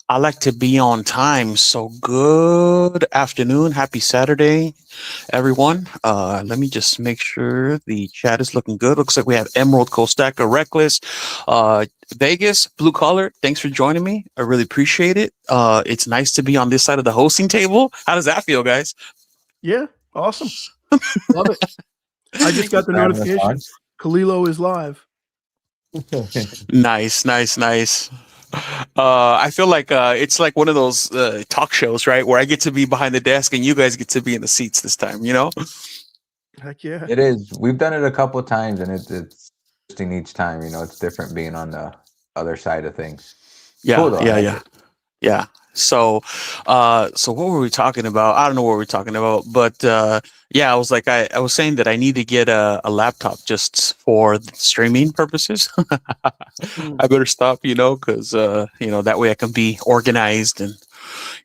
I like to be on time. So good afternoon. Happy Saturday, everyone. Let me just make sure the chat is looking good. Looks like we have Emerald, Co-Stacker, Reckless, uh, Vegas, Blue Collar. Thanks for joining me. I really appreciate it. It's nice to be on this side of the hosting table. How does that feel, guys? Yeah, awesome. Love it. I just got the Having us on. notification. Kalilo is live. Nice, nice, nice. I feel like it's like one of those talk shows, right? Where I get to be behind the desk and you guys get to be in the seats this time, you know? Heck yeah. It is. We've done it a couple of times, and it's interesting each time. It's different being on the other side of things. Yeah, Cool though. I yeah, like yeah. it. Yeah. So what were we talking about? I don't know what we're talking about, but yeah, I was like, I was saying that I need to get a laptop just for streaming purposes. I better stop, because that way I can be organized and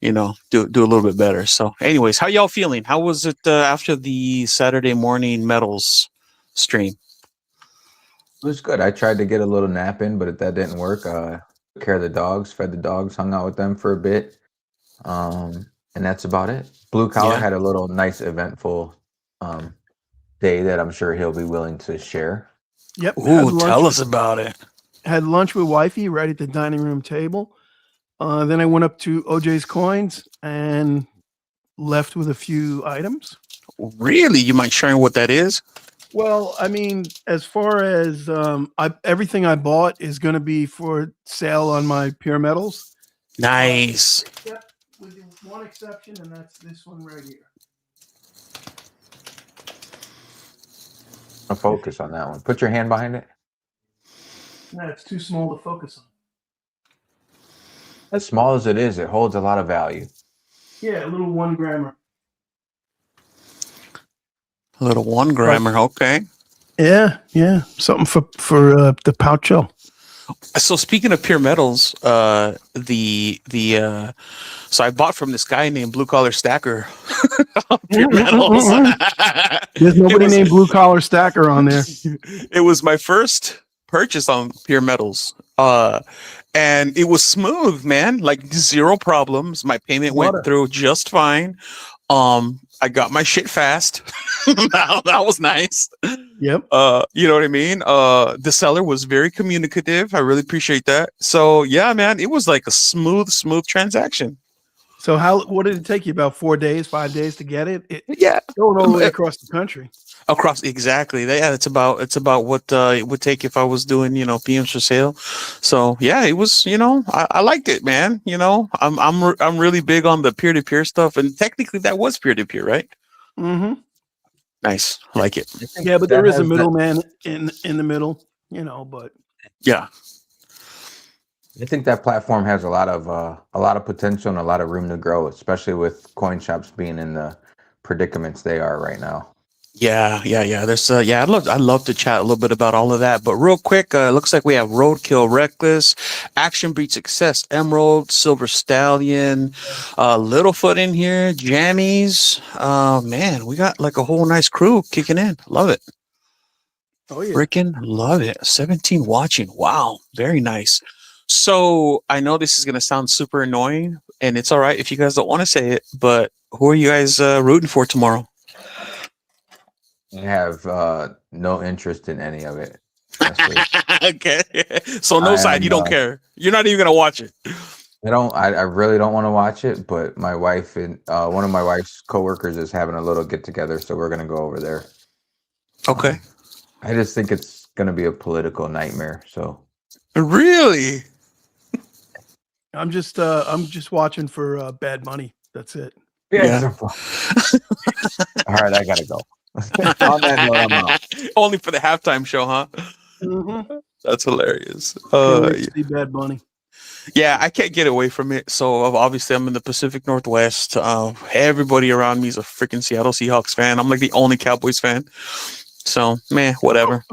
do a little bit better. So, anyways, how y'all feeling? How was it after the Saturday morning medals stream? It was good. I tried to get a little nap in, but that didn't work. Took care of the dogs, fed the dogs, hung out with them for a bit, and that's about it. Blue Collar Yeah. had a little nice, eventful day that I'm sure he'll be willing to share. Yep. Ooh, tell us about it. Had lunch with wifey right at the dining room table. Then I went up to OJ's Coins and left with a few items. Really? You mind sharing what that is? Well, I mean, as far as everything I bought is going to be for sale on my pure metals. Nice. Except with one exception, and that's this one right here. I'll focus on that one. Put your hand behind it. No, it's too small to focus on. As small as it is, it holds a lot of value. Yeah, a little 1 grammer. A little 1 grammer. Okay. Yeah. Something for the pouch shell. So speaking of pure metals, so I bought from this guy named Blue Collar Stacker pure metals. There's nobody named Blue Collar Stacker on there. It was my first purchase on pure metals. And it was smooth, man. Like zero problems. My payment went through just fine. I got my shit fast. that was nice. Yep. You know what I mean? The seller was very communicative. I really appreciate that. So yeah, man, it was like a smooth transaction. So what did it take you? About 4 days, 5 days to get it? Yeah. Going all the way across the country. Exactly. Yeah, it's about what it would take if I was doing, PMs for sale. So yeah, it was, I liked it, man. I'm really big on the peer-to-peer stuff, and technically that was peer-to-peer, right? Mm-hmm. Nice. I like it. Yeah, but there is a middleman in the middle, but yeah. I think that platform has a lot of potential and a lot of room to grow, especially with coin shops being in the predicaments they are right now. Yeah. There's I'd love to chat a little bit about all of that. But real quick, looks like we have Roadkill, Reckless, Action Breed Success, Emerald, Silver Stallion, Littlefoot in here, Jammies. Man, we got like a whole nice crew kicking in. Love it. Oh yeah. Freaking love it. 17 watching. Wow. Very nice. So I know this is gonna sound super annoying, and it's all right if you guys don't want to say it, but who are you guys rooting for tomorrow? I have no interest in any of it. Okay. So no side, you don't care. You're not even gonna watch it. I really don't want to watch it, but my wife and one of my wife's coworkers is having a little get together, so we're gonna go over there. Okay. I just think it's gonna be a political nightmare. So really, I'm just watching for Bad Money. That's it. Yeah. All right, I gotta go. On that note, I'm out. Only for the halftime show, huh? Mm-hmm. That's hilarious. See Bad Bunny. Yeah, I can't get away from it. So obviously, I'm in the Pacific Northwest. Everybody around me is a freaking Seattle Seahawks fan. I'm like the only Cowboys fan. So, man, whatever.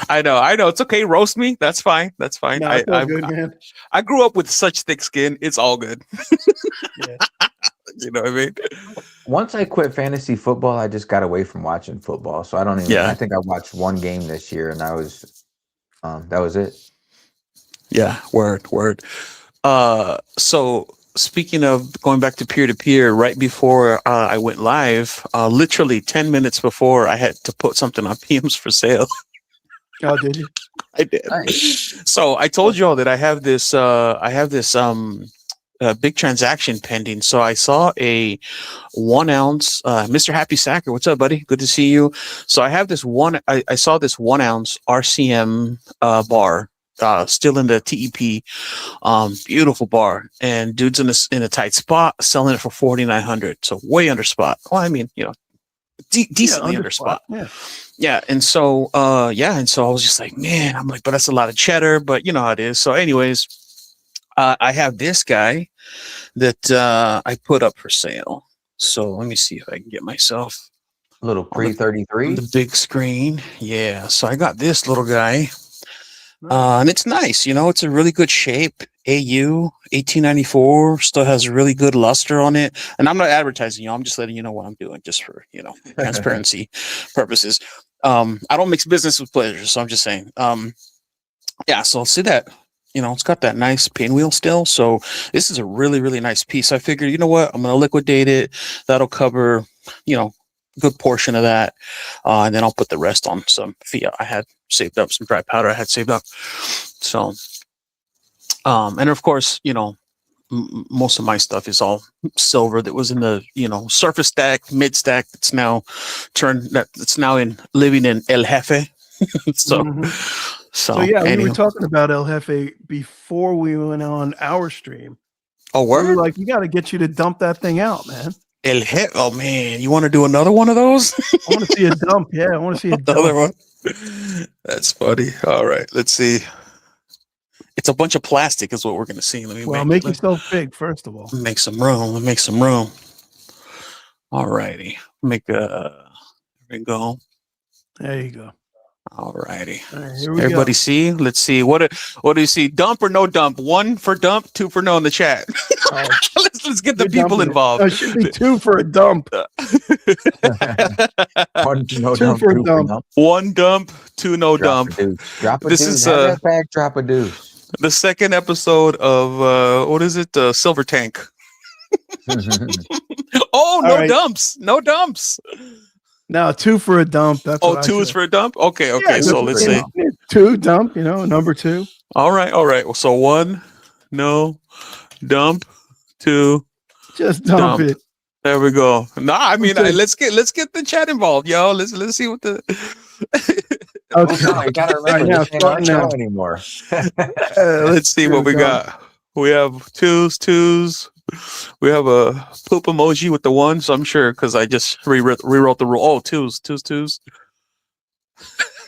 I know. It's okay. Roast me. That's fine. No, it's all good, man. I grew up with such thick skin. It's all good. Yeah. You know what I mean? Once I quit fantasy football, I just got away from watching football. So I don't even. Yeah. I think I watched one game this year, and that was it. Yeah. Word. So speaking of going back to peer to peer, right before I went live, literally 10 minutes before I had to put something on PMs for sale. Oh, did you? I did. Nice. So I told you all that I have this big transaction pending. So I saw a 1 ounce, Mr. Happy Sacker. What's up, buddy? Good to see you. So I have this I saw this 1 ounce RCM bar, still in the TEP, beautiful bar, and dude's in a tight spot, selling it for 4,900. So way under spot. Well, I mean, decently under spot. Yeah. Yeah. And so, and so I was just like, man, I'm like, but that's a lot of cheddar, but you know how it is. So anyways, I have this guy that I put up for sale. So let me see if I can get myself A little on the pre-33. big screen. Yeah. So I got this little guy. Nice. And it's nice, it's a really good shape. AU 1894 still has really good luster on it. And I'm not advertising you. I'm just letting you know what I'm doing, just for transparency purposes. I don't mix business with pleasure, so I'm just saying. So I'll see that. It's got that nice pinwheel still. So this is a really, really nice piece. I figured, you know what? I'm going to liquidate it. That'll cover, a good portion of that. And then I'll put the rest on some fiat I had saved up, some dry powder I had saved up. So, and of course, most of my stuff is all silver that was in the, surface stack, mid stack. That's now living in El Jefe. So yeah, we anyhow. were talking about El Jefe before we went on our stream. Oh, We word? were like, we got to get you to dump that thing out, man. El Jefe. Oh man, you want to do another one of those? I want to see a dump. Yeah, I want to see a Another dump. one. That's funny. All right, let's see. It's a bunch of plastic, is what we're gonna see. Let me Well, make yourself big first of all. make some room. Let's make some room. All righty. There we go. There you go. All righty. All right, here we Everybody go. see? Let's see. What do you see? Dump or no dump? 1 for dump, 2 for no in the chat. Oh, let's get the you're people dumping it. involved. No, it should be 2 for a dump. One no Two dump, for a two dump. dump. 1 dump, 2 no Drop dump. a deuce. Drop a This deuce. is, Have that back, drop a deuce. The second episode of what is it? Silver Tank. Oh, no right. dumps. No dumps. Now 2 for a dump. That's Oh, what I 2 is said. for a dump? Okay. Yeah, So good let's for a see. dump. 2 dump, number 2. All right. So 1, no, dump, 2, Just dump Dump. it. there we go. Nah, I mean, Okay. let's get the chat involved, yo. Let's see what the. Okay. Oh, you gotta remember, Right, now, this ain't our starting show now. anymore. Let's see what we Dump. got. We have twos. We have a poop emoji with the 1, so I'm sure because I just rewrote the rule. Oh, twos. You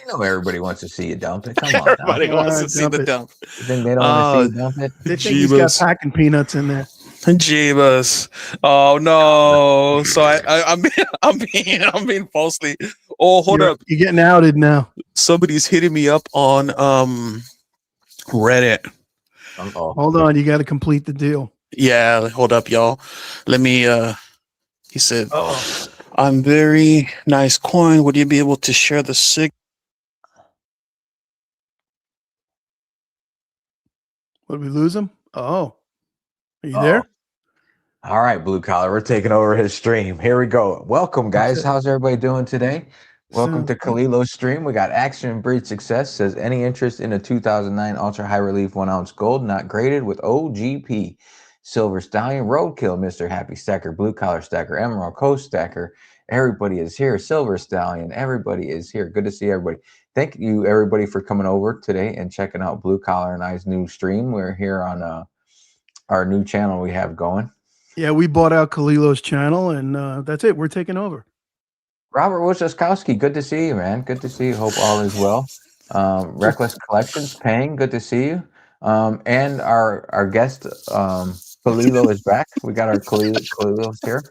know everybody wants to see you dump it. Come on. Now. Everybody wants to see dump the it. dump. You think they don't want to see you dump it? They think he's got Jeebus. packing peanuts in there. Jeebus. Oh no. So I'm being falsely. Oh, hold up. You're getting outed now. Somebody's hitting me up on Reddit. Uh-oh. Hold on. You got to complete the deal. Yeah, hold up, y'all. Let me he said, Oh, I'm very nice coin. Would you be able to share the sig? what did we lose him? Oh, are you Uh-oh. there? All right, Blue Collar, we're taking over his stream. Here we go. Welcome, guys. it. How's everybody doing today? Welcome Sounds to Kalilo's stream. We got Action and Breed Success. Says any interest in a 2009 Ultra High Relief 1 ounce gold, not graded with OGP. Silver Stallion, Roadkill, Mr. Happy Stacker, Blue Collar Stacker, Emerald Coast Stacker. Everybody is here. Silver Stallion, everybody is here. Good to see everybody. Thank you, everybody, for coming over today and checking out Blue Collar and I's new stream. We're here on our new channel we have going. Yeah, we bought out Kalilo's channel, and that's it. We're taking over. Robert Wojciechowski, good to see you, man. Good to see you. Hope all is well. Reckless Collections, Pang, good to see you. And our guest, Kalilo is back. We got our Kalilos here.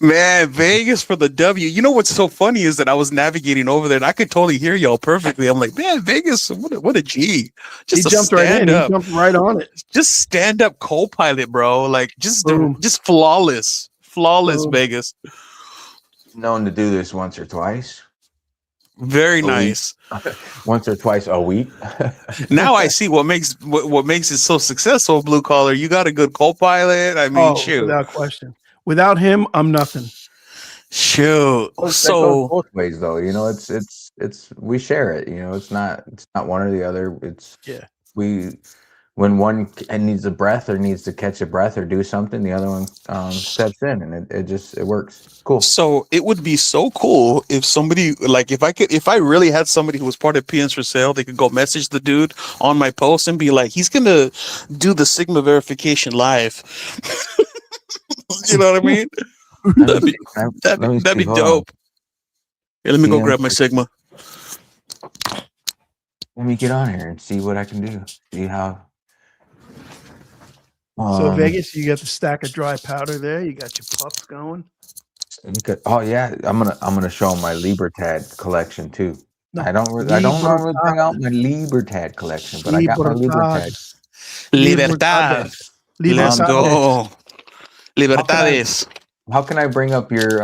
Man, Vegas for the W. You know what's so funny is that I was navigating over there and I could totally hear y'all perfectly. I'm like, man, Vegas, what a G. He Just a jumped right in. stand up. He jumped right on it. Just stand up co-pilot, bro. Like just Boom. flawless Boom. Vegas. Known to do this once or twice. Very A week. nice. Once or twice a week. Now I see what makes it so successful. Blue collar, you got a good co-pilot. I mean, Oh, shoot, without question. Without him, I'm nothing. shoot. That goes So both ways, though. You know, it's we share it. You know, it's not one or the other. It's Yeah. we when one needs a breath or needs to catch a breath or do something, the other one steps in, and it works. Cool. So it would be so cool if somebody like if I really had somebody who was part of PNs for sale, they could go message the dude on my post and be like, he's gonna do the Sigma verification live. You know what I mean? That'd be Let me that'd see. be Hold on. dope. Yeah, let me go PNs grab my Sigma. Let me get on here and see what I can do. See how. So Vegas, you got the stack of dry powder there. You got your pups going. Oh yeah, I'm gonna show 'em my Libertad collection too. No, I don't normally bring out Libertad. my Libertad collection, but I got my Libertad. Libertad. Let's Libertades. go. Libertades. How can I bring up your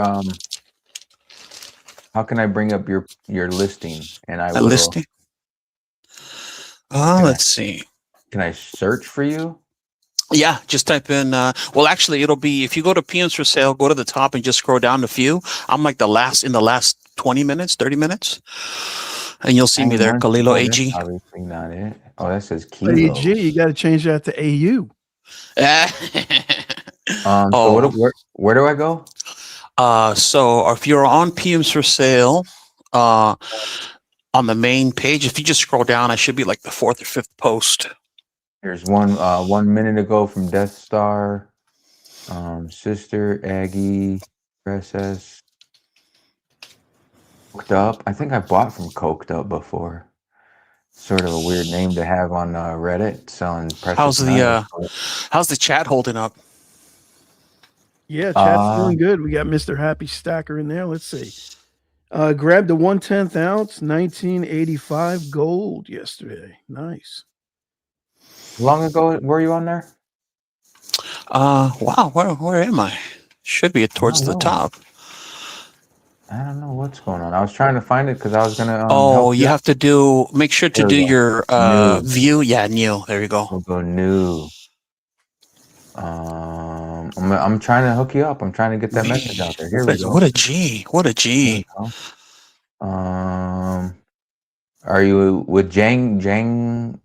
How can I bring up your listing? And I A will. listing. Let's see. Can I search for you? Yeah, just type in. Well, actually, it'll be if you go to PMs for sale, go to the top and just scroll down a few. I'm like in the last 20 minutes, 30 minutes, and you'll see me there, Kalilo AG. That's obviously not it. Oh, that says Kilo. AG, you got to change that to AU. So where do I go? So if you're on PMs for sale, on the main page, if you just scroll down, I should be like the 4th or 5th post. Here's 1 minute ago from Death Star, Sister Aggie, SS, Coked Up. I think I bought from Coked Up before. Sort of a weird name to have on Reddit selling precious how's the chat holding up? Yeah, chat's doing good. We got Mr. Happy Stacker in there. Let's see. Grabbed the 1/10 ounce 1985 gold yesterday. Nice. Long ago were you on there? Wow, where am I? Should be towards the top. I don't know what's going on. I was trying to find it because I was gonna. You have to make sure to do your view. Yeah, new. There you go. We'll go new. I'm trying to hook you up. I'm trying to get that message out there. Here we go. What a G. What a G. Are you with Jangle?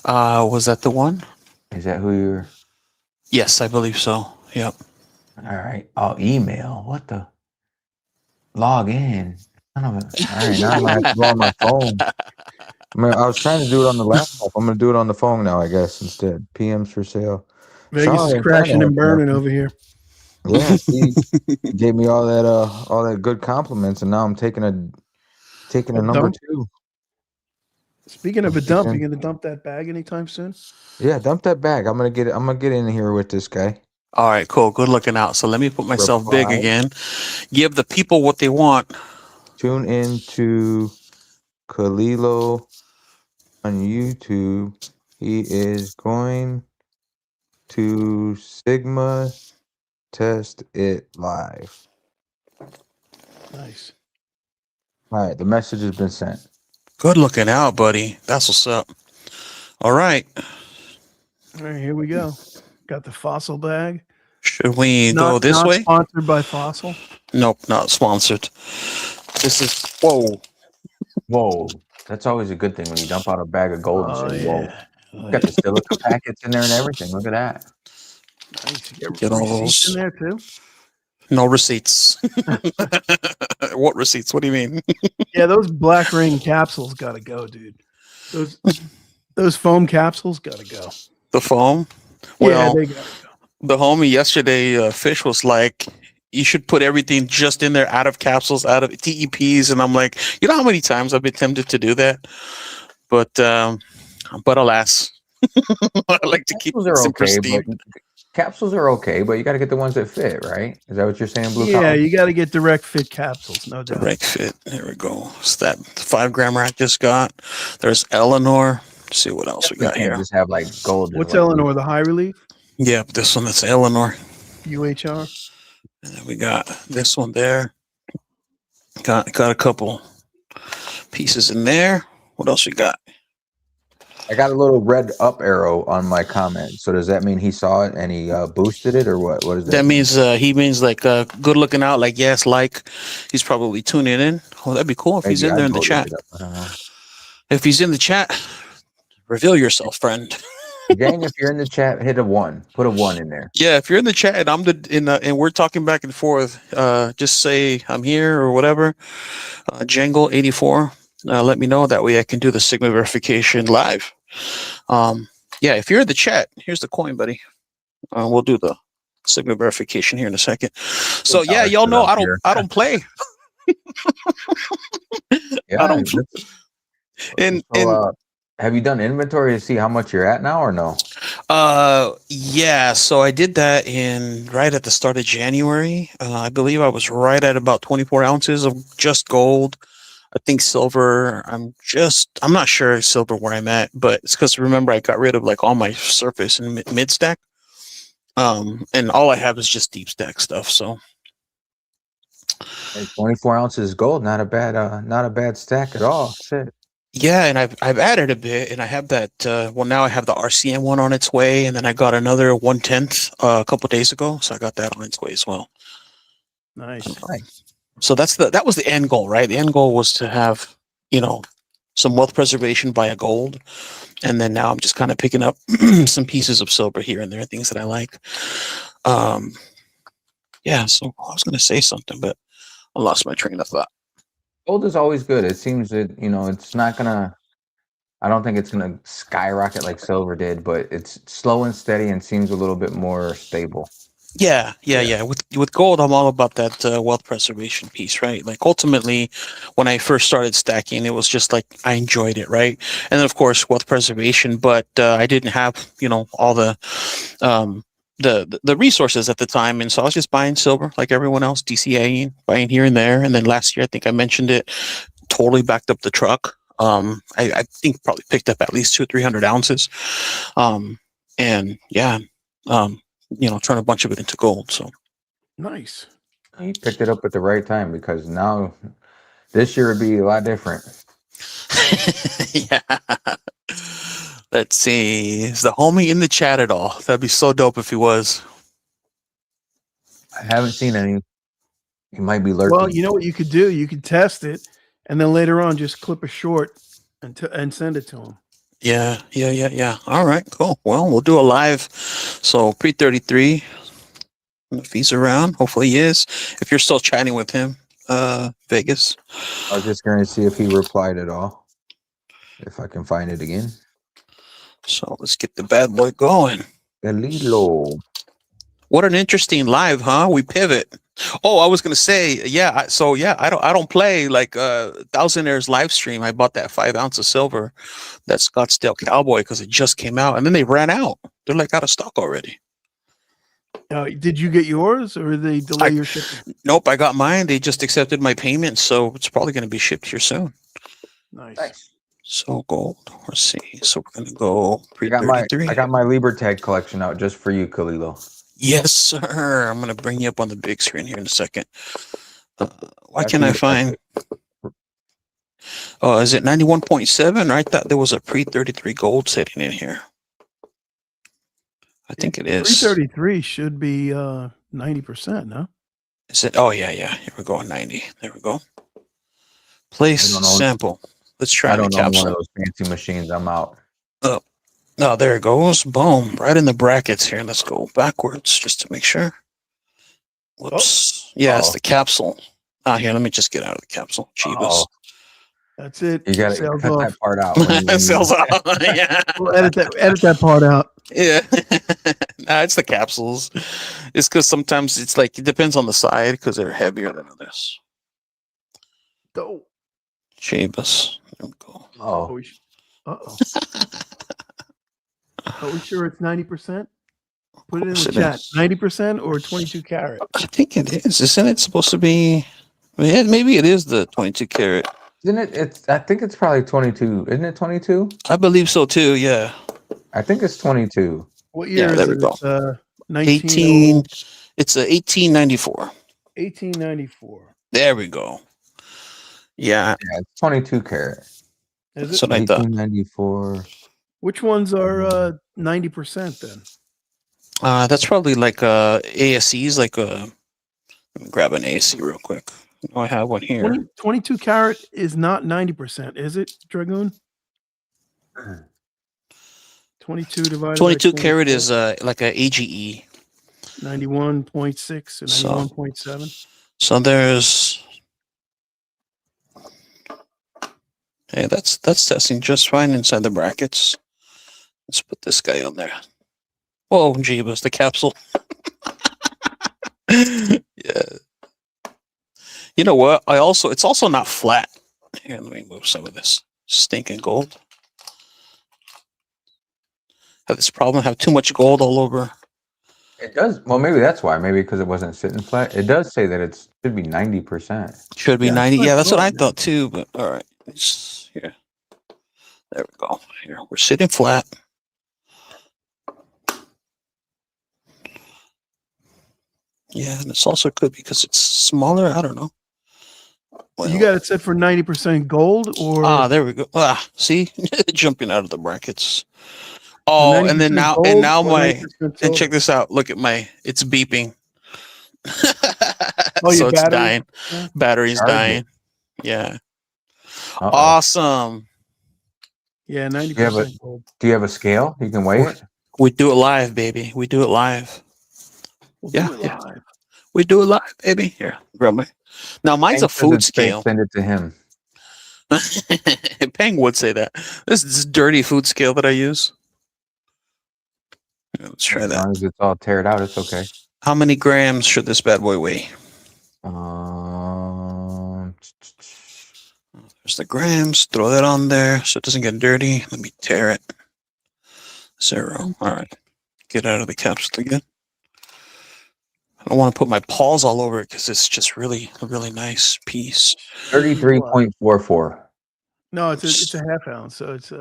Was that the one? Is that who you're? Yes, I believe so. Yep. All right. I'll email. What the? Log in. All right. Now I'm gonna have to go on my phone. I was trying to do it on the laptop. I'm gonna do it on the phone now, I guess, instead. PMs for sale. Vegas is crashing and burning over here. Yeah, he gave me all that good compliments, and now I'm taking a number 2. Speaking of a dump, you gonna dump that bag anytime soon? Yeah, dump that bag. I'm gonna get in here with this guy. All right, cool. Good looking out. So let me put myself big again. Give the people what they want. Tune in to Kalilo on YouTube. He is going to Sigma test it live. Nice. All right, the message has been sent. Good looking out, buddy. That's what's up. All right. All right, here we go. Got the Fossil bag. Should we go this way? Sponsored by Fossil? Nope, not sponsored. This is Whoa. That's always a good thing when you dump out a bag of gold and say, whoa. Got the silica packets in there and everything. Look at that. Nice. Get all those in there too. No receipts. What receipts? What do you mean? Yeah, those black ring capsules gotta go, dude. Those foam capsules gotta go. The foam? Well, Yeah, they gotta go. The homie yesterday, Fish, was like, you should put everything just in there, out of capsules, out of TEPs. And I'm like, you know how many times I've been tempted to do that? But alas, I like to keep it pristine. Capsules are okay, but you got to get the ones that fit, right? Is that what you're saying, Blue? Yeah, you got to get direct fit capsules, no doubt. Direct fit. There we go. It's that 5 grammer I just got. There's Eleanor. Let's see what else we got here. Just have like gold. What's Eleanor? The high relief? Yeah, this one that's Eleanor. UHR. And then we got this one there. Got a couple pieces in there. What else we got? I got a little red up arrow on my comment. So does that mean he saw it and he boosted it, or what? What does that That mean? means he means like good looking out. Like yes, like he's probably tuning in. Oh, that'd be cool if he's Maybe in there I'd in the go look chat. it up. I don't know. If he's in the chat, reveal yourself, friend. Gang, if you're in the chat, hit a 1. Put a 1 in there. Yeah, if you're in the chat and I'm and we're talking back and forth, just say I'm here or whatever. Jangle84. Let me know. That way I can do the Sigma verification live. Yeah, if you're in the chat, here's the coin, buddy. We'll do the Sigma verification here in a second. So yeah, y'all know I don't play. Yeah. I don't. And Have you done inventory to see how much you're at now, or no? Yeah. So I did that right at the start of January. I believe I was right at about 24 ounces of just gold. I think silver. I'm not sure silver where I'm at, but it's because remember I got rid of like all my surface and mid stack. And all I have is just deep stack stuff. So 24 ounces gold, not a bad stack at all. Shit. yeah, and I've added a bit, and I have that. Well, now I have the RCM one on its way, and then I got another 1/10 a couple days ago, so I got that on its way as well. Nice. So that was the end goal, right? The end goal was to have some wealth preservation via gold, and then now I'm just kind of picking up some pieces of silver here and there, things that I like. Yeah. So I was going to say something, but I lost my train of thought. Gold is always good. It seems that it's not gonna. I don't think it's gonna skyrocket like silver did, but it's slow and steady and seems a little bit more stable. Yeah. With gold, I'm all about that wealth preservation piece, right? Like ultimately, when I first started stacking, it was just like I enjoyed it, right? And then of course wealth preservation, but I didn't have all the resources at the time, and so I was just buying silver like everyone else, DCAing, buying here and there. And then last year, I think I mentioned it, totally backed up the truck. I think probably picked up at least 200 or 300 ounces, and yeah. Turn a bunch of it into gold. So nice. You picked it up at the right time, because now this year would be a lot different. Yeah. Let's see. Is the homie in the chat at all? That'd be so dope if he was. I haven't seen any. He might be lurking. Well, you know what you could do? You could test it, and then later on just clip a short and send it to him. Yeah. All right, cool. Well, we'll do a live. So pre-33. If he's around, hopefully he is. If you're still chatting with him, Vegas. I was just going to see if he replied at all. If I can find it again. So let's get the bad boy going. Galilo. What an interesting live, huh? We pivot. Oh, I was gonna say, yeah. I don't play like Thousandaires live stream. I bought that 5 ounce of silver, that Scottsdale Cowboy, because it just came out, and then they ran out. They're like out of stock already. Did you get yours, or they delay your shipping? Nope, I got mine. They just accepted my payment, so it's probably going to be shipped here soon. Nice. So gold. Let's see. So we're going to go I got my Libertad collection out just for you, Khalilo. Yes, sir. I'm going to bring you up on the big screen here in a second. Why can't I find? Oh, is it 91.7? I thought there was a pre-33 gold sitting in here. I think it is. 333 should be 90%, no? Is it? Oh, yeah. Here we go. 90. There we go. Place sample. Let's try the capsule. I don't know one of those fancy machines. I'm out. Oh, no, there it goes. Boom. Right in the brackets here. Let's go backwards just to make sure. Whoops. Yeah, it's the capsule. Here, let me just get out of the capsule. Jeebus. That's it. You got to cut that part out. Sales off. Yeah. We'll edit that part out. Yeah. Nah, it's the capsules. It's because sometimes it's like, it depends on the side because they're heavier than others. Dope. Jeebus. There we go. Oh. Uh-oh. Are we sure it's 90%? Put it in the chat. 90% or 22 karat? I think it is. Isn't it supposed to be? Maybe it is the 22 karat. Isn't it? I think it's probably 22. Isn't it 22? I believe so too. Yeah. I think it's 22. What year is it? It's 18. It's a 1894. 1894. There we go. Yeah, Yeah, it's 22 karat. Is that's it? what I thought. 1894. Which ones are 90% then? That's probably like ASCs. Like let me grab an ASC real quick. Oh, I have one here. 22 carat is not 90%, is it, Dragoon? 22 divided 22 by karat 24, is like a AGE. 91.6 or So- 91.7. So there's. Hey, that's testing just fine inside the brackets. Let's put this guy on there. Whoa, Jeebus, the capsule. Yeah. You know what? It's also not flat. Here, let me move some of this stinking gold. Have this problem, have too much gold all over. It does. Well, maybe that's why. Maybe because it wasn't sitting flat. It does say that it should be 90%. Should be Yeah, 90. that's what I Yeah, that's what I thought, thought too, but all right. Here. There we go. Here, we're sitting flat. Yeah, and it's also good because it's smaller. I don't know. So you got it set for 90% gold or There we go. See, jumping out of the brackets. so Oh, and then 90% now, gold and now or my, 90% and silver? check this out. Look at it's beeping. Oh, So your it's battery? dying. Yeah. Battery's Charge it. dying. Yeah. Uh-oh. Awesome. Yeah, 90% gold. Do you have a scale? You can weigh it? We do it live, baby. We do it live. We'll Yeah, do it yeah. live. We do it live, baby. Here, grab my. Now mine's a Hank says food it's fake, scale. Send it to him. Peng would say that. This is dirty food scale that I use. Yeah, let's try As that. long as it's all teared out, it's okay. How many grams should this bad boy weigh? There's the grams. Throw that on there so it doesn't get dirty. Let me tear it. 0. All right. Get out of the capsule again. I don't want to put my paws all over it because it's just really a really nice piece. 33.44. No, it's a half ounce, so it's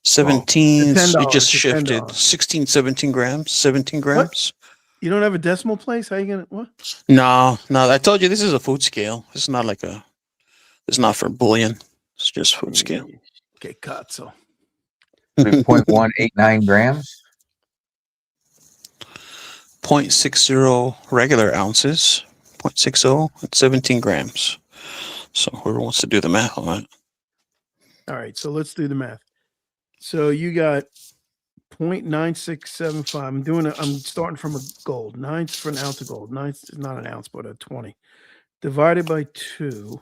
17. $10, It just it's shifted. $10. 16, 17 grams. 17 grams. you don't have a decimal place? How you gonna what? No. I told you this is a food scale. It's not like it's not for bullion. It's just food scale. Okay, cazzo. 0.189 grams. 0.60 regular ounces. 0.60 at 17 grams. So whoever wants to do the math on that. All right, so let's do the math. So you got 0.9675. I'm starting from a gold. 9 for an ounce of gold. 9 is not an ounce, but a 20. Divided by 2.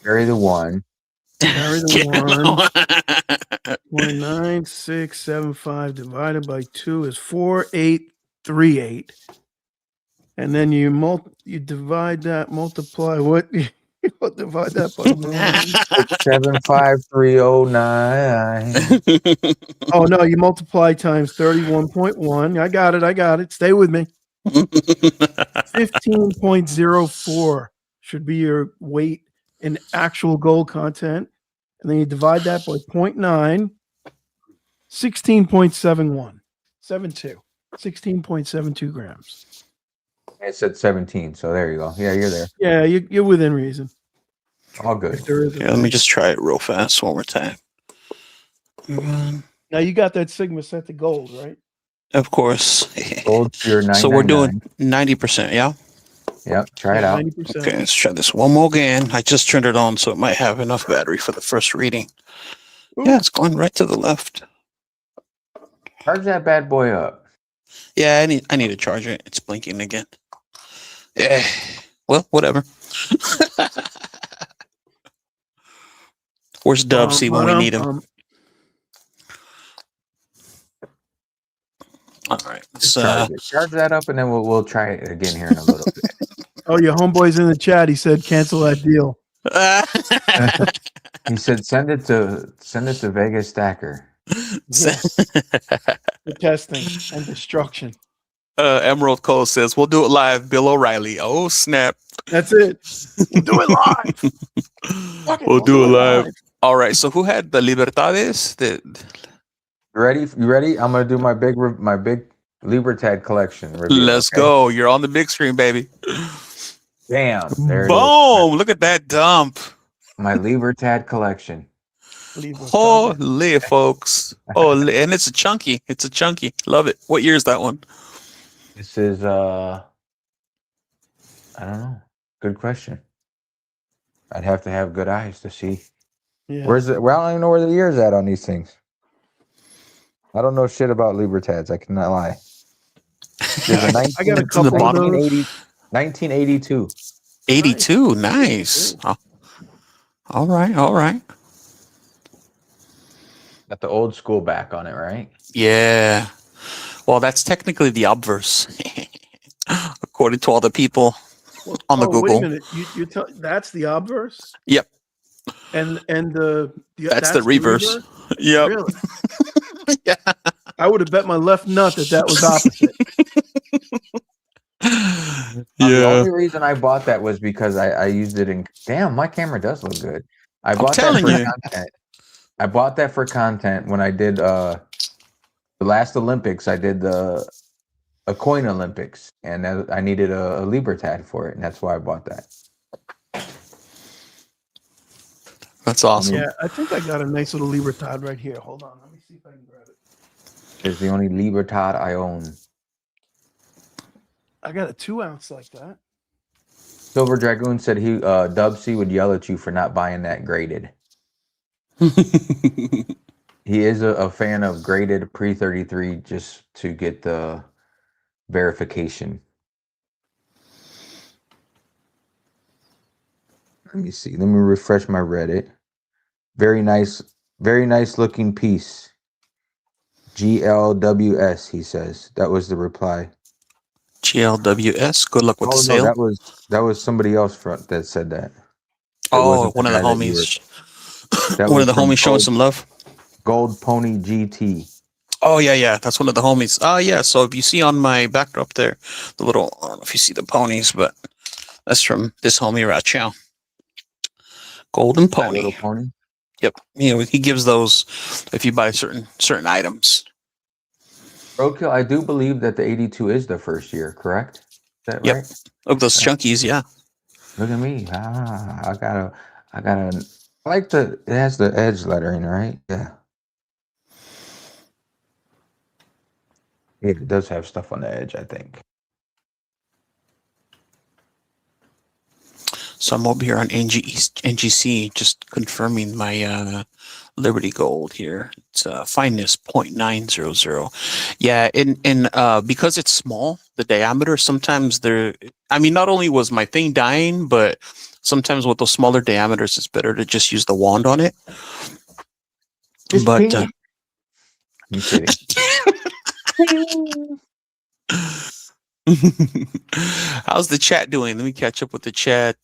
Carry the 1. Carry the 1. 0.9675 divided by 2 is 4838. And then you divide that, multiply what? You'll divide that by 75309. Oh no, you multiply times 31.1. I got it. Stay with me. 15.04 should be your weight in actual gold content. And then you divide that by 0.9, 16.71. 16.72 grams. It said 17, so there you go. Yeah, you're there. Yeah, you're within reason. All good. If there is a Here, let me just try it real fast one more time. Now you got that Sigma set to gold, right? Of course. Gold pure 999. So we're doing 90%, yeah? Yep, try it out. 90%. Okay, let's try this one more again. I just turned it on, so it might have enough battery for the first reading. Ooh. Yeah, it's going right to the left. Charge that bad boy up. Yeah, I need to charge it. It's blinking again. Yeah. Well, whatever. Where's Dubsy when we need him? All right. Let's, charge that up, and then we'll try it again here in a little bit. Oh, your homeboy's in the chat. He said cancel that deal. He said send it to Vegas Stacker. For testing and destruction. Emerald Cole says, we'll do it live. Bill O'Reilly. Oh, snap. That's it. We'll do it live. We'll do it live. All right. So who had the Libertades? You ready? I'm gonna do my big Libertad collection review. Let's go. You're on the big screen, baby. Damn, there it is. Boom! Look at that dump. My Libertad collection. Holy folks. Holy, and it's a chunky. It's a chunky. Love it. What year is that one? This is I don't know. Good question. I'd have to have good eyes to see. Yeah. Where's it? Well, I don't even know where the year's at on these things. I don't know shit about Libertads. I cannot lie. There's a I got a It's in the couple of bottom. those. 1982. 82. Nice. Oh, all right. All right. Got the old school back on it, right? Yeah. Well, that's technically the obverse, according to all the people on the Google. Wait a minute. You tell that's the obverse? Yep. And the That's the reverse. Yep. Really? Yeah. I would have bet my left nut that was opposite. The only reason I bought that was because I used it in. Damn, my camera does look good. I bought that for content. I bought that for content when I did the last Olympics. I did the a coin Olympics, and I needed a Libertad for it, and that's why I bought that. That's awesome. Yeah, I think I got a nice little Libertad right here. Hold on, let me see if I can grab it. It's the only Libertad I own. I got a 2-ounce like that. Silver Dragoon said he Dubsy would yell at you for not buying that graded. He is a fan of graded pre-33 just to get the verification. Let me see. Let me refresh my Reddit. Very nice looking piece. GLWS, he says. That was the reply. GLWS. Good luck with the sale. No, that was somebody else that said that. One of the homies. One of the homies showing some love. Gold Pony GT. Oh yeah. That's one of the homies. Oh yeah. So if you see on my backdrop there, the little, I don't know if you see the ponies, but that's from this homie right now. Golden Pony. Little pony. Yep. He gives those if you buy certain items. Roadkill, I do believe that the 82 is the first year, correct? Is that right? Of those chunkies, yeah. Look at me. I like it has the edge lettering, right? Yeah. It does have stuff on the edge, I think. So I'm over here on NGC, just confirming my Liberty Gold here. It's fineness 0.900. Yeah, and because it's small, the diameter sometimes not only was my thing dying, but sometimes with those smaller diameters, it's better to just use the wand on it. But I'm kidding. How's the chat doing? Let me catch up with the chat.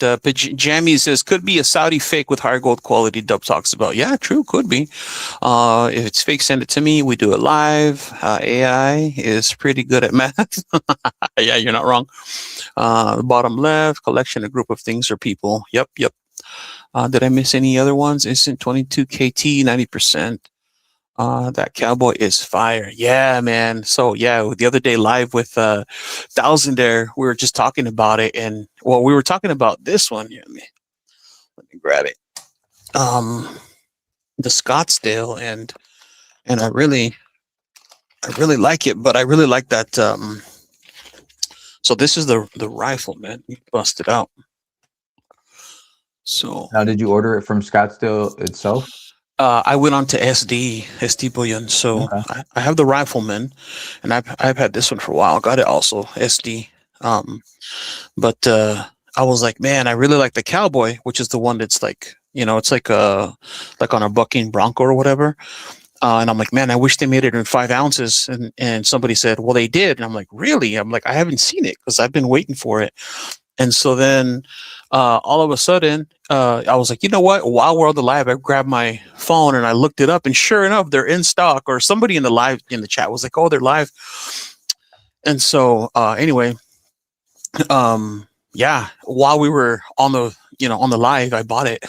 Jammy says could be a Saudi fake with higher gold quality. Dub talks about. Yeah, true, could be. If it's fake, send it to me. We do it live. AI is pretty good at math. Yeah, you're not wrong. The bottom left, collection, a group of things or people. Yep. Did I miss any other ones? Instant 22 KT, 90%. That cowboy is fire. Yeah, man. So yeah, the other day live with Thousand there, we were just talking about it, and we were talking about this one here. Let me grab it. The Scottsdale, and I really like it, but I really like that. So this is the rifle, man. You bust it out. So now, did you order it from Scottsdale itself? I went on to SD Bullion. So okay. I have the Rifleman, and I've had this one for a while. Got it also SD. But I was like, man, I really like the Cowboy, which is the one that's like, it's like on a bucking Bronco or whatever. And I'm like, man, I wish they made it in 5 ounces. And somebody said, well, they did. And I'm like, really? I'm like, I haven't seen it because I've been waiting for it. And so then all of a sudden, I was like, you know what? While we're on the live, I grabbed my phone and I looked it up, and sure enough, they're in stock. Or somebody in the chat was like, oh, they're live. And so anyway, yeah, while we were on the live, I bought it.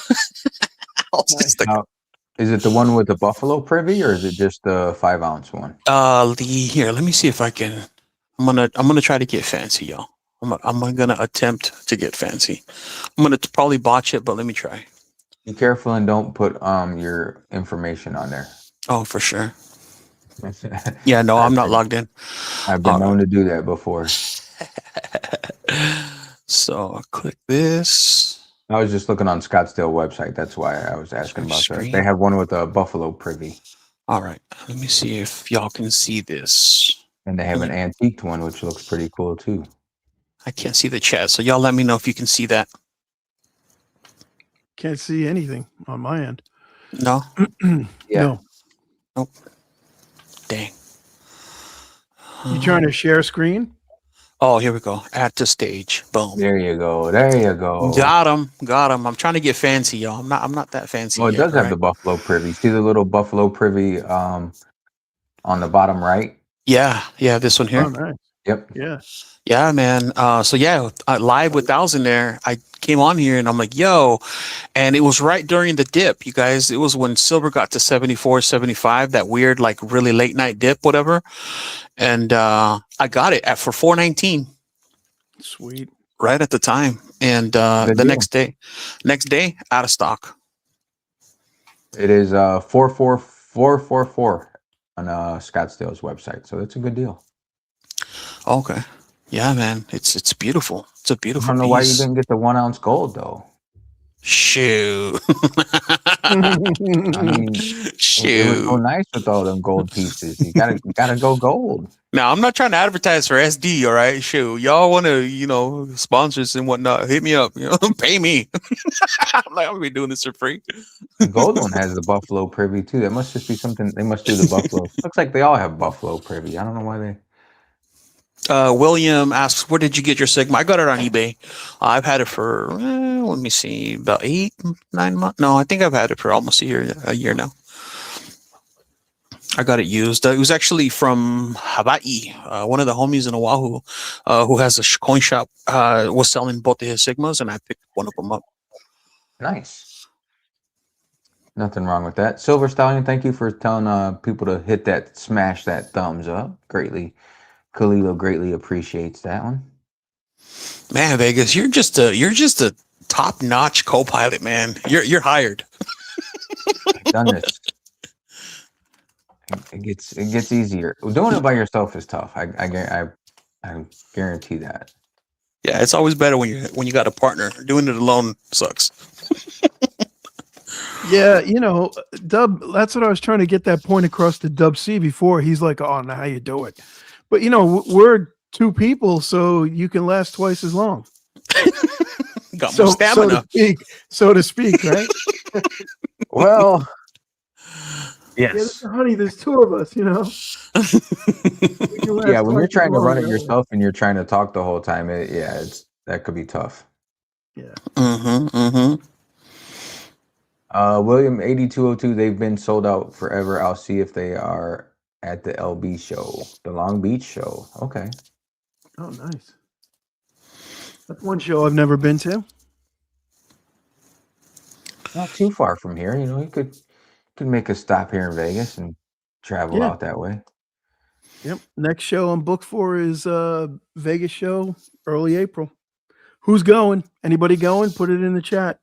Is it the one with the buffalo privy, or is it just the 5-ounce one? Here, let me see if I can. I'm gonna try to get fancy, y'all. I'm gonna attempt to get fancy. I'm gonna probably botch it, but let me try. Be careful and don't put your information on there. Oh, for sure. Yeah, no, I'm not logged in. I've been All known right. to do that before. So I'll click this. I was just looking on Scottsdale website. That's why I was asking about that. They Screen. have one with a buffalo privy, All right. Let me see if y'all can see this. and they have an antiqued one, which looks pretty cool too. I can't see the chat, so y'all let me know if you can see that. Can't see anything on my end. No? Yeah. No. Dang. You trying to share screen? Oh, here we go. Add to stage. Boom. There you go. There you go. Got him. Got him. I'm trying to get fancy, y'all. I'm not that fancy. Well, it yet, does have right? the buffalo privy. See the little buffalo privy on the bottom right? Yeah. Yeah. This one here. Oh, nice. Yep. Yeah. Yeah, man. So yeah, live with Thousand there. I came on here and I'm like, yo, and it was right during the dip, you guys. It was when silver got to 74, 75, that weird, like really late night dip, whatever. And I got it for 419 Sweet. right at the time. And Good the deal. next day, out of stock. It is 44444 on Scottsdale's website. So that's a good deal. Okay. Yeah, man. It's beautiful. It's a I beautiful don't know why you piece. didn't get the 1 ounce gold though. Shoot. I mean, it was so Shoot. nice with all them gold pieces. You gotta go gold. Now, I'm not trying to advertise for SD, all right? Shoot, y'all want to, sponsors and whatnot, hit me up, pay me. I'm like, I'm gonna be doing this for free. The gold one has the buffalo privy too. That must just be something they must do. The buffalo looks like they all have buffalo privy. I don't know why they. William asks, where did you get your Sigma? I got it on eBay. I've had it for, let me see, about 8, 9 months. No, I think I've had it for almost a year now. I got it used. It was actually from Hawaii. One of the homies in Oahu who has a coin shop was selling both of his Sigmas, and I picked one of them up. Nice. Nothing wrong with that. Silver Stallion, thank you for telling people to smash that thumbs up. Greatly. Khalilo greatly appreciates that one. Man, Vegas, you're just a top-notch co-pilot, man. You're hired. I've done this. It gets easier. Doing it by yourself is tough. I guarantee that. Yeah, it's always better when you got a partner. Doing it alone sucks. Yeah, Dub, that's what I was trying to get that point across to Dub C before. He's like, oh, now how you do it? But, we're 2 people, so you can last twice as long. Got more stamina. So to speak, right? Well, yes. Yeah, honey, there's 2 of us, Yeah, when you're trying to run it yourself and you're trying to talk the whole time, that could be tough. Yeah. William 8202, they've been sold out forever. I'll see if they are at the LB show, the Long Beach show. Okay. Oh, nice. That's one show I've never been to. Not too far from here. You could make a stop here in Vegas and travel out that way. Yep. Next show I'm booked for is Vegas show, early April. Who's going? Anybody going? Put it in the chat.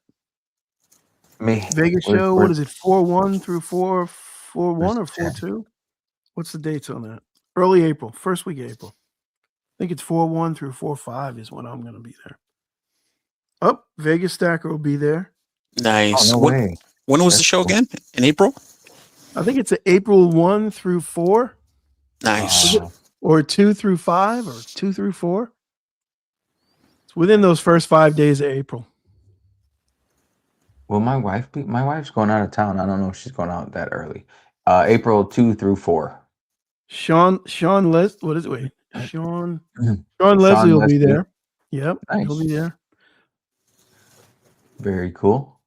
Me. Vegas show. What is it? 4/1 through 4/1 or 4/2? What's the dates on that? Early April, first week of April. I think it's 4/1 through 4/5 is when I'm going to be there. Oh, Vegas Stacker will be there. Nice. Oh, no way. When was the show again? In April? I think it's April 1 through 4. Nice. Or 2 through 5 or 2 through 4. It's within those first 5 days of April. Will my wife's going out of town. I don't know if she's going out that early. April 2 through 4. Sean what is it? Wait. Sean Leslie will be there. Yep. Nice. He'll be there. Very cool.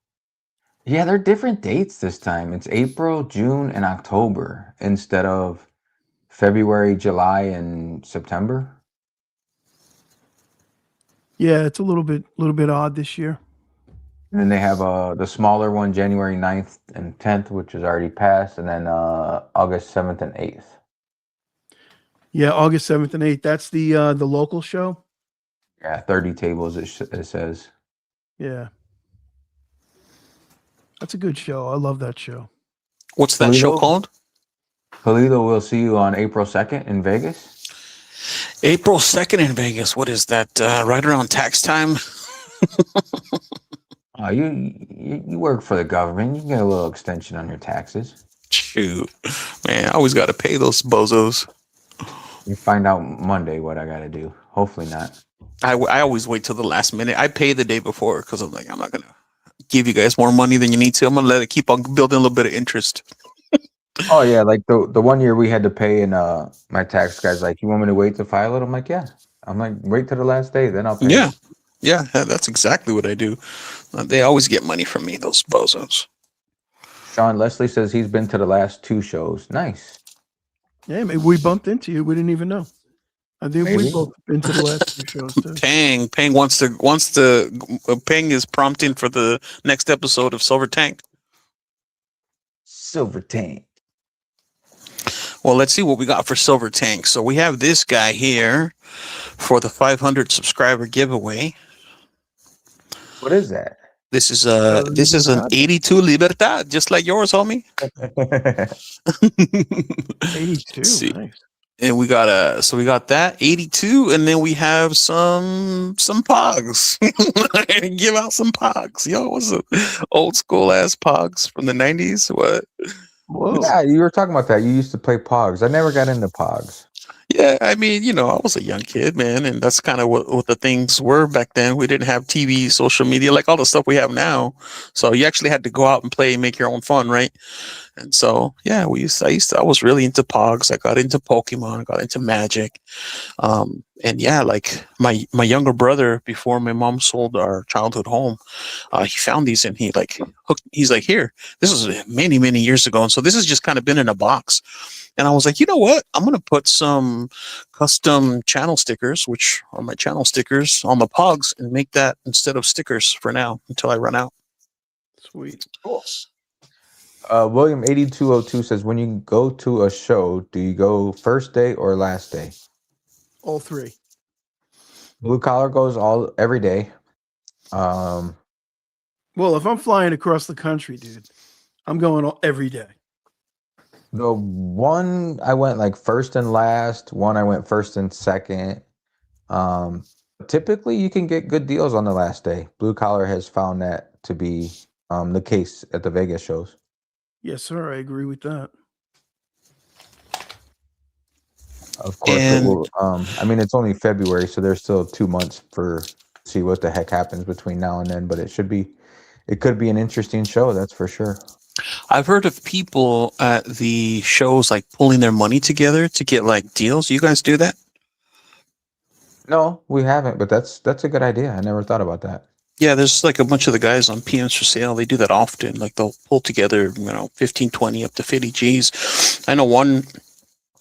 Yeah, they're different dates this time. It's April, June, and October instead of February, July, and September. Yeah, it's a little bit odd this year. And then they have the smaller one, January 9th and 10th, which is already passed, and then August 7th and 8th. Yeah, August 7th and 8th. That's the local show. Yeah, 30 tables. It says. Yeah, that's a good show. I love that show. What's that show called? Polito will see you on April 2nd in Vegas. April 2nd in Vegas. What is that? Right around tax time? You work for the government. You can get a little extension on your taxes. Shoot, man, I always got to pay those bozos. You find out Monday what I got to do. Hopefully not. I always wait till the last minute. I pay the day before because I'm like, I'm not going to give you guys more money than you need to. I'm going to let it keep on building a little bit of interest. Oh yeah, like the one year we had to pay, and my tax guy's like, "You want me to wait to file it?" I'm like, "Yeah." I'm like, "Wait till the last day, then I'll pay." Yeah. Yeah, that's exactly what I do. They always get money from me, those bozos. Sean Leslie says he's been to the last 2 shows. Nice. Yeah, maybe we bumped into you. We didn't even know. I think Maybe. we both been to the last 2 shows too. Pang Pang is prompting for the next episode of Silver Tank. Silver Tank. Well, let's see what we got for Silver Tank. So we have this guy here for the 500 subscriber giveaway. What is that? This is an 82 Libertad, just like yours, homie. 82. Nice. And we got that 82, and then we have some pogs. Give out some pogs, yo. What's up? Old school ass pogs from the 90s? What? Whoa. Yeah, you were talking about that. You used to play Pogs. I never got into Pogs. Yeah, I mean, I was a young kid, man, and that's kind of what the things were back then. We didn't have TV, social media, like all the stuff we have now. So you actually had to go out and play and make your own fun, right? And so, yeah, I was really into Pogs. I got into Pokemon. I got into Magic. And yeah, like my younger brother, before my mom sold our childhood home, he found these and he's like, here, this was many, many years ago. And so this has just kind of been in a box. And I was like, you know what? I'm going to put some custom channel stickers, which are my channel stickers, on the Pogs and make that instead of stickers for now until I run out. Sweet. Cool. William 8202 says, when you go to a show, do you go first day or last day? All 3. Blue Collar goes every day. Well, if I'm flying across the country, dude, I'm going every day. The one I went like first and last, one I went first and second. Typically you can get good deals on the last day. Blue Collar has found that to be the case at the Vegas shows. Yes, sir. I agree with that. Of course, it will. I mean, it's only February, so there's still 2 months to see what the heck happens between now and then. But it could be an interesting show, that's for sure. I've heard of people at the shows like pulling their money together to get like deals. You guys do that? No, we haven't, but that's a good idea. I never thought about that. Yeah, there's like a bunch of the guys on PMs for sale. They do that often. Like they'll pull together, 15, 20, up to 50 G's. I know one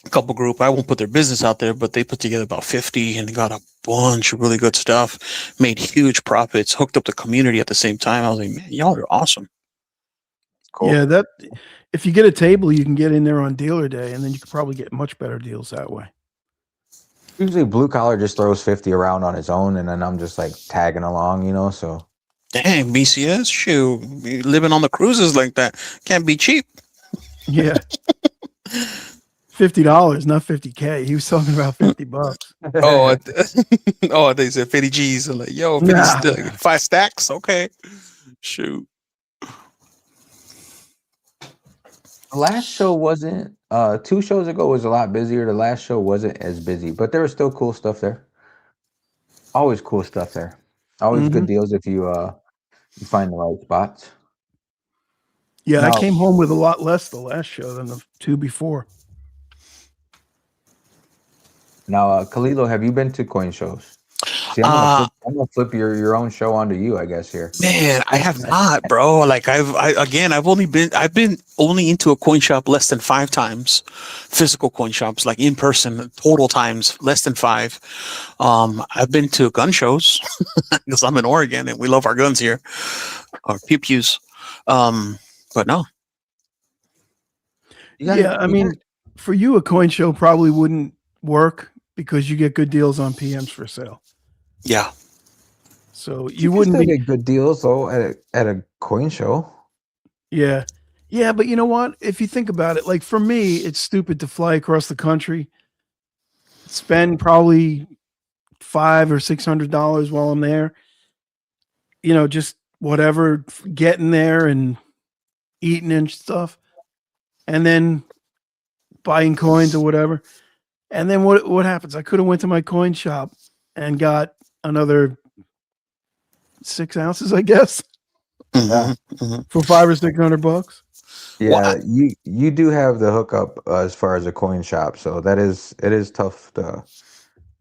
couple group, I won't put their business out there, but they put together about 50 and they got a bunch of really good stuff, made huge profits, hooked up the community at the same time. I was like, man, y'all are awesome. Cool. Yeah, that if you get a table, you can get in there on dealer day, and then you could probably get much better deals that way. Usually Blue Collar just throws 50 around on his own, and then I'm just like tagging along, so. Dang, BCS, shoot, living on the cruises like that can't be cheap. Yeah. $50, not $50K. He was talking about $50. They said 50 G's. I'm like, yo, 50 5 stacks, okay. Shoot. The last show wasn't 2 shows ago was a lot busier. The last show wasn't as busy, but there was still cool stuff there. Always cool stuff there. Always good deals if you find the right spots. Yeah, now, I came home with a lot less the last show than the 2 before. Now, Kalilo, have you been to coin shows? See, I'm gonna flip your own show onto you, I guess here. Man, I have not, bro. Like I've been only into a coin shop less than 5 times, physical coin shops, like in person, total times less than 5. I've been to gun shows because I'm in Oregon and we love our guns here, our pew pews. But no. I mean, for you, a coin show probably wouldn't work because you get good deals on PMs for sale. Yeah. So You you can wouldn't still be. get good deals though at a coin show. Yeah. Yeah, but you know what? If you think about it, like for me, it's stupid to fly across the country, spend probably $500 or $600 while I'm there. You know, just whatever, getting there and eating and stuff, and then buying coins or whatever. And then what happens? I could have went to my coin shop and got another 6 ounces, I guess, Yeah. for $500 or $600. Well, Yeah, you do have the hookup as far as a coin shop, so it is tough.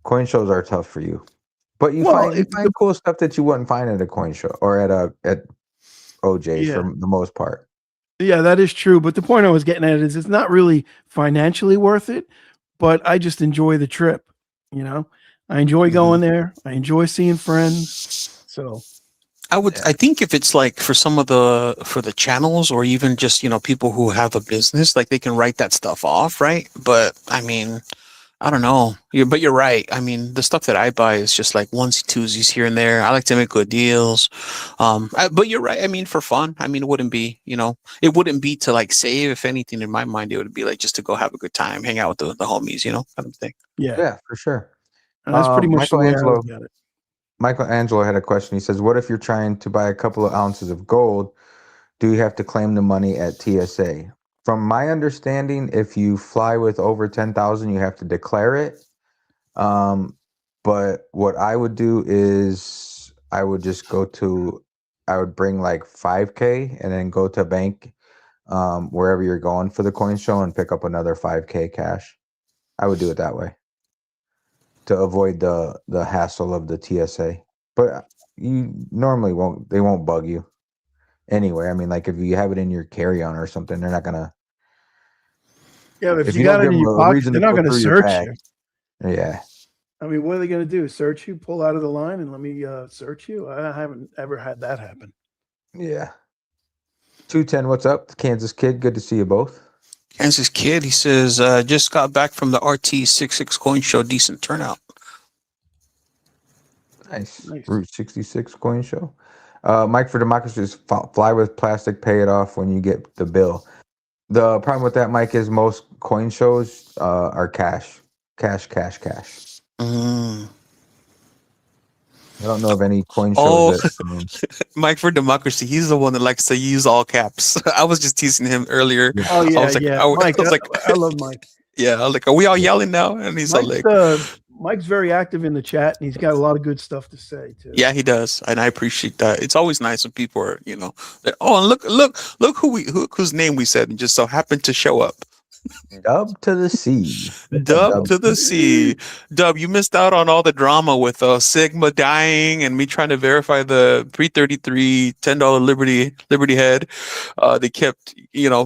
Coin shows are tough for you, but Well, you find cool stuff that you wouldn't find at a coin show or at OJ's yeah, for the most part. yeah, that is true. But the point I was getting at is it's not really financially worth it, but I just enjoy the trip. You know, I enjoy going there. I enjoy seeing friends. So Yeah. I think if it's like for some of for the channels or even just, people who have a business, like they can write that stuff off, right? But I mean, I don't know. But you're right. I mean, the stuff that I buy is just like onesie twosies here and there. I like to make good deals. But you're right. I mean, for fun. I mean, it wouldn't be to like save. If anything, in my mind, it would be like just to go have a good time, hang out with the homies, kind of thing. yeah, Yeah, for sure. and that's pretty much the way I Michelangelo look at it. Michelangelo had a question. He says, "What if you're trying to buy a couple of ounces of gold? Do you have to claim the money at TSA?" From my understanding, if you fly with over 10,000, you have to declare it. But what I would do is I would just I would bring like 5K and then go to a bank wherever you're going for the coin show and pick up another 5K cash. I would do it that way to avoid the hassle of the TSA. But you normally they won't bug you anyway. I mean, like if you have it in your carry-on or something, they're not gonna. Yeah, but if If you you don't got it give in them your a pocket, reason they're to not go going to through your search bag, you. yeah, I mean, what are they going to do? Search you? Pull out of the line and let me search you? I haven't ever had that happen. yeah. 210, what's up? Kansas Kid, good to see you both. Kansas Kid, he says, just got back from the RT66 coin show. Decent turnout. Nice. Nice. Route 66 coin show. Mike for Democracy is fly with plastic, pay it off when you get the bill. The problem with that, Mike, is most coin shows are cash. Cash. Mm. I don't know of any coin shows Oh, that. Mike for Democracy. He's the one that likes to use all caps. I was just teasing him earlier. Yeah. Oh I yeah, was like, yeah. I Mike, was like, I love Mike. yeah, I was like, are we all Yeah. yelling now? And he's all like, Mike's very active in the chat, and he's got a lot of good stuff to say too. yeah, he does, and I appreciate that. It's always nice when people are, oh, and look whose name we said, and just so happened to show up. Dub to the sea. Dub to the sea. Dub, you missed out on all the drama with Sigma dying and me trying to verify the 333 $10 Liberty head. They kept,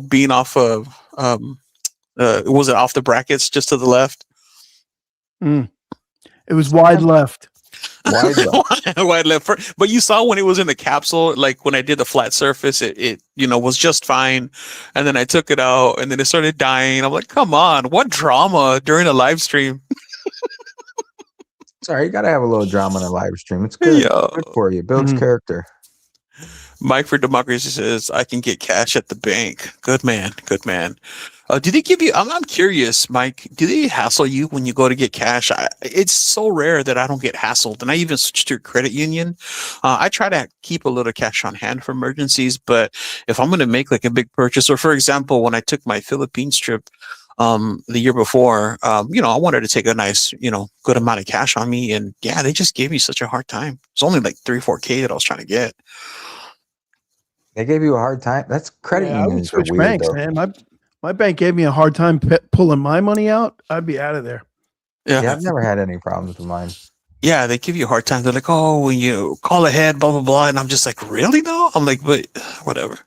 being off of was it off the brackets just to the left? It was wide left. Wide left. Wide left. But you saw when it was in the capsule, like when I did the flat surface, it was just fine. And then I took it out and then it started dying. I'm like, come on, what drama during a live stream? Sorry, you gotta have a little drama in a live stream. It's good. Yo. Good for you. Builds character. Mike for Democracy says, I can get cash at the bank. Good man. Good man. Do they give you, I'm curious, Mike, do they hassle you when you go to get cash? It's so rare that I don't get hassled. And I even switched to a credit union. I try to keep a little cash on hand for emergencies. But if I'm going to make like a big purchase, or for example, when I took my Philippines trip, the year before, I wanted to take a nice, good amount of cash on me. And yeah, they just gave me such a hard time. It's only like 3-4K that I was trying to get. They gave you a hard time. That's credit I would unions are switch weird, banks, though. man. My bank gave me a hard time pulling my money out. I'd be out of there. Yeah, I've never had any problems with mine. Yeah, they give you a hard time. They're like, oh, when you call ahead, blah, blah, blah. And I'm just like, really though? I'm like, but whatever.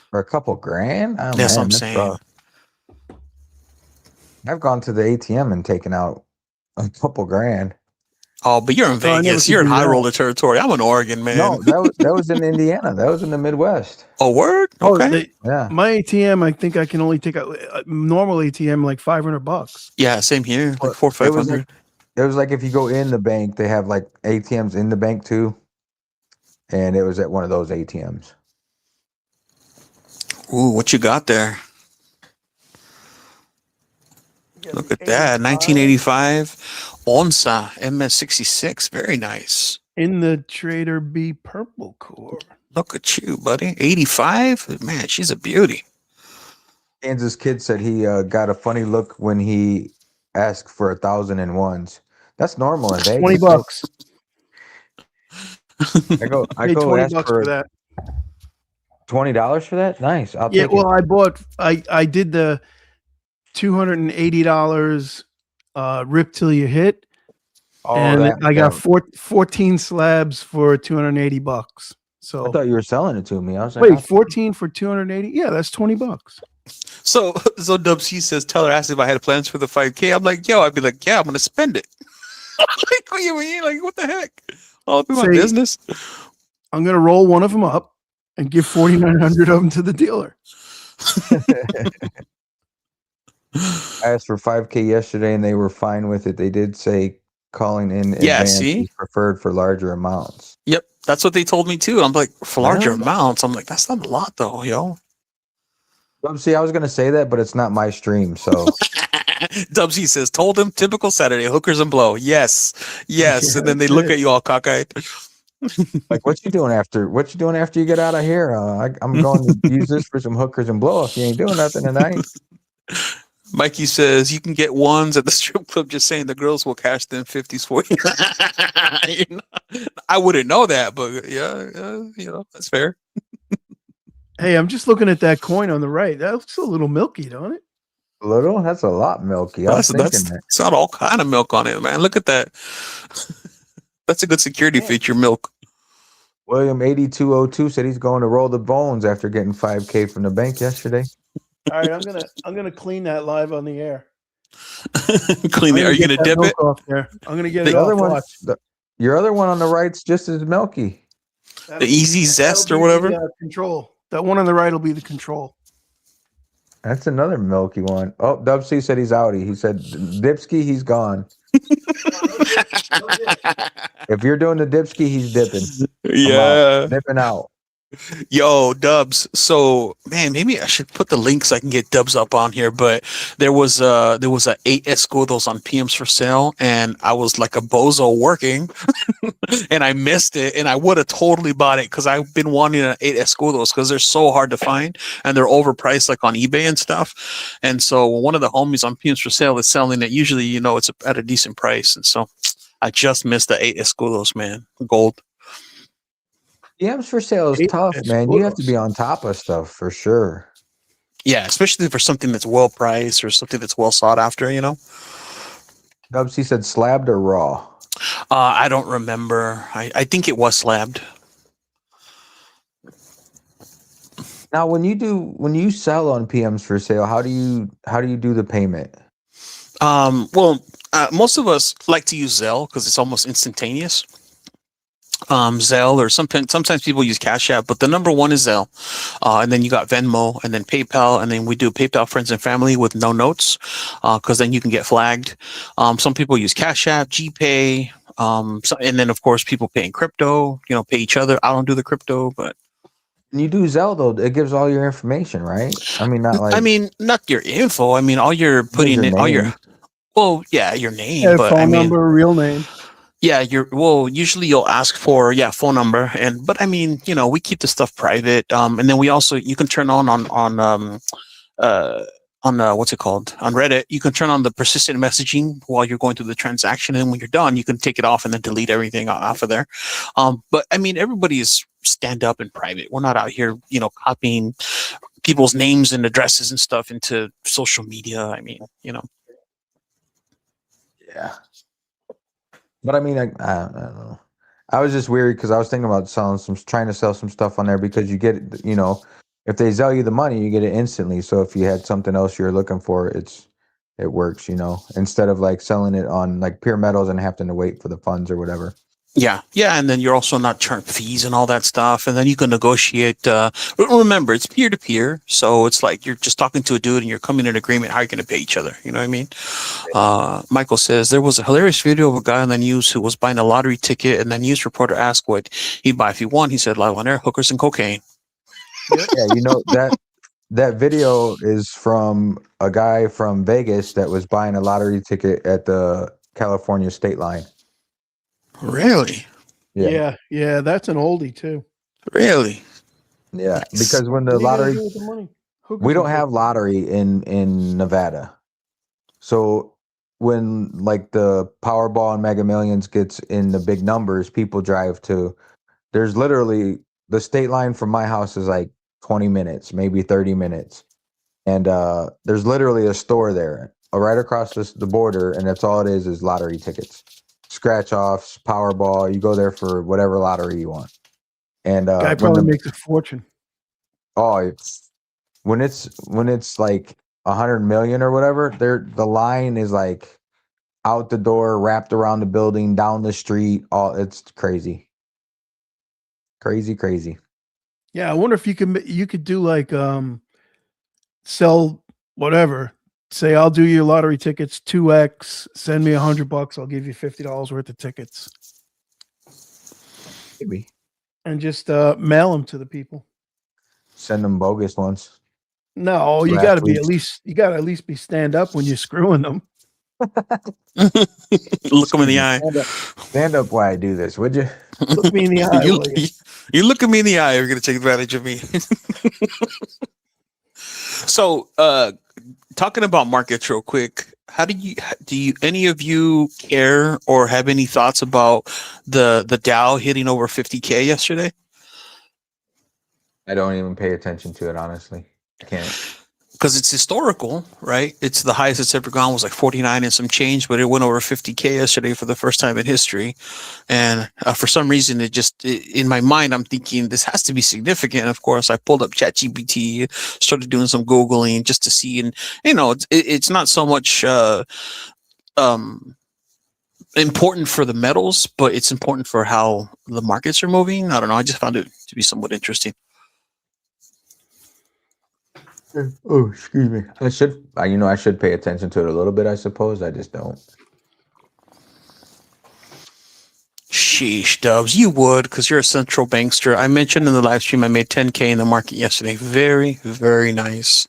For a couple grand? Oh, That's man, what I'm saying. I've gone to the ATM and taken out a couple grand. Oh, but you're in Vegas. You're in high roller territory. I'm in Oregon, man. No, that was in Indiana. That was in the Midwest. Oh, word? Okay. Yeah. My ATM, I think I can only take out normal ATM like $500. Yeah, same here. Like 400-500. It was like if you go in the bank, they have like ATMs in the bank too. And it was at one of those ATMs. Ooh, what you got there? Look at that. 1985 Onsa MS66. Very nice. In the Trader B Purple Core. Look at you, buddy. 85? Man, she's a beauty. Kansas Kid said he got a funny look when he asked for 1,001s. That's normal in Vegas. $20. I Paid go 20 ask bucks for that. $20 for that. Nice. I'll Yeah, take well, it. I did the $280 rip till you hit. Oh, and that, I got that- 14 slabs for $280. So I thought you were selling it to me. I was like, wait, 14 for 280? Yeah, that's $20. So Dubs, he says, Teller asked if I had plans for the 5K. I'm like, yo, I'd be like, yeah, I'm gonna spend it. Like, what do you mean? Like, what the heck? All up in my Say- business. I'm gonna roll one of them up and give 4,900 of them to the dealer. I asked for 5K yesterday and they were fine with it. They did say calling in Yeah, advance see? is preferred for larger amounts. Yep, that's what they told me too. I'm like, for larger Really? amounts, I'm like, that's not a lot though, yo. See, I was going to say that, but it's not my stream. So Dubsy says, told him, typical Saturday, hookers and blow. Yes. Yes. Yeah, And then they that's look it. at you all cockeyed. like, what you doing after you get out of here? I'm going to use this for some hookers and blow. If you ain't doing nothing tonight. Mikey says, you can get ones at the strip club, just saying the girls will cash them 50s for you. You know, I wouldn't know that, but yeah, that's fair. Hey, I'm just looking at that coin on the right. That looks a little milky, don't it? A little? That's a lot milky. I was thinking that. It's not all kind of milk on it, man. Look at that. That's a good security feature, milk. William 8202 said he's going to roll the bones after getting 5K from the bank yesterday. All right, I'm gonna clean that live on the air. Clean it. Are you gonna that dip milk it? off there. I'm gonna get The it other off. one, Watch. your other one on the right's just as milky. The easy zest or That'll be whatever. the, control. That one on the right will be the control. That's another milky one. Oh, Dubsy said he's outie. He said Dipski, he's gone. If you're doing the Dipski, he's dipping. Yeah. Dipping out. Yo, Dubs. So, man, maybe I should put the link so I can get Dubs up on here. But there was a 8 escudos on PMs for sale, and I was like a bozo working, and I missed it. And I would have totally bought it because I've been wanting an 8 escudos because they're so hard to find and they're overpriced, like on eBay and stuff. And so one of the homies on PMs for sale is selling it. Usually, it's at a decent price, and so I just missed the 8 escudos, man. Gold. PMs for sale is tough, man. You have to be on top of stuff for sure. Yeah, especially for something that's well priced or something that's well sought after, Dubsy said slabbed or raw. I don't remember. I think it was slabbed. Now, when you sell on PMs for sale, how do you do the payment? Well, most of us like to use Zelle because it's almost instantaneous. Zelle, or sometimes people use Cash App, but the number one is Zelle. And then you got Venmo, and then PayPal, and then we do PayPal friends and family with no notes, because then you can get flagged. Some people use Cash App, GPay, and then of course people pay in crypto. Pay each other. I don't do the crypto, but When you do Zelle though, it gives all your information, right? I mean, not your info. I mean, all you're putting in, all your, well, yeah, your name, Yeah, but phone number, real name. Yeah, usually you'll ask for phone number, but I mean, we keep the stuff private. And then you can turn on what's it called, on Reddit, you can turn on the persistent messaging while you're going through the transaction, and when you're done, you can take it off and then delete everything off of there. But I mean, everybody is stand up and private. We're not out here, copying people's names and addresses and stuff into social media. I mean, Yeah. But I mean, I don't know. I was just weary because I was thinking about trying to sell some stuff on there because you get, if they sell you the money, you get it instantly. So if you had something else you're looking for, it works, instead of like selling it on like Pure Metals and having to wait for the funds or whatever. Yeah, yeah, and then you're also not charged fees and all that stuff, and then you can negotiate. Remember, it's peer to peer, so it's like you're just talking to a dude, and you're coming to an agreement how you're going to pay each other. You know what I mean? Michael says there was a hilarious video of a guy on the news who was buying a lottery ticket, and the news reporter asked what he'd buy if he won. He said, "Live on air, hookers and cocaine." Yep. Yeah, you know that video is from a guy from Vegas that was buying a lottery ticket at the California state line. Really, Yeah. Yeah. That's an oldie too. really. Yeah, Nice. because when What the are you gonna lottery, do with the money? Hookers we and don't have lottery in Nevada. So when like the Powerball and Mega Millions gets in the big numbers, people drive to. There's literally the state line from my house is like 20 minutes, maybe 30 minutes, and there's literally a store there, right across the border, and that's all it is lottery tickets, scratch offs, Powerball. You go there for whatever lottery you want, and guy probably makes a fortune. oh, when it's like 100 million or whatever, the line is like out the door, wrapped around the building, down the street. All it's crazy, crazy. Yeah, I wonder if you could do like sell whatever. Say I'll do your lottery tickets 2x. Send me $100. I'll give you $50 worth of tickets, Maybe and just mail them to the people. send them bogus ones. No, you Last got to be week's. at least be stand up when you're screwing them. Look him in the eye. Stand up while I do this, would you? Look me in the eye. you, will you? you look at me in the eye. You're going to take advantage of me. So, talking about markets real quick, how do you any of you care or have any thoughts about the Dow hitting over 50K yesterday? I don't even pay attention to it, honestly. I can't. Because it's historical, right? It's the highest it's ever gone was like 49 and some change, but it went over 50K yesterday for the first time in history. And for some reason, in my mind, I'm thinking this has to be significant. Of course, I pulled up ChatGPT, started doing some Googling just to see. And, it's not so much important for the metals, but it's important for how the markets are moving. I don't know. I just found it to be somewhat interesting. Oh, excuse me. I should pay attention to it a little bit, I suppose. I just don't. Sheesh, Dubs, you would, because you're a central bankster. I mentioned in the live stream I made 10K in the market yesterday. Very, very nice.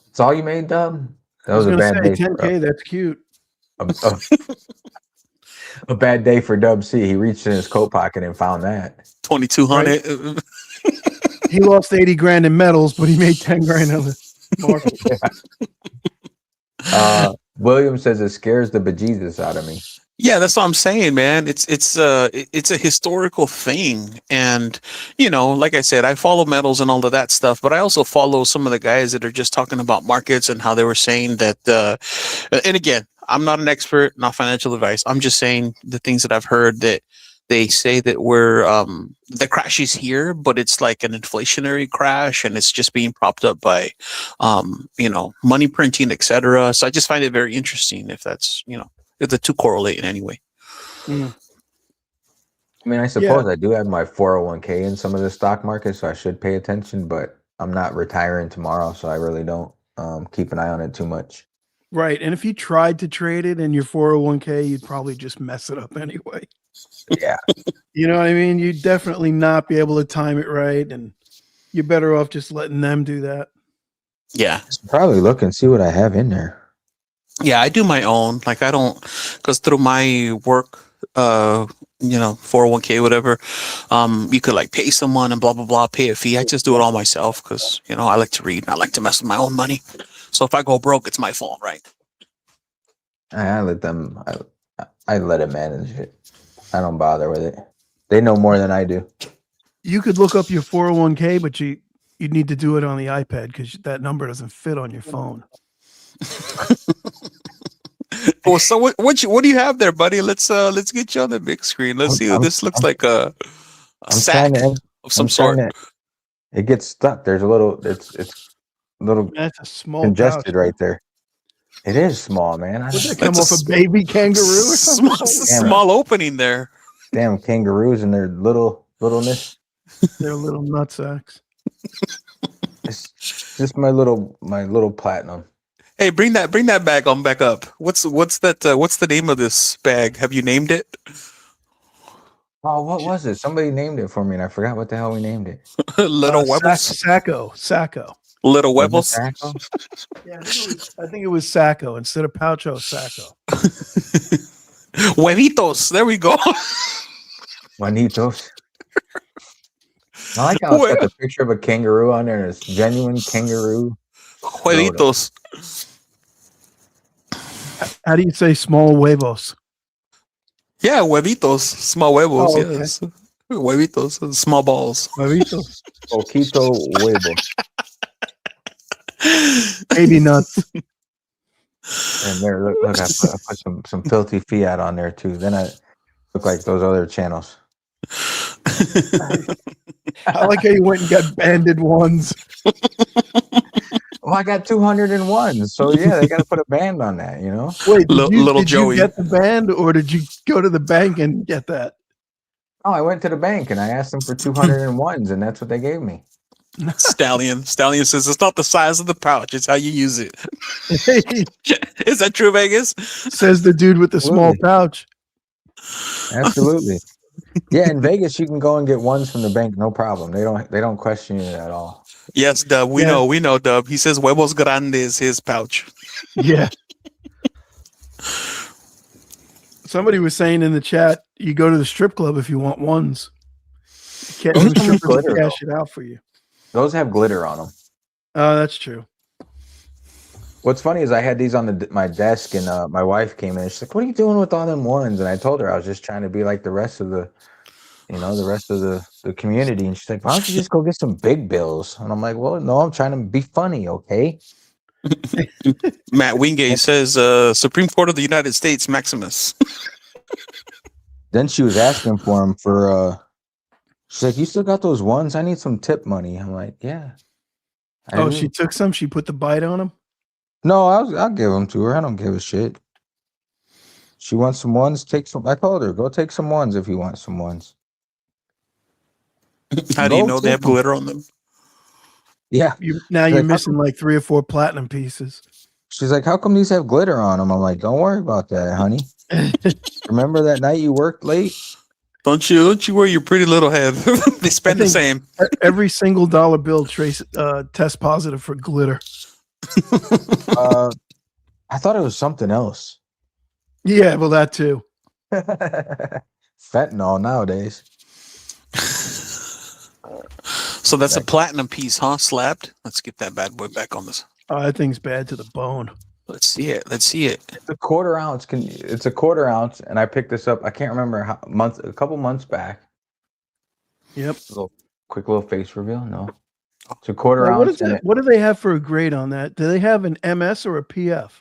That's all you made, Dub? That I was was a gonna bad say day. 10K. That's cute. A bad day for Dub C. He reached in his coat pocket and found that. 2,200. Right. He lost 80 grand in metals, but he made 10 grand on the market. William says it scares the bejesus out of me. Yeah, that's what I'm saying, man. It's a historical thing, and like I said, I follow metals and all of that stuff, but I also follow some of the guys that are just talking about markets and how they were saying that. And again, I'm not an expert, not financial advice. I'm just saying the things that I've heard that they say that the crash is here, but it's like an inflationary crash, and it's just being propped up by, money printing, etc. So I just find it very interesting if that's if the two correlate in any way. Mm. I mean, I suppose I do have my 401k in some of the stock market, so I should pay attention, but I'm not retiring tomorrow, so I really don't keep an eye on it too much. Right. And if you tried to trade it in your 401k, you'd probably just mess it up anyway. Yeah. You know what I mean? You'd definitely not be able to time it right, and you're better off just letting them do that. Yeah. Probably look and see what I have in there. Yeah, I do my own. Like I don't, because through my work, 401k, whatever, you could like pay someone and blah, blah, blah, pay a fee. I just do it all myself because, I like to read and I like to mess with my own money. So if I go broke, it's my fault, right? I let them, I let it manage it. I don't bother with it. They know more than I do. You could look up your 401k, but you need to do it on the iPad because that number doesn't fit on your phone. Well, so what do you have there, buddy? Let's get you on the big screen. Let's see. This looks like a sack of some sort. It gets stuck. There's a little. It's a little That's a small congested pouch. right there. It is small, man. Would that come off a baby kangaroo or something? Small opening there. Damn kangaroos and their littleness. They're little nutsacks. It's just my little platinum. Hey, bring that bag on back up. What's that? What's the name of this bag? Have you named it? Oh, what was it? Somebody named it for me, and I forgot what the hell we named it. Little Webbles. Sacco. Little Was it Webbles. Sacco? Yeah, I think it was Sacco instead of Poucho. Sacco. Huevitos. There we go. Juanitos. I like how it's got the picture of a kangaroo on there, and it's genuine kangaroo. Huevitos. How do you say small huevos? Yeah, huevitos. Small huevos. Oh, okay. Yes. Huevitos. Small balls. Huevitos. Poquito huevo. Baby nuts. And there, look, I put some filthy fiat on there too. Then I look like those other channels. I like how you went and got banded ones. Well, I got 201, so yeah, they got to put a band on that, you know. Wait, did Joey. you get the band, or did you go to the bank and get that? Oh, I went to the bank and I asked them for 201s, and that's what they gave me. Stallion says it's not the size of the pouch; it's how you use it. Is that true, Vegas? Says the dude with the small pouch. Absolutely. Yeah, in Vegas you can go and get ones from the bank, no problem. They don't question you at all. Yes, Dub. We know, Dub. He says huevos grandes his pouch. Yeah. Somebody was saying in the chat, you go to the strip club if you want ones. You can't the strippers cash it out for you. Those have glitter on them. Oh, that's true. What's funny is I had these on my desk, and my wife came in. And she's like, "What are you doing with all them ones?" And I told her I was just trying to be like the rest of the community. And she's like, "Why don't you just go get some big bills?" And I'm like, "Well, no, I'm trying to be funny, okay?" Matt Wingate says, "Supreme Court of the United States, Maximus." Then she was asking for them for. She's like, "You still got those ones? I need some tip money." I'm like, "Yeah." She took some. She put the bite on them. No, I'll give them to her. I don't give a shit. She wants some ones. Take some. I told her, go take some ones if you want some ones. How do you know they have glitter on them? Yeah. You're missing like 3 or 4 platinum pieces. She's like, "How come these have glitter on them?" I'm like, "Don't worry about that, honey. Remember that night you worked late? Don't you wear your pretty little head?" They spend the same. Every single dollar bill test positive for glitter. I thought it was something else. Yeah, well, that too. Fentanyl nowadays. So that's a platinum piece, huh? Slapped. Let's get that bad boy back on this. Oh, that thing's bad to the bone. Let's see it. It's a quarter ounce. It's a quarter ounce, and I picked this up. I can't remember a couple months back. Yep. Quick little face reveal. No, it's a quarter ounce. What do they have for a grade on that? Do they have an MS or a PF?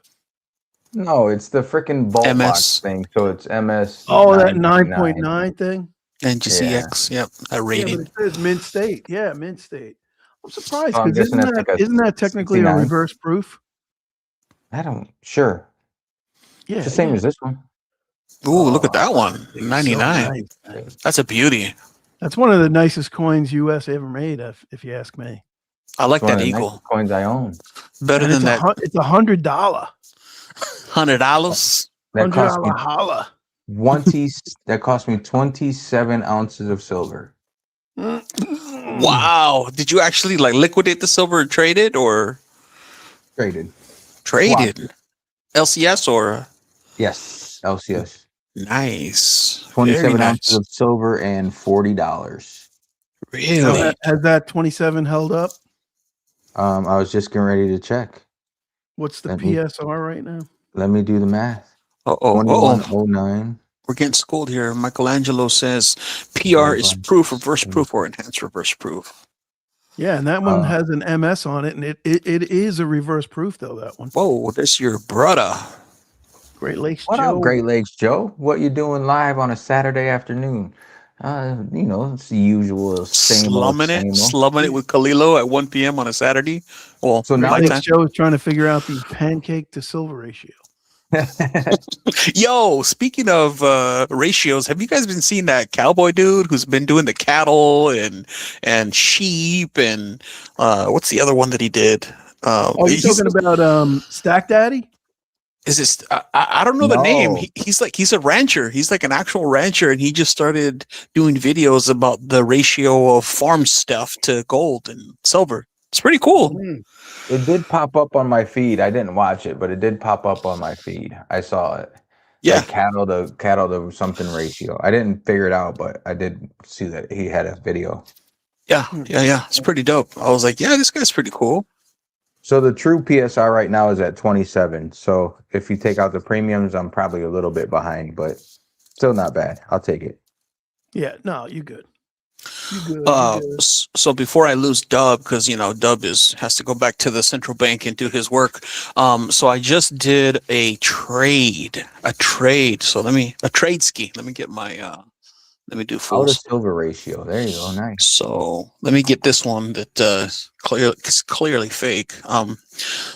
No, it's the freaking bulk box thing. So it's MS. Oh, that 9.9 thing. NGCX. Yep, that rating. Yeah, but it says mint state. Yeah, mint state. I'm surprised So because isn't that technically 69? a reverse proof? Sure. Yeah, it's the same as this one. Ooh, look at that one. 99. So nice. That's a beauty. That's one of the nicest coins US ever made, if you ask me. I like that eagle. Coins I own. Better than that. It's $100. $100. That cost me holla. That cost me 27 ounces of silver. Wow. Did you actually liquidate the silver and trade it, or traded? LCS or? Yes, LCS. Nice. 27 ounces of silver and $40. Really? So has that 27 held up? I was just getting ready to check. What's the PSR right now? Let me do the math. 2109. We're getting schooled here. Michelangelo says PR is proof, reverse proof, or enhanced reverse proof. Yeah, and that one has an MS on it, and it is a reverse proof, though, that one. Whoa, that's your brother. Great Lakes Joe. What up, Great Lakes Joe? What you doing live on a Saturday afternoon? You know, it's the usual same old, same old. Slumming it with Kalilo at 1 p.m. on a Saturday. Well, So now my I think time. Joe is trying to figure out the pancake to silver ratio. Yo, speaking of ratios, have you guys been seeing that cowboy dude who's been doing the cattle and sheep and what's the other one that he did? Oh, you're talking about Stack Daddy? Is this I don't know the name. No. He's a rancher. He's like an actual rancher, and he just started doing videos about the ratio of farm stuff to gold and silver. It's pretty cool. It did pop up on my feed. I didn't watch it, but it did pop up on my feed. I saw it. Yeah. Like cattle to something ratio. I didn't figure it out, but I did see that he had a video. Yeah. It's pretty dope. I was like, yeah, this guy's pretty cool. So the true PSR right now is at 27. So if you take out the premiums, I'm probably a little bit behind, but still not bad. I'll take it. Yeah, no, you good. You good. You good. So before I lose Dub, because Dub has to go back to the central bank and do his work. So I just did a trade. So a trade ski. Let me get my let me do full. Out of silver ratio. There you go. Nice. So let me get this one that is clearly fake.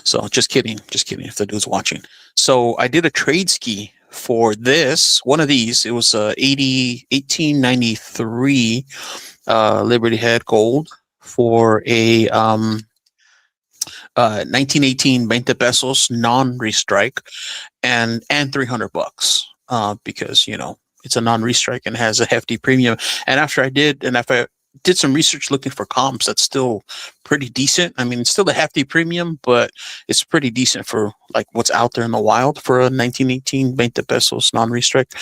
So just kidding if the dude's watching. So I did a trade ski for this one of these. It was 1893 Liberty Head gold for a 1918 20 pesos non-restrike and $300 because it's a non-restrike and has a hefty premium. And after I did some research looking for comps, that's still pretty decent. I mean, it's still a hefty premium, but it's pretty decent for like what's out there in the wild for a 1918 20 pesos non-restrike.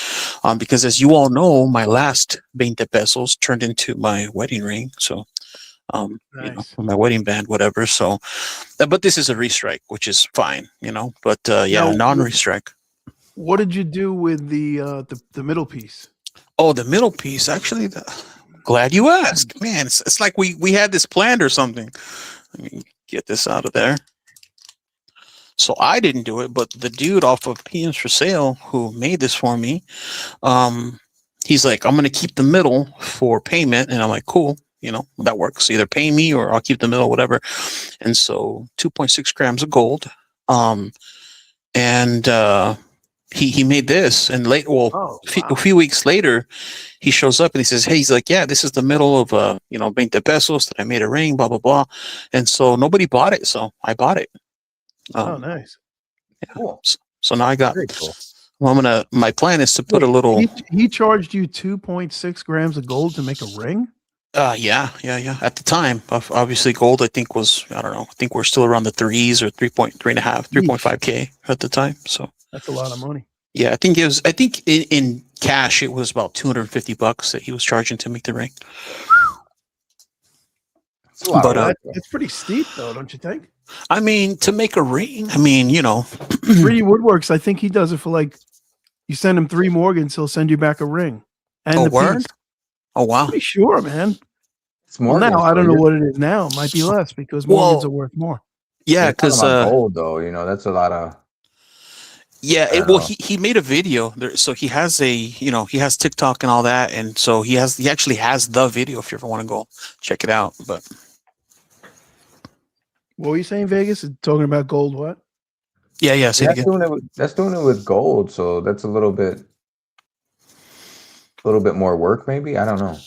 Because as you all know, my last 20 pesos turned into my wedding ring. So, Nice. my wedding band, whatever. So, but this is a restrike, which is fine, but yeah, Now, non-restrike. What did you do with the middle piece? Oh, the middle piece. Actually, glad you asked. Man, it's like we had this planned or something. Let me get this out of there. So I didn't do it, but the dude off of PMs for Sale who made this for me, he's like, I'm going to keep the middle for payment. And I'm like, cool. That works. Either pay me or I'll keep the middle, whatever. And so 2.6 grams of gold. He made this, and a few weeks later, he shows up and he says, "Hey, he's like, yeah, this is the middle of 20 pesos that I made a ring, blah blah blah," and so nobody bought it, so I bought it. Oh, nice, yeah. Cool. So now I got. Very cool. Well, my plan is to put a little. He charged you 2.6 grams of gold to make a ring. Yeah. At the time, obviously, gold I think was I don't know. I think we're still around the 3s or 3.5K at the time. So. That's a lot of money. Yeah, I think in cash it was about $250 that he was charging to make the ring. But it's pretty steep, though, don't you think? I mean, to make a ring, 3D Woodworks. I think he does it for like you send him 3 Morgans, he'll send you back a ring. And the word? piece. Oh wow! Pretty sure, man. It's more now. I don't know what it is now. It might be less because Morgans are worth more. Yeah, because gold though, that's a lot of. Yeah, he made a video there, so he has he has TikTok and all that, and so he actually has the video if you ever want to go check it out. But what were you saying, Vegas? Talking about gold? What? Yeah. Say that's doing it with gold, so that's a little bit more work, maybe. I don't know.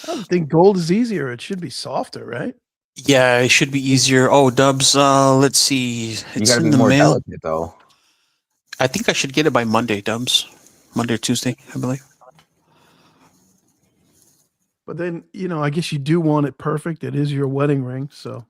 I don't think gold is easier. It should be softer, right? Yeah, it should be easier. Oh, Dubs. Let's see. You gotta be more delicate, though. I think I should get it by Monday, Dubs. Monday or Tuesday, I believe. But then, I guess you do want it perfect. It is your wedding ring, so.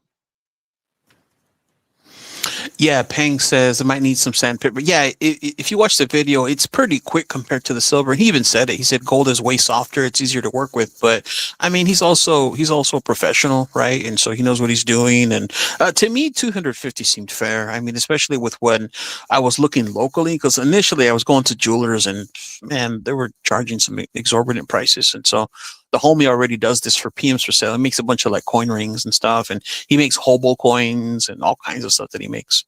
Yeah, Pang says it might need some sandpaper. Yeah, if you watch the video, it's pretty quick compared to the silver. And he even said it. He said gold is way softer. It's easier to work with. But I mean, he's also a professional, right? And so he knows what he's doing. And to me, 250 seemed fair. I mean, especially with when I was looking locally, because initially I was going to jewelers and man, they were charging some exorbitant prices. And so the homie already does this for PMs for Sale. He makes a bunch of like coin rings and stuff, and he makes hobo coins and all kinds of stuff that he makes.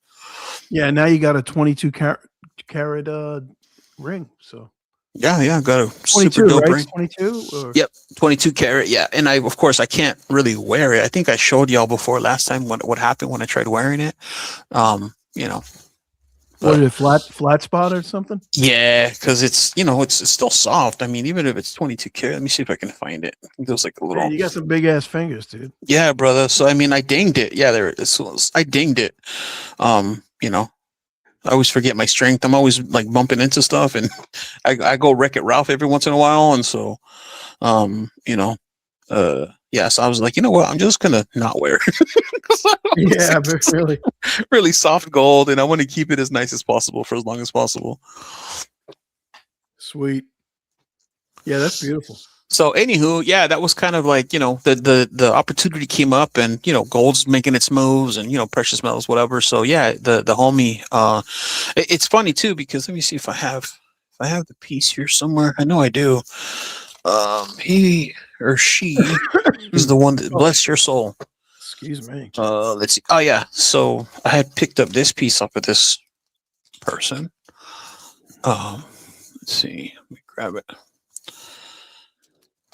Yeah, now you got a 22 carat ring. So Yeah, got a 22, super dope right? ring. 22 or Yep, 22 karat. Yeah, and of course I can't really wear it. I think I showed y'all before last time what happened when I tried wearing it. You know, what but is it, flat spot or something? yeah, because it's it's still soft. I mean, even if it's 22 karat, let me see if I can find it. It was like a little. Man, you got some big ass fingers, dude. Yeah, brother. So I mean, I dinged it. Yeah, there it is. So I dinged it. I always forget my strength. I'm always like bumping into stuff, and I go Wreck It Ralph every once in a while, and so um, you know, yeah. So I was like, you know what? I'm just gonna not wear it. Yeah, but really. Really soft gold, and I want to keep it as nice as possible for as long as possible. Sweet. Yeah, that's beautiful. So, anywho, yeah, that was kind of like the opportunity came up, and gold's making its moves, and precious metals, whatever. So, yeah, the homie, it's funny too because let me see if I have the piece here somewhere. I know I do. He or she is the one that bless your soul. Excuse me. Let's see. Oh yeah, so I had picked up this piece off of this person. Let's see. Let me grab it.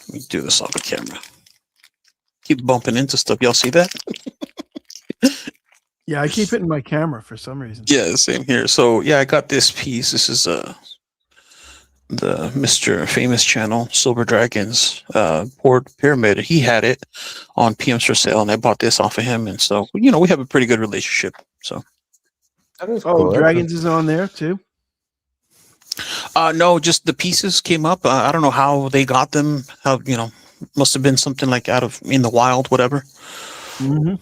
Let me do this off the camera. Keep bumping into stuff. Y'all see that? Yeah, I keep hitting my camera for some reason. Yeah, same here. So yeah, I got this piece. This is the Mr. Famous channel, Silver Dragons, Port Pyramid. He had it on PMs for sale, and I bought this off of him. And so we have a pretty good relationship. So That is Oh, cool. Dragons is on there too. no, just the pieces came up. I don't know how they got them. How must have been something like out of in the wild, whatever. Mm-hmm.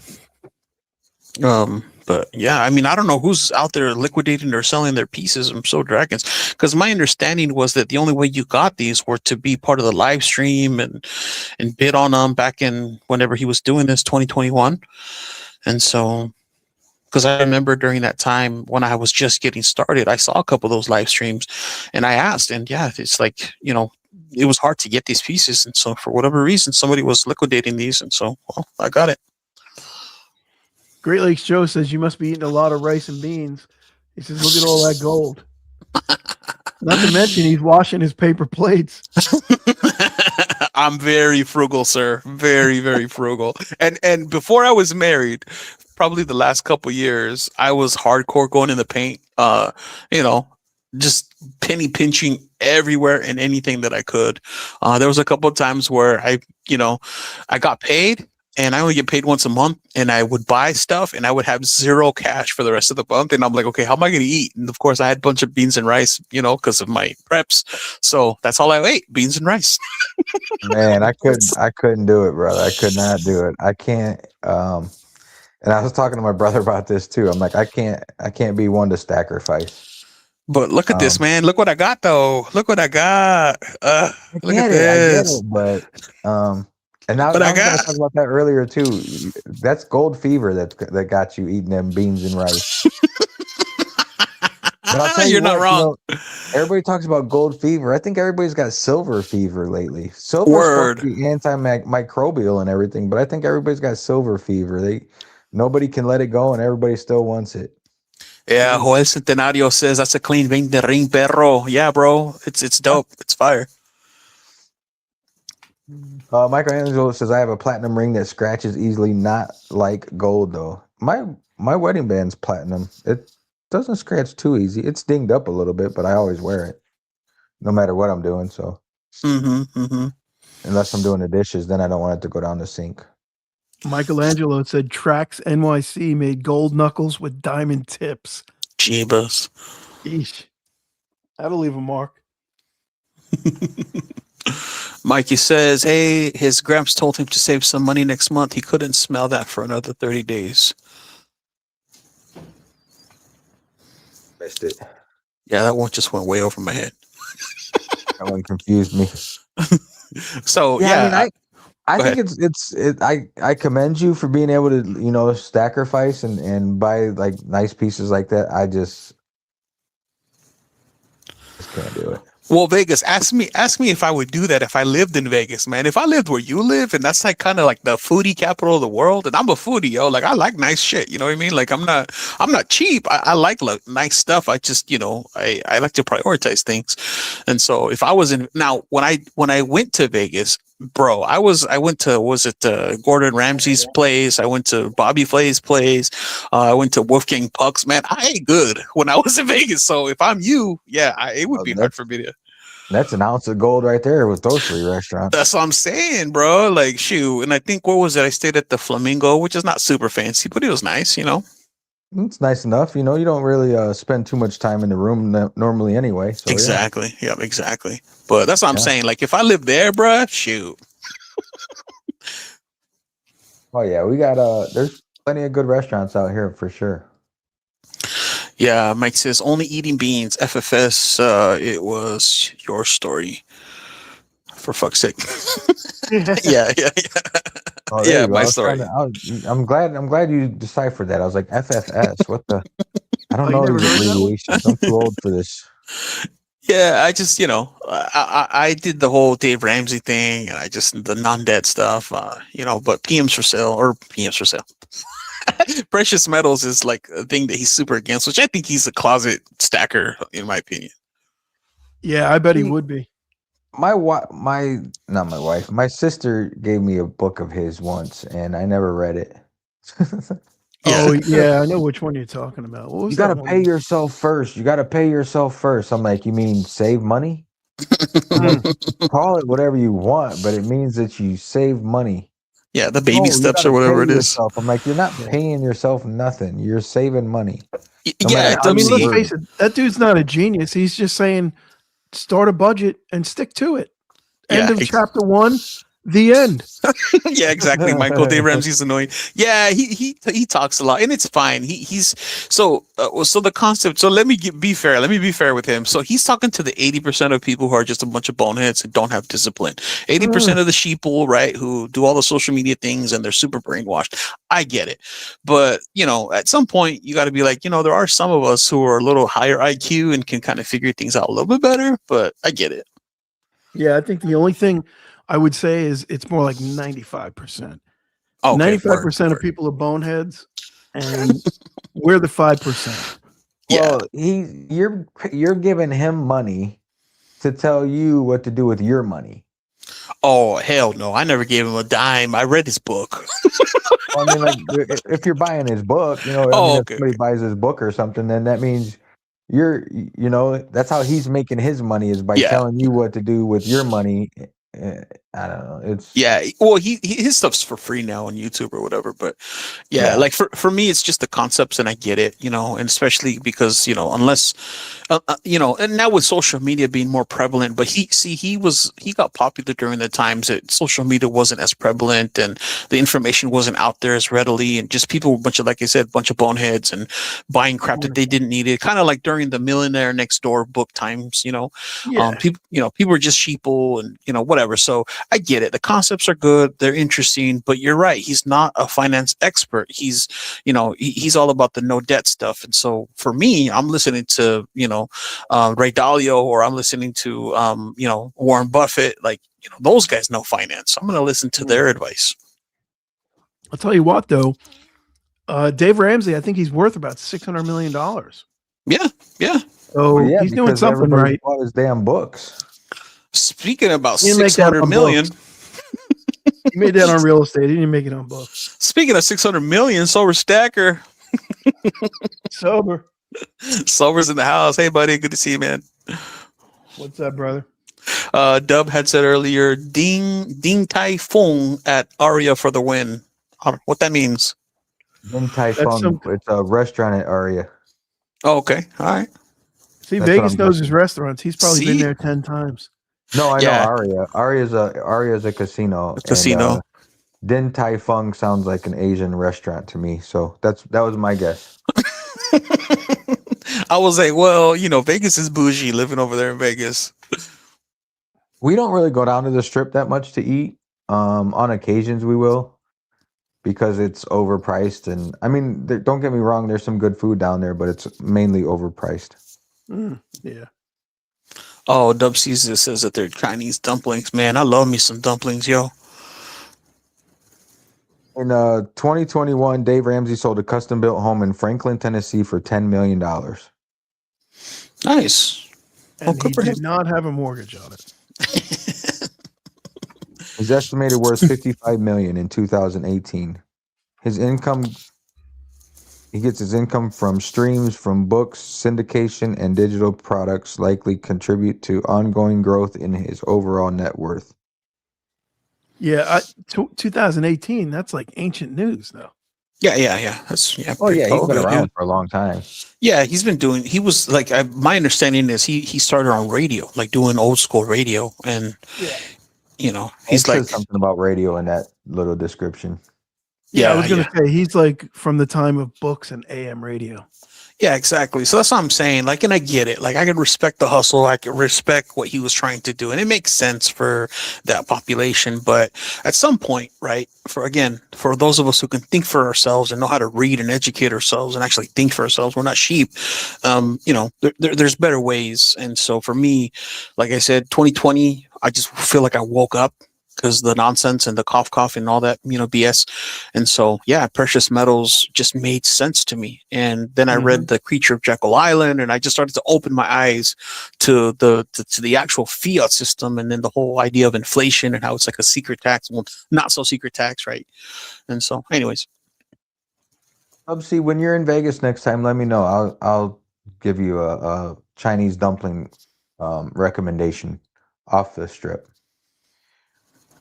But yeah, I mean, I don't know who's out there liquidating or selling their pieces from So Dragons, because my understanding was that the only way you got these were to be part of the live stream and bid on them back in whenever he was doing this 2021. And so, because I remember during that time when I was just getting started, I saw a couple of those live streams, and I asked, and yeah, it's like it was hard to get these pieces, and so for whatever reason, somebody was liquidating these, and so I got it. Great Lakes Joe says you must be eating a lot of rice and beans. He says, look at all that gold. Not to mention he's washing his paper plates. I'm very frugal, sir. Very, very frugal. And before I was married, probably the last couple years, I was hardcore going in the paint. Just penny pinching everywhere and anything that I could. There was a couple of times where I got paid, and I only get paid once a month, and I would buy stuff, and I would have zero cash for the rest of the month. And I'm like, okay, how am I going to eat? And of course, I had a bunch of beans and rice, because of my preps. So that's all I ate: beans and rice. Man, I couldn't do it, brother. I could not do it. I can't. And I was talking to my brother about this too. I'm like, I can't be one to sacrifice. But look at this, man. Look what I got, though. Look what I got. Look at I this. get it, but and now But I I was going to got. talk about that earlier too. That's gold fever that got you eating them beans and rice. But I'll tell you You're not what, wrong. everybody talks about gold fever. I think everybody's got silver fever lately. Silver's Word. supposed to be antimicrobial and everything, but I think everybody's got silver fever. Nobody can let it go, and everybody still wants it. Yeah, Joel Centenario says that's a clean 20 ring, perro. Yeah, bro. It's dope. It's fire. Michelangelo says I have a platinum ring that scratches easily, not like gold though. My wedding band's platinum. It doesn't scratch too easy. It's dinged up a little bit, but I always wear it, no matter what I'm doing. So, unless I'm doing the dishes, then I don't want it to go down the sink. Michelangelo said Trax NYC made gold knuckles with diamond tips. Jeebus. Eesh. That'll leave a mark. Mikey says, hey, his gramps told him to save some money next month. He couldn't smell that for another 30 days. Missed it. Yeah, that one just went way over my head. That one confused me. So, yeah. I think I commend you for being able to, sacrifice and buy like nice pieces like that. I just can't do it. Well, Vegas, ask me if I would do that if I lived in Vegas, man. If I lived where you live, and that's like kind of like the foodie capital of the world, and I'm a foodie, yo. Like I like nice shit, you know what I mean? Like I'm not cheap. I like nice stuff. I just, I like to prioritize things. And so if I was in now when I went to Vegas, bro, I went to was it Gordon Ramsay's place? I went to Bobby Flay's place. I went to Wolfgang Puck's. Man, I ate good when I was in Vegas. So if I'm you, yeah, it would be hard for me to. That's an ounce of gold right there with those 3 restaurants. That's what I'm saying, bro. Like, shoot. And I think, what was it? I stayed at the Flamingo, which is not super fancy, but it was nice, It's nice enough. You don't really spend too much time in the room normally anyway. So exactly. Yeah, exactly. But that's what I'm Yeah. saying. Like, if I lived there, bro, shoot. Oh yeah, we got there's plenty of good restaurants out here for sure. Yeah, Mike says, only eating beans. FFS, it was your story. For fuck's sake. yeah. Oh, there Yeah, you go. my story. I'm glad you deciphered that. I was like, FFS. What the? I don't Oh, you know never these heard that one? abbreviations. I'm too old for this. Yeah, I just, I did the whole Dave Ramsey thing, and I just the non-dead stuff, but PMs for sale or PMs for sale. Precious metals is like a thing that he's super against, which I think he's a closet stacker, in my opinion. Yeah, I bet he would be. Not my wife. My sister gave me a book of his once, and I never read it. Yeah. Oh, yeah, I know which one you're talking about. What was You that got to one? pay yourself first. You got to pay yourself first. I'm like, you mean save money? I'm like, call it whatever you want, but it means that you save money. Yeah, the baby You steps gotta or whatever pay it is. yourself. I'm like, you're not paying yourself nothing. You're saving money. No Yeah, matter how I mean, you let's word face it, that dude's not a genius. He's just saying, start a budget and stick to it. End Yeah, of chapter 1, the end. yeah, exactly. Michael Dave Ramsey's annoying. Yeah, he talks a lot, and it's fine. He's so the concept. So let me be fair. Let me be fair with him. So he's talking to the 80% of people who are just a bunch of boneheads and don't have discipline. 80% of the sheeple, right, who do all the social media things and they're super brainwashed. I get it, but at some point you got to be like, there are some of us who are a little higher IQ and can kind of figure things out a little bit better. But I get it. Yeah, I think the only thing I would say is it's more like 95%. Okay, 95% of people are boneheads, and we're the 5%. Yeah. Well, you're giving him money to tell you what to do with your money. Oh, hell no. I never gave him a dime. I read his book. I mean, like, if you're buying his book, if somebody buys his book or something, then that means that's how he's making his money, is by telling you what to do with your money. I don't know. Well, his stuff's for free now on YouTube or whatever. But like for me, it's just the concepts, and I get it, and especially because unless and now with social media being more prevalent, but he got popular during the times that social media wasn't as prevalent and the information wasn't out there as readily, and just people were like I said, bunch of boneheads and buying crap that they didn't need. It kind of like during the Millionaire Next Door book times, people were just sheeple and whatever. So I get it. The concepts are good. They're interesting, but you're right. He's not a finance expert. He's all about the no debt stuff. And so for me, I'm listening to, Ray Dalio, or I'm listening to, Warren Buffett. Like, those guys know finance. I'm going to listen to their advice. I'll tell you what, though, Dave Ramsey, I think he's worth about $600 million. Yeah. So he's doing something right. Bought his damn books. Speaking about 600 million. He made that on real estate. He didn't make it on books. Speaking of 600 million, Sober Stacker. Sober's in the house. Hey, buddy. Good to see you, man. What's up, brother? Dub had said earlier, Ding Tai Fung at Aria for the win. What that means? Ding Tai Fung. It's a restaurant at Aria. Oh, okay. All right. See, Vegas knows his restaurants. He's probably been there 10 times. No, I know Aria. Aria's a casino. Casino. Din Tai Fung sounds like an Asian restaurant to me, so that was my guess. I was like, well, Vegas is bougie, living over there in Vegas. We don't really go down to the Strip that much to eat. On occasions we will, because it's overpriced, and I mean, don't get me wrong, there's some good food down there, but it's mainly overpriced. Yeah. Oh, Dub Caesar says that they're Chinese dumplings. Man, I love me some dumplings, yo. In 2021, Dave Ramsey sold a custom-built home in Franklin, Tennessee for $10 million. Nice. Well, And good he for him. did not have a mortgage on it. He's estimated worth $55 million in 2018. His income, he gets his income from streams from books, syndication, and digital products likely contribute to ongoing growth in his overall net worth. Yeah, 2018. That's like ancient news, though. Yeah. That's Oh yeah, he's been good, around yeah. for a long time. Yeah, he's been doing. He was like, my understanding is he started on radio, like doing old school radio, and Yeah. you know, It he's like, says something about radio in that little description. Yeah, I was yeah. going to say he's like from the time of books and AM radio. Yeah, exactly. So that's what I'm saying. Like, and I get it. Like, I can respect the hustle. I can respect what he was trying to do. And it makes sense for that population. But at some point, right, for those of us who can think for ourselves and know how to read and educate ourselves and actually think for ourselves, we're not sheep. There's better ways. And so for me, like I said, 2020, I just feel like I woke up because the nonsense and the cough and all that, BS. And so, yeah, precious metals just made sense to me. And then I read The Creature of Jekyll Island, and I just started to open my eyes to the actual fiat system, and then the whole idea of inflation and how it's like a secret tax, well, not so secret tax, right? And so, anyways. See, when you're in Vegas next time, let me know. I'll give you a Chinese dumpling recommendation off the strip.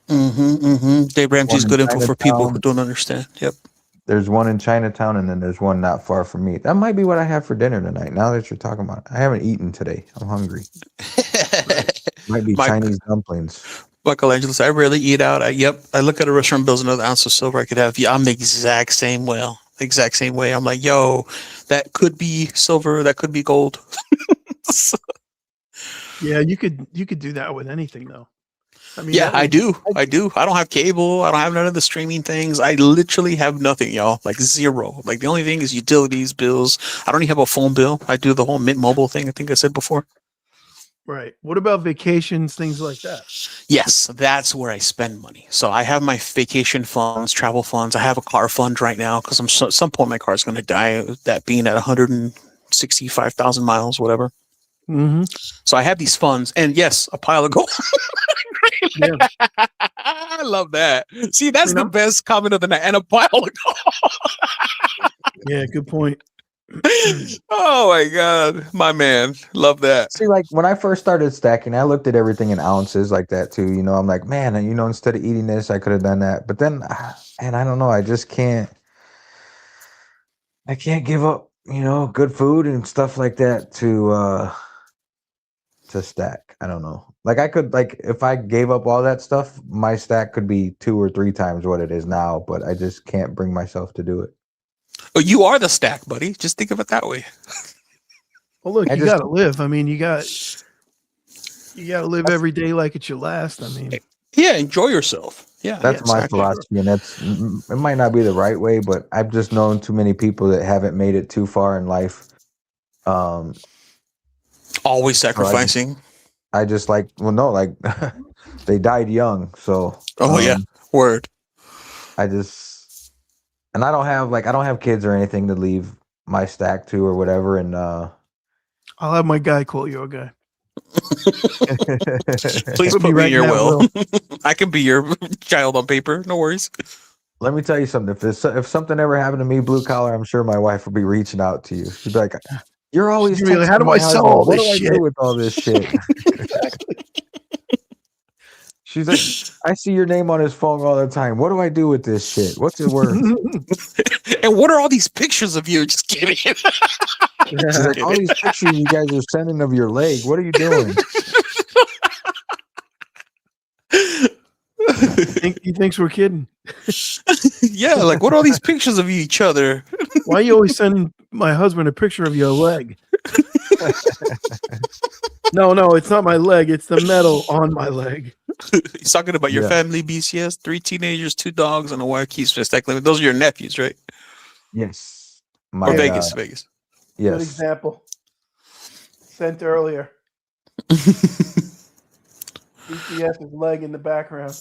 Dave Ramsey's good info for people who Chinatown. don't understand. Yep. There's one in Chinatown, and then there's one not far from me. That might be what I have for dinner tonight. Now that you're talking about it, I haven't eaten today. I'm hungry. Might be Chinese dumplings. Michelangelo said, I rarely eat out. I look at a restaurant bills, another ounce of silver I could have. Yeah, I'm the exact same way. I'm like, yo, that could be silver, that could be gold. Yeah, you could do that with anything, though. I mean, yeah, I do. I don't have cable. I don't have none of the streaming things. I literally have nothing, y'all. Like zero. Like the only thing is utilities, bills. I don't even have a phone bill. I do the whole Mint Mobile thing. I think I said before. Right. What about vacations, things like that? Yes, that's where I spend money. So I have my vacation funds, travel funds. I have a car fund right now because at some point my car is going to die. That being at 165,000 miles, whatever. So I have these funds, and yes, a pile of gold. Yeah. I love that. See, that's the best comment of the night. And a pile of gold. Yeah, good point. Oh my God, my man, love that. See, like when I first started stacking, I looked at everything in ounces like that too. I'm like, man, instead of eating this, I could have done that. But then, and I don't know, I just can't. I can't give up, good food and stuff like that to stack. I don't know. Like I could, if I gave up all that stuff, my stack could be 2 or 3 times what it is now. But I just can't bring myself to do it. Oh, you are the stack, buddy. Just think of it that way. Well, look, you got to live. I mean, you got to live every day like it's your last. I mean, yeah, enjoy yourself. Yeah, that's my philosophy, and it might not be the right way, but I've just known too many people that haven't made it too far in life. Always sacrificing. I just they died young, so. Yeah, word. And I don't have kids or anything to leave my stack to or whatever. And I'll have my guy call your guy. Please put me in your will. I can be your child on paper. No worries. Let me tell you something. If something ever happened to me, blue collar, I'm sure my wife would be reaching out to you. She'd be like, "You're always like, how do I sell all this shit? What do I do with all this shit?" She's like, I see your name on his phone all the time. What do I do with this shit? What's it worth? And what are all these pictures of you? Just kidding. She's like, all these pictures you guys are sending of your leg. What are you doing? He thinks we're kidding. Yeah, like what are all these pictures of each other? Why are you always sending my husband a picture of your leg? No, it's not my leg. It's the metal on my leg. He's talking about your family, BCS, 3 teenagers, 2 dogs, and a wife keeps stackling. Those are your nephews, right? Yes. Vegas. Yes. Good example. Sent earlier. BTS's leg in the background.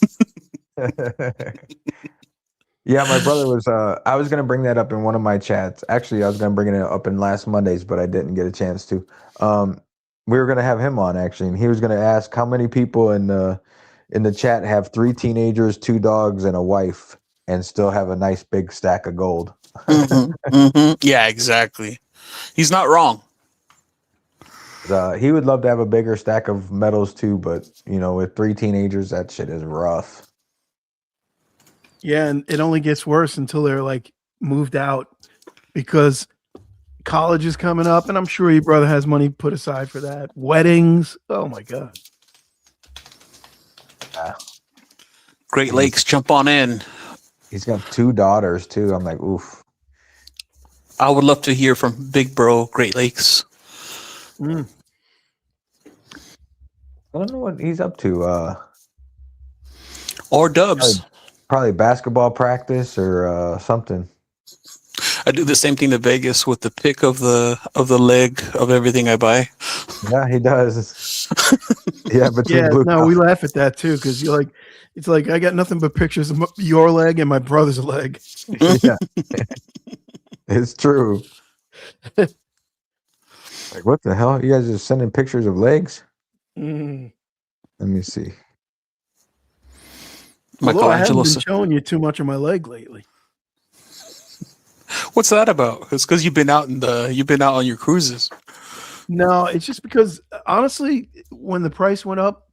Yeah, my brother was. I was gonna bring that up in one of my chats. Actually, I was gonna bring it up in last Monday's, but I didn't get a chance to. We were gonna have him on actually, and he was gonna ask how many people in the chat have 3 teenagers, 2 dogs, and a wife, and still have a nice big stack of gold. Yeah, exactly. He's not wrong. He would love to have a bigger stack of medals too, but with 3 teenagers, that shit is rough. Yeah, and it only gets worse until they're like moved out because college is coming up, and I'm sure your brother has money put aside for that. Weddings. Oh my god. Yeah. Great Lakes, jump on in. He's got 2 daughters too. I'm like, oof. I would love to hear from Big Bro Great Lakes. Mm. I don't know what he's up to. Or Dubs. Probably basketball practice or something. I do the same thing to Vegas with the pick of the leg of everything I buy. Yeah, he does. Yeah, Yeah, no, we laugh at that too because you're like, it's like I got nothing but pictures of your leg and my brother's leg. Yeah, it's true. Like, what the hell? You guys are sending pictures of legs? Mm. Let me see. Although I haven't been showing you too much of my leg lately. What's that about? It's because you've been out on your cruises. No, it's just because honestly, when the price went up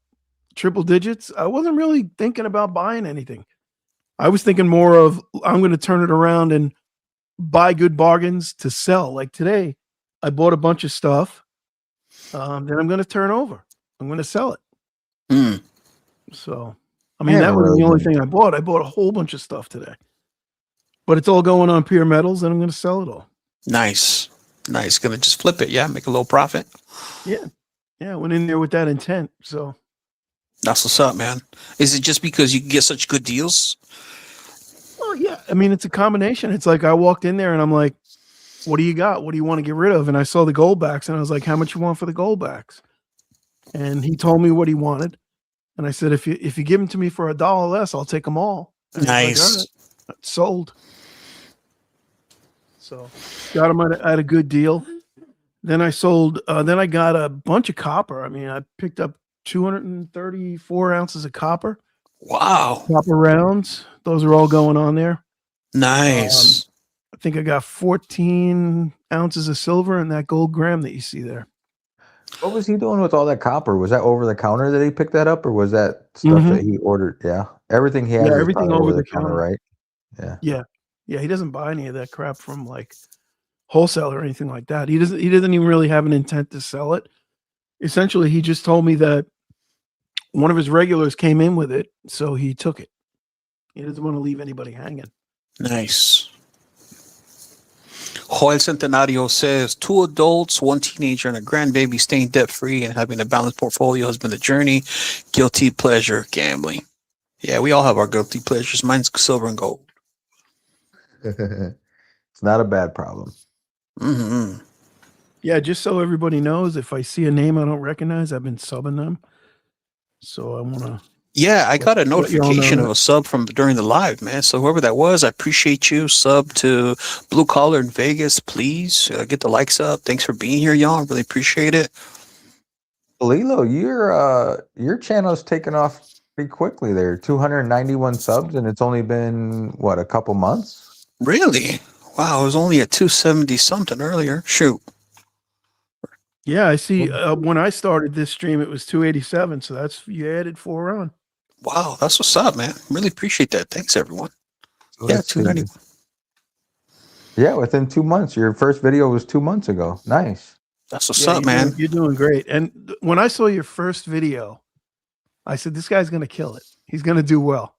triple digits, I wasn't really thinking about buying anything. I was thinking more of I'm going to turn it around and buy good bargains to sell. Like today, I bought a bunch of stuff. Then I'm going to turn over. I'm going to sell it. Mm. So, I mean, that wasn't the only thing I bought. I bought a whole bunch of stuff today. But it's all going on Pure Metals, and I'm going to sell it all. Nice. Gonna just flip it, yeah? Make a little profit? Yeah. Yeah, I went in there with that intent, so. That's what's up, man. Is it just because you can get such good deals? Oh, yeah. I mean, it's a combination. It's like I walked in there, and I'm like, what do you got? What do you want to get rid of? And I saw the gold backs, and I was like, how much you want for the gold backs? And he told me what he wanted. And I said, if you give them to me for $1 less, I'll take them all. And nice. Like, all right. Sold. So got them at a good deal. Then I sold. Then I got a bunch of copper. I mean, I picked up 234 ounces of copper. Wow. Copper rounds. Those are all going on there. Nice. I think I got 14 ounces of silver and that gold gram that you see there. What was he doing with all that copper? Was that over the counter that he picked that up, or was that stuff that he ordered? Yeah, everything he has. Yeah, everything over the counter, right? Yeah. He doesn't buy any of that crap from like wholesale or anything like that. He doesn't even really have an intent to sell it. Essentially, he just told me that one of his regulars came in with it, so he took it. He doesn't want to leave anybody hanging. Nice. Joel Centenario says 2 adults, 1 teenager, and a grandbaby staying debt-free and having a balanced portfolio has been the journey. Guilty pleasure, gambling. Yeah, we all have our guilty pleasures. Mine's silver and gold. It's not a bad problem. Mm-hmm. Yeah, just so everybody knows, if I see a name I don't recognize, I've been subbing them. So I want to. Yeah, I got a notification of a sub from during the live, man. So whoever that was, I appreciate you. Sub to Blue Collar in Vegas, please. Get the likes up. Thanks for being here, y'all. I really appreciate it. Lilo, your channel's taken off pretty quickly there. 291 subs, and it's only been, what, a couple months? Really? Wow, it was only at 270 something earlier. Shoot. Yeah, I see. When I started this stream, it was 287. So that's, you added 4 on. Wow, that's what's up, man. Really appreciate that. Thanks, everyone. Yeah, 290. Yeah, within 2 months. Your first video was 2 months ago. Nice. That's what's up, man. You're doing great. And when I saw your first video, I said, this guy's going to kill it. He's going to do well.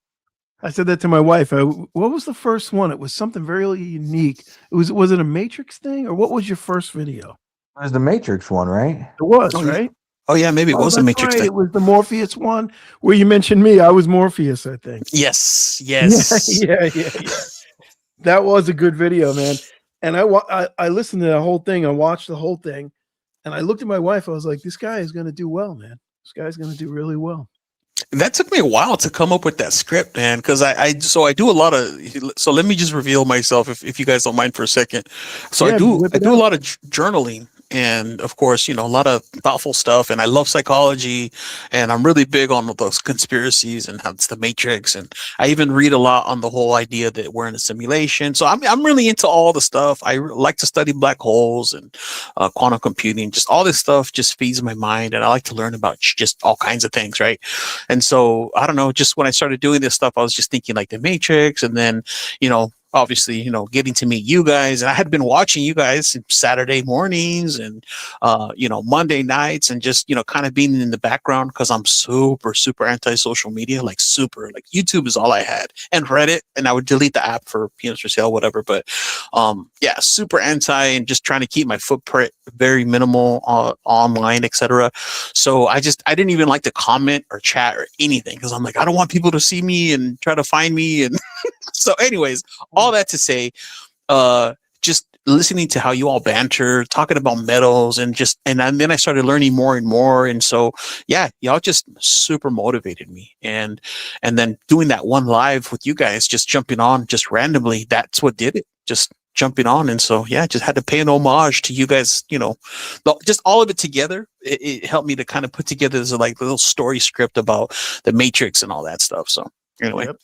I said that to my wife. What was the first one? It was something very unique. Was it a Matrix thing, or what was your first video? It was the Matrix one, right? It was, right? Oh, yeah, maybe it was a Matrix thing. It was the Morpheus one where you mentioned me. I was Morpheus, I think. Yes. Yeah. That was a good video, man. And I listened to the whole thing. I watched the whole thing. And I looked at my wife. I was like, this guy is going to do well, man. This guy's going to do really well. That took me a while to come up with that script, man, because I do a lot of, so let me just reveal myself if you guys don't mind for a second. So Yeah, whip I it do a out. lot of journaling, and of course, a lot of thoughtful stuff, and I love psychology, and I'm really big on those conspiracies and how it's the Matrix, and I even read a lot on the whole idea that we're in a simulation. So I'm really into all the stuff. I like to study black holes and quantum computing. Just all this stuff just feeds my mind, and I like to learn about just all kinds of things, right? And so I don't know, just when I started doing this stuff, I was just thinking like the Matrix, and then, obviously, getting to meet you guys. And I had been watching you guys Saturday mornings and, Monday nights, and just, kind of being in the background because I'm super, super anti-social media, like super, like YouTube is all I had, and Reddit, and I would delete the app for peanuts for sale, whatever. But yeah, super anti, and just trying to keep my footprint very minimal online, etc. So I didn't even like to comment or chat or anything because I'm like, I don't want people to see me and try to find me. And so anyways, all that to say, just listening to how you all banter, talking about metals, and then I started learning more and more. And so, yeah, y'all just super motivated me. And then doing that one live with you guys, just jumping on just randomly, that's what did it. Just jumping on. And so, yeah, just had to pay an homage to you guys, just all of it together. It helped me to kind of put together this like little story script about the Matrix and all that stuff. So anyway. Yep.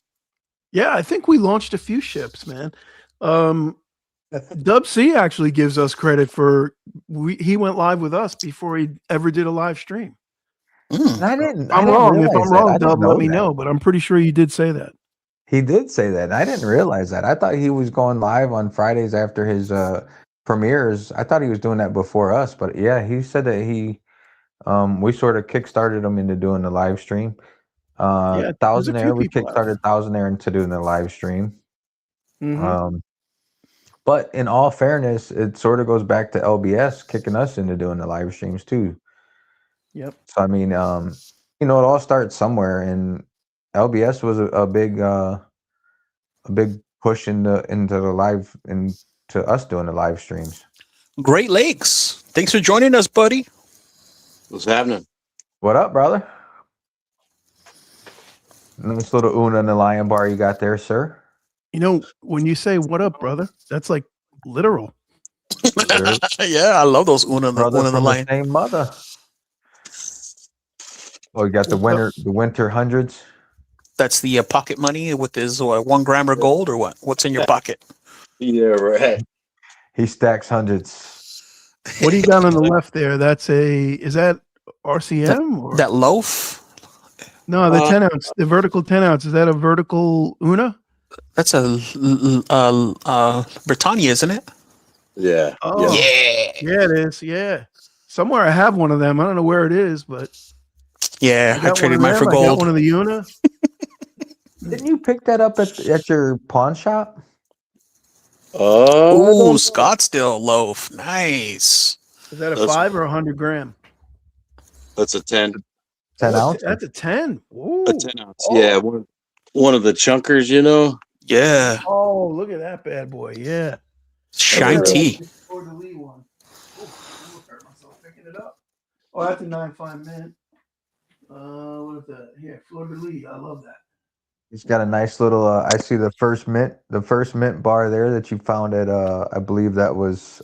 Yeah, I think we launched a few ships, man. Dub C actually gives us credit for he went live with us before he ever did a live stream. I'm wrong. If I'm wrong, Dub, let me know. But I'm pretty sure you did say that. He did say that. I didn't realize that. I thought he was going live on Fridays after his premieres. I thought he was doing that before us, but yeah, he said that we sort of kickstarted him into doing the live stream. Thousandaire, we kickstarted Thousandaire into doing the live stream. Mm-hmm. But in all fairness, it sort of goes back to LBS kicking us into doing the live streams too. Yep. So I mean, it all starts somewhere, and LBS was a big push into the live, into us doing the live streams. Great Lakes, thanks for joining us, buddy. What's happening? What up, brother? Nice little Una in the Lion Bar you got there, sir. When you say "what up, brother," that's like literal. Yeah, I love those Una Brother in the from Lion. The same mother. Oh, you got the winter hundreds. That's the pocket money with his 1 gram of gold, or what? What's in your pocket? Yeah, right. He stacks hundreds. What do you got on the left there? Is that RCM? That loaf? No, the 10 ounce, the vertical 10 ounce. Is that a vertical Una? That's a Britannia, isn't it? Yeah. Oh, yeah. Yeah, it is. Yeah. Somewhere I have one of them. I don't know where it is, but yeah, I traded mine for gold. I got one of the Una. Didn't you pick that up at your pawn shop? Oh, Scottsdale loaf. Nice. Is that a 5 or 100 gram? That's a 10. 10 ounce? That's a 10. Ooh. A 10 ounce. Oh. Yeah. One of the chunkers, Yeah. Oh, look at that bad boy. Yeah. Shine tea. Or the Lee one. Oh, I hurt myself picking it up. Oh, that's a 9.5 mint. What is that? Here, Fleur de Lis. I love that. He's got a nice little. I see the first mint bar there that you found at. I believe that was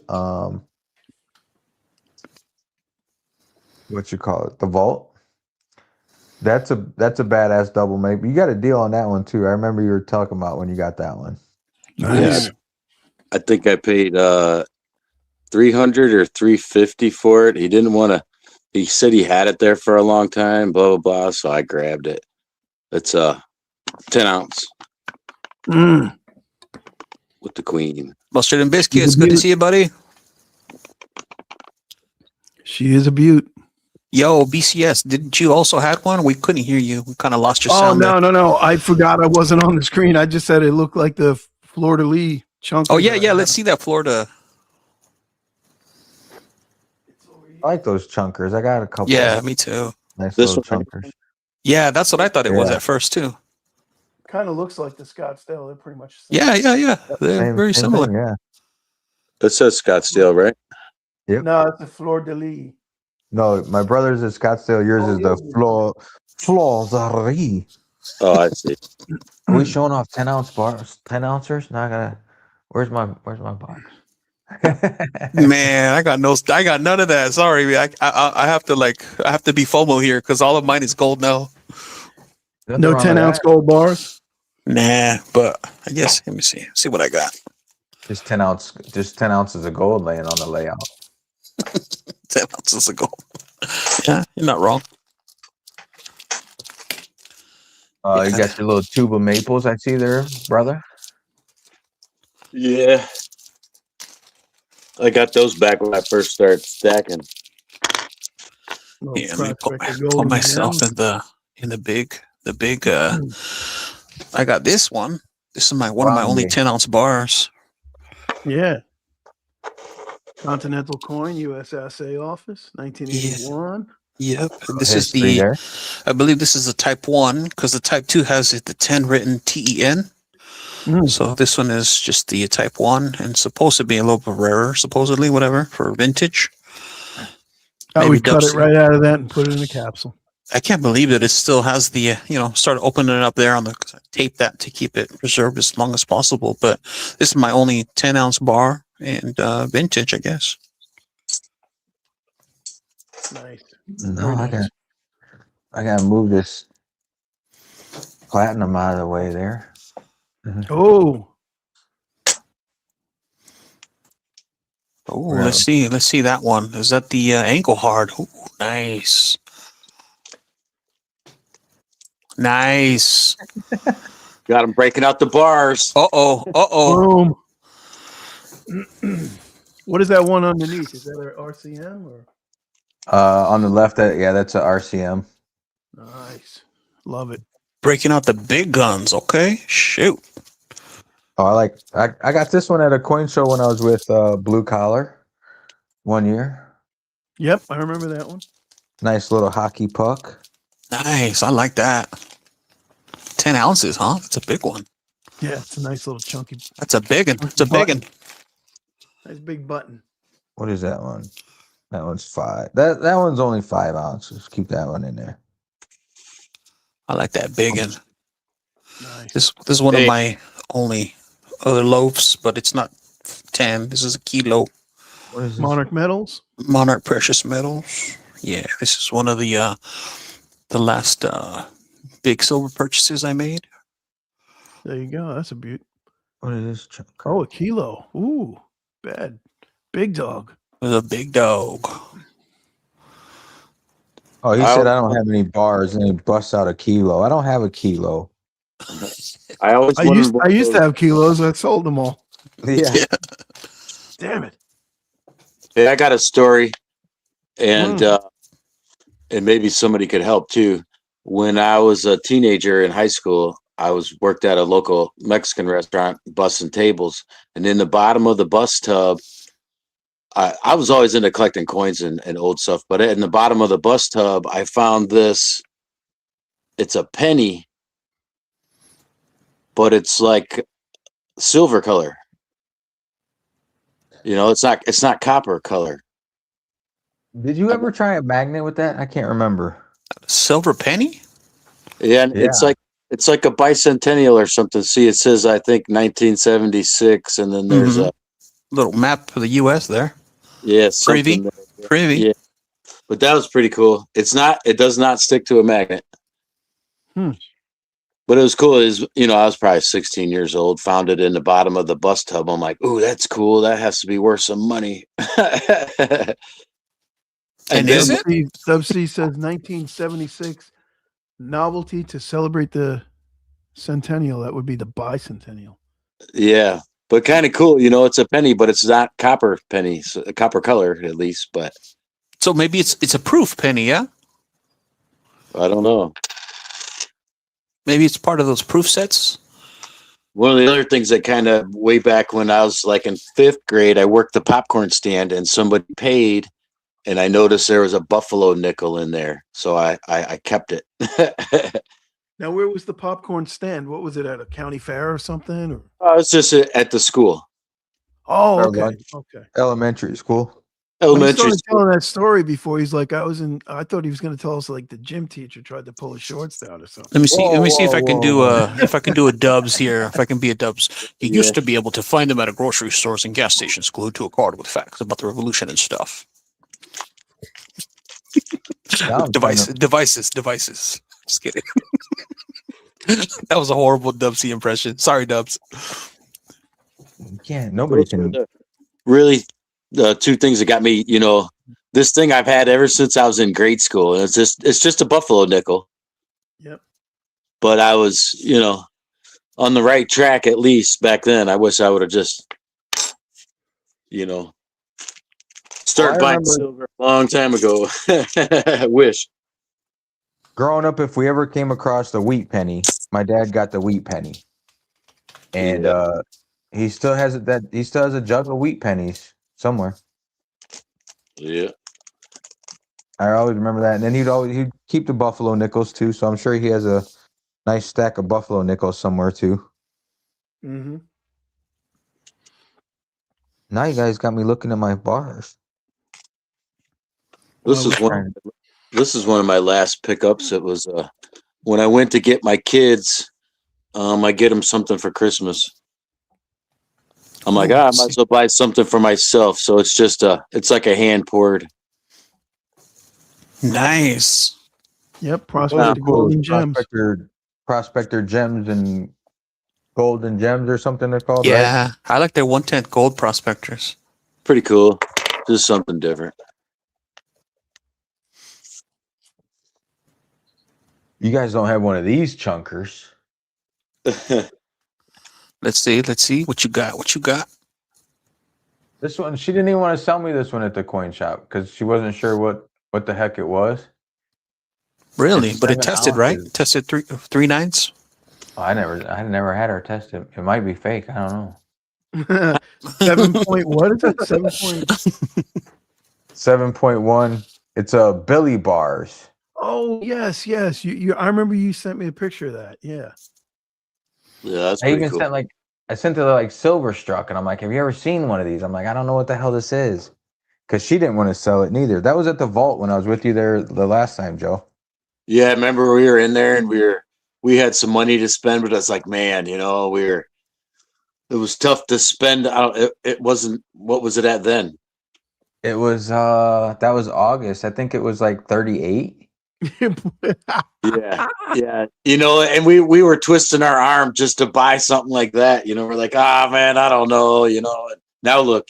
what you call it, the vault. That's a badass double make. You got a deal on that one too. I remember you were talking about when you got that one. Nice. Yeah. I think I paid $300 or $350 for it. He didn't want to. He said he had it there for a long time. Blah blah blah. So I grabbed it. It's a 10 ounce with the queen. Mustard and biscuits. Good to see you, buddy. She is a beaut. Yo, BCS, didn't you also have one? We couldn't hear you. We kind of lost your sound. No. I forgot I wasn't on the screen. I just said it looked like the Fleur de Lis chunk. Oh, yeah. Let's see that Florida. I like those chunkers. I got a couple. Yeah, me too. Nice little chunkers. Yeah, that's what I thought it was at first too. Kind of looks like the Scottsdale. They're pretty much Yeah. They're very similar. Thing, yeah. It says Scottsdale, right? Yep. No, it's a fleur de lis. No, my brother's in Scottsdale. Yours Oh, is the yours is- Flauserie. Oh, I see. Are we showing off 10-ounce bars? 10-ouncers? Now I gotta. Where's my box? Man, I got none of that. Sorry, man. I have to I have to be FOMO here because all of mine is gold now. Nothing No wrong with 10-ounce that. gold bars. Nah, but I guess let me see what I got. Just 10 ounces of gold laying on the layout. 10 ounces of gold. Yeah, you're not wrong. You Yeah. got your little tube of maples I see there, brother. Yeah. I got those back when I first started stacking. Little Yeah, let me prospector put golden myself gem. in the big I got this one. This is one of my only Grande. 10-ounce bars. Yeah. Continental coin, U.S. Assay Office, 1981. Yep. This is History there. I believe this is a type 1 because the type 2 has the 10 written TEN. Mm. So this one is just the type 1 and supposed to be a little bit rarer, supposedly, whatever, for vintage. I Maybe would cut it Dubsy. right out of that and put it in a capsule. I can't believe that it still has the, start opening it up there on the tape that to keep it preserved as long as possible. But this is my only 10-ounce bar and vintage, I guess. Nice. No, Very I nice. gotta move this platinum out of the way there. Oh, Oh, Right. let's see that one. Is that the ankle hard? Ooh, nice. Nice. Got them breaking out the bars. Uh-oh. boom. What is that one underneath? Is that an RCM or? On the left, that's a RCM. Nice. Love it. Breaking out the big guns, okay? Shoot. Oh, I got this one at a coin show when I was with Blue Collar one year. Yep, I remember that one. Nice little hockey puck. Nice. I like that. 10 ounces, huh? That's a big one. Yeah, it's a nice little chunky. That's a big one. It's a big one. Nice big button. What is that one? That one's 5. That one's only 5 ounces. Keep that one in there. I like that big one. Nice. This is one of my only other loaves, but it's not 10. This is a kilo. What is this? Monarch Metals. Monarch Precious Metals. Yeah, this is one of the last big silver purchases I made. There you go. That's a beaut. What is this chunk? Oh, a kilo. Ooh, bad. Big dog. It was a big dog. Oh, he said I don't have any bars, and he busts out a kilo. I don't have a kilo. I always I wondered used to have kilos. I sold them all. Yeah. Damn it. Hey, I got a story, and and maybe somebody could help too. When I was a teenager in high school, I worked at a local Mexican restaurant, bussing tables, and in the bottom of the bus tub, I was always into collecting coins and old stuff, but in the bottom of the bus tub, I found this. It's a penny, but it's like silver color. It's not copper color. Did you ever try a magnet with that? I can't remember. Silver penny? Yeah, and it's like a bicentennial or something. See, it says I think 1976, and then there's a little map for the U.S. there. Yeah, Privy. Yeah, but that was pretty cool. It does not stick to a magnet. But it was cool. I was probably 16 years old, found it in the bottom of the bus tub. I'm like, ooh, that's cool. That has to be worth some money. And is it? Subsea says 1976 novelty to celebrate the centennial. That would be the bicentennial. Yeah, but kind of cool. It's a penny, but it's not copper penny, so a copper color at least. But so maybe it's a proof penny, yeah? I don't know. Maybe it's part of those proof sets. One of the other things that kind of way back when I was like in 5th grade, I worked the popcorn stand and somebody paid, and I noticed there was a buffalo nickel in there. So I kept it. Now, where was the popcorn stand? What was it, at a county fair or something? Or? I was just at the school. Oh, okay. Okay. Elementary school. When he elementary started school. telling that story before, he's like, I thought he was going to tell us like the gym teacher tried to pull his shorts down or something. Let me see. Let me see if I can do whoa. a Dubs here. If I can be a Dubs. You Yeah. used to be able to find them at a grocery stores and gas stations, glued to a card with facts about the revolution and stuff. Sounds kinda- Devices. Just kidding. That was a horrible Dubsy impression. Sorry, Dubs. Yeah, nobody Those were can. the really the two things that got me, this thing I've had ever since I was in grade school. And it's just a buffalo nickel. Yep. But I was, on the right track at least back then. I wish I would have just, started buying remember- silver a long time ago. I wish. Growing up, if we ever came across the wheat penny, my dad got the wheat penny, and Yeah. he still has it. That he still has a jug of wheat pennies somewhere. Yeah. I always remember that. And then he'd keep the buffalo nickels too. So I'm sure he has a nice stack of buffalo nickels somewhere too. Mm-hmm. Now you guys got me looking at my bars. This is one of my last pickups. It was when I went to get my kids, I get them something for Christmas. I'm like, Ooh, I might as well buy something for myself. So it's just it's like a hand poured. Nice. Yep. Prospector golden gems. Prospector gems and golden gems or something they're called, right? Yeah, I like their 1/10 gold prospectors. Pretty cool. Just something different. You guys don't have one of these chunkers. Let's see what you got. This one, she didn't even want to sell me this one at the coin shop because she wasn't sure what the heck it was. Really, It's but it 7 tested, right? ounces. Tested three nines. Oh, I never had her test it. It might be fake. I don't know. 7 point, what is it? 7 point. 7.1. It's a Billy bars. Oh, yes. You I remember you sent me a picture of that. Yeah. Yeah, that's I pretty even cool. sent her like Silverstruck, and I'm like, have you ever seen one of these? I'm like, I don't know what the hell this is, because she didn't want to sell it neither. That was at the vault when I was with you there the last time, Joe. Yeah, I remember we were in there and we had some money to spend, but it's like, man, it was tough to spend. It wasn't. What was it at then? It was that was August. I think it was like 38. Yeah, yeah. And we were twisting our arm just to buy something like that. We're like, man, I don't know. Now look,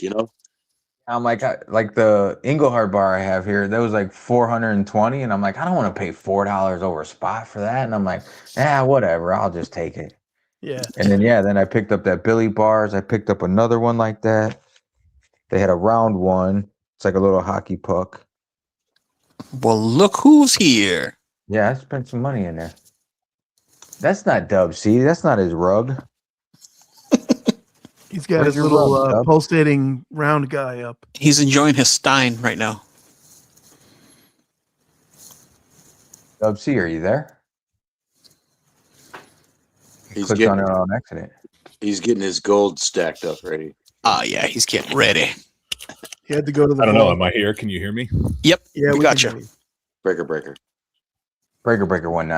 I'm like the Engelhard bar I have here, that was like 420, and I'm like, I don't want to pay $4 over spot for that. And I'm like, whatever, I'll just take it. Yeah. And then I picked up that Billy bars. I picked up another one like that. They had a round one. It's like a little hockey puck. Well, look who's here. Yeah, I spent some money in there. That's not Dub C. That's not his rug. He's got Where's his your little rub, Dub? pulsating round guy up. He's enjoying his Stein right now. Dub C, are you there? He's Clicked getting on it on accident. he's getting his gold stacked up ready. Ah, yeah, he's getting ready. He had to go to the I don't know. vault. Am I here? Can you hear me? Yep, Yeah, we we got can you. hear Breaker. Breaker 19.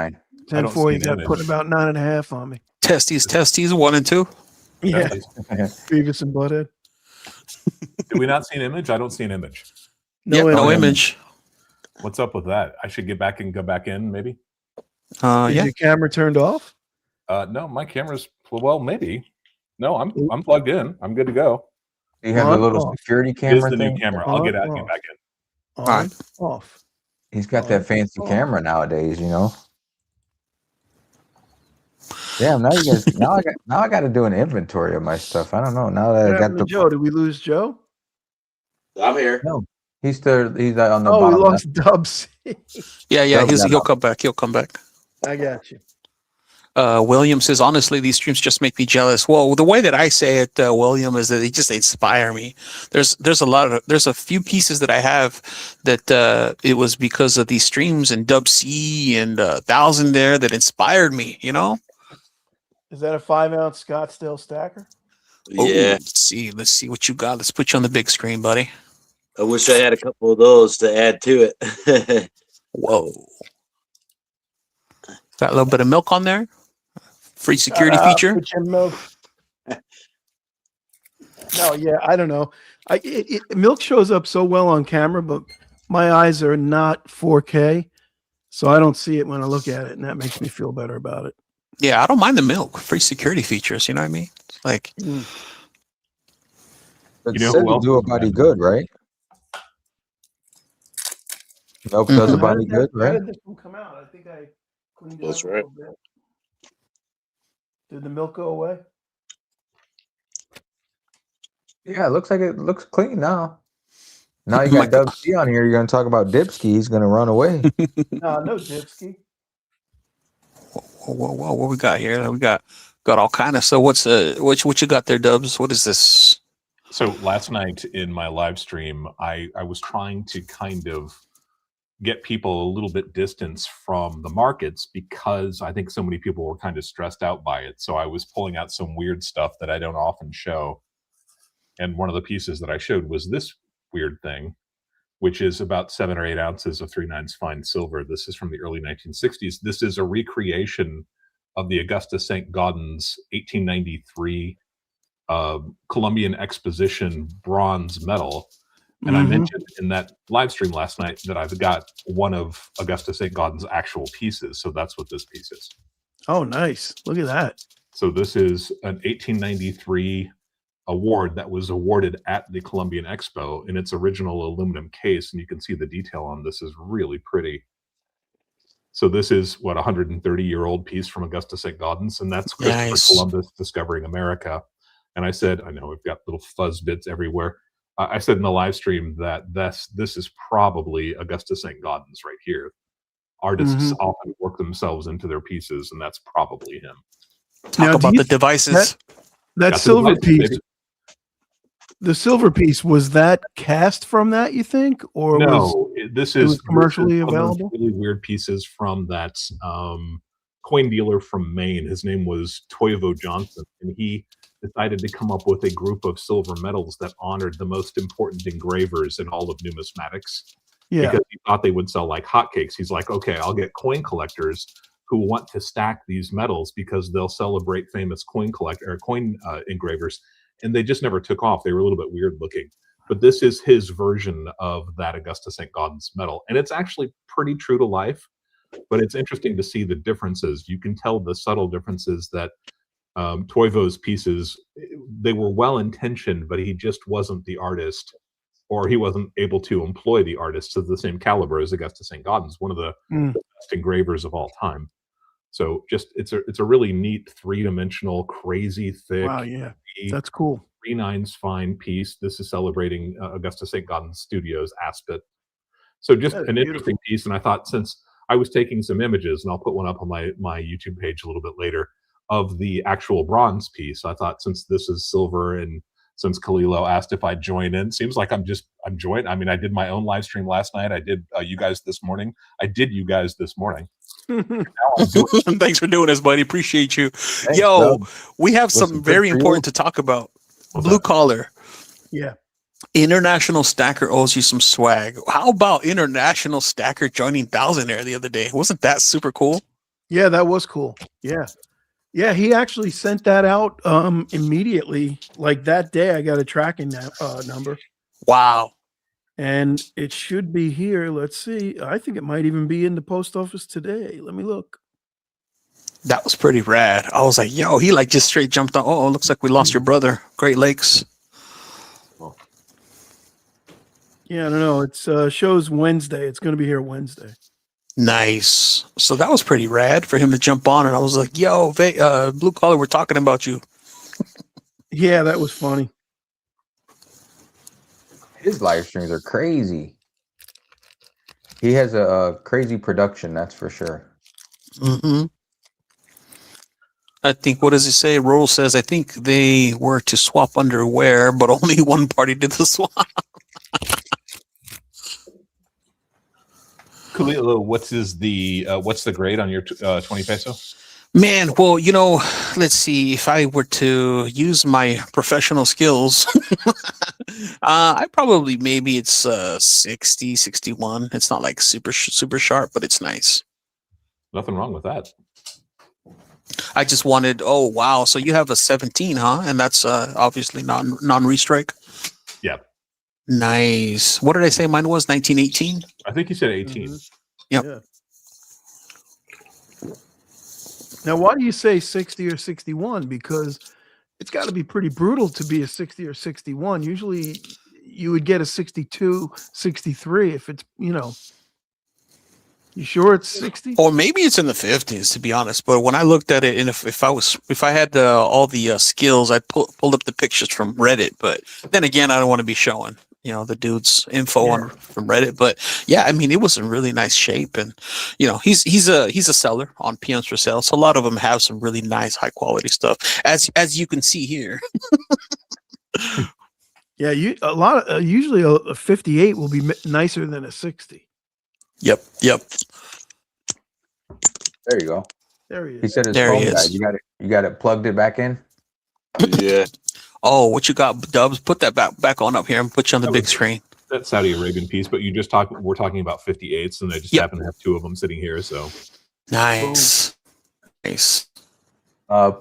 I don't 10-4, see you an got image. put about 9.5 on me. Testes, 1 and 2. Yeah, Did Beavis and Butthead. we not see an image? I don't see an image. Yep, no image. image. What's up with that? I should get back and go back in, maybe. Is Yeah. your camera turned off? No, my camera's maybe. No, I'm plugged in. I'm good to go. You have the On, little off. security It is camera the new thing. camera. I'll get out and On, get back in. On, Alright. off. He's got On, that fancy off. camera nowadays, Damn, now I got to do an inventory of my stuff. I don't know. Now that What I got happened to the Joe? Did we lose Joe? I'm here. no, he's on the Oh, we bottom left. lost Dubs. Yeah, Dub got he'll out. come back. He'll come back. I got you. William says, honestly, these streams just make me jealous. Well, the way that I say it, William, is that they just inspire me. There's a few pieces that I have that it was because of these streams and Dub C and 1,000 there that inspired me, Is that a 5-ounce Scottsdale stacker? Yeah. Let's see what you got. Let's put you on the big screen, buddy. I wish I had a couple of those to add to it. Whoa. Got a little bit of milk on there. Free security Shut up feature. with your milk. No, yeah, I don't know. Milk shows up so well on camera, but my eyes are not 4K, so I don't see it when I look at it, and that makes me feel better about it. Yeah, I don't mind the milk. Free security features. You know what I mean? It's like, It You know said who to else do a is body bad? good, right? Milk Mhm. does a How body did, good, how right? did this one come out? I think I cleaned it That's up a right. little bit. Did the milk go away? Yeah, it looks clean now. Now you my got Dub C on here. You're gonna talk about Dipski. He's gonna run away. No Dipski. whoa, what we got here? We got all kind of. So what's what you got there, Dubs? What is this? So last night in my live stream, I was trying to kind of get people a little bit distance from the markets because I think so many people were kind of stressed out by it. So I was pulling out some weird stuff that I don't often show. And one of the pieces that I showed was this weird thing, which is about 7 or 8 ounces of 3/9 fine silver. This is from the early 1960s. This is a recreation of the Augusta St. Gaudens 1893 Columbian Exposition bronze medal. And I mentioned in that live stream last night that I've got one of Augusta St. Gaudens' actual pieces. So that's what this piece is. Oh, nice. Look at that. So this is an 1893 award that was awarded at the Columbian Expo in its original aluminum case. And you can see the detail on this is really pretty. So this is what, 130-year-old piece from Augusta St. Gaudens, and that's Christopher Nice. Columbus discovering America. And I said, I know we've got little fuzz bits everywhere. I said in the live stream that this is probably Augusta St. Gaudens right here. Artists often work themselves into their pieces, and that's probably him. Talk about the devices. That Got the silver devices, piece. baby. The silver piece, was that cast from that, you think, or No, this is commercially one of those available? really weird pieces from that coin dealer from Maine. His name was Toivo Johnson, and he decided to come up with a group of silver medals that honored the most important engravers in all of numismatics. Yeah. Because he thought they would sell like hotcakes. He's like, okay, I'll get coin collectors who want to stack these medals because they'll celebrate famous coin engravers. And they just never took off. They were a little bit weird looking. But this is his version of that Augusta St. Gaudens medal. And it's actually pretty true to life, but it's interesting to see the differences. You can tell the subtle differences that Toivo's pieces, they were well-intentioned, but he just wasn't the artist, or he wasn't able to employ the artists of the same caliber as Augusta St. Gaudens, one of the best engravers of all time. So just it's a really neat 3-dimensional, crazy thick. Wow, yeah, that's cool. 3/9 fine piece. This is celebrating Augusta St. Gaudens Studios Aspet. So just an interesting piece. And I thought, since I was taking some images, and I'll put one up on my YouTube page a little bit later, of the actual bronze piece, I thought, since this is silver and since Kalilo asked if I'd join in, seems like I'm joined. I mean, I did my own live stream last night. I did you guys this morning. Thanks for doing this, buddy. Appreciate you. Thanks, Yo, bro. we have Listen, something good very for you. important to talk about. What's Blue that? collar. Yeah. International Stacker owes you some swag. How about International Stacker joining Thousandaire the other day? Wasn't that super cool? Yeah, that was cool. Yeah. Yeah, he actually sent that out immediately. Like that day, I got a tracking number. Wow. And it should be here. Let's see. I think it might even be in the post office today. Let me look. That was pretty rad. I was like, yo, he like just straight jumped on. Oh, looks like we lost your brother. Great Lakes. Yeah, I don't know. It's shows Wednesday. It's going to be here Wednesday. Nice. So that was pretty rad for him to jump on. And I was like, yo, Blue Collar, we're talking about you. Yeah, that was funny. His live streams are crazy. He has a crazy production, that's for sure. Mm-hmm. I think, what does he say? Roll says, I think they were to swap underwear, but only one party did the swap. Kalilo, what's the grade on your 20 peso? Man, well, let's see. If I were to use my professional skills, I probably maybe it's 60, 61. It's not like super sharp, but it's nice. Nothing wrong with that. I just wanted. Oh wow! So you have a 17, huh? And that's obviously non-restrike. Yeah. Nice. What did I say? Mine was 1918. I think you said 18. Mhm. Yep. Yeah. Now, why do you say 60 or 61? Because it's got to be pretty brutal to be a 60 or 61. Usually you would get a 62, 63 if it's, you sure it's 60? Or maybe it's in the 50s, to be honest. But when I looked at it, and if I had all the skills, I pulled up the pictures from Reddit. But then again, I don't want to be showing the dude's info from Reddit. But yeah, I mean, it was in really nice shape, and he's a seller on PMs for sale. So a lot of them have some really nice, high quality stuff, as you can see here. Yeah, usually a 58 will be nicer than a 60. Yep. There you go. There he is. He said his There he phone died. is. You got it plugged it back in. Yeah. Oh, what you got, Dubs? Put that back on up here and put you on the big screen. That Saudi Arabian piece, but we're talking about 58s, and I just happen to have two of them sitting here. So Nice.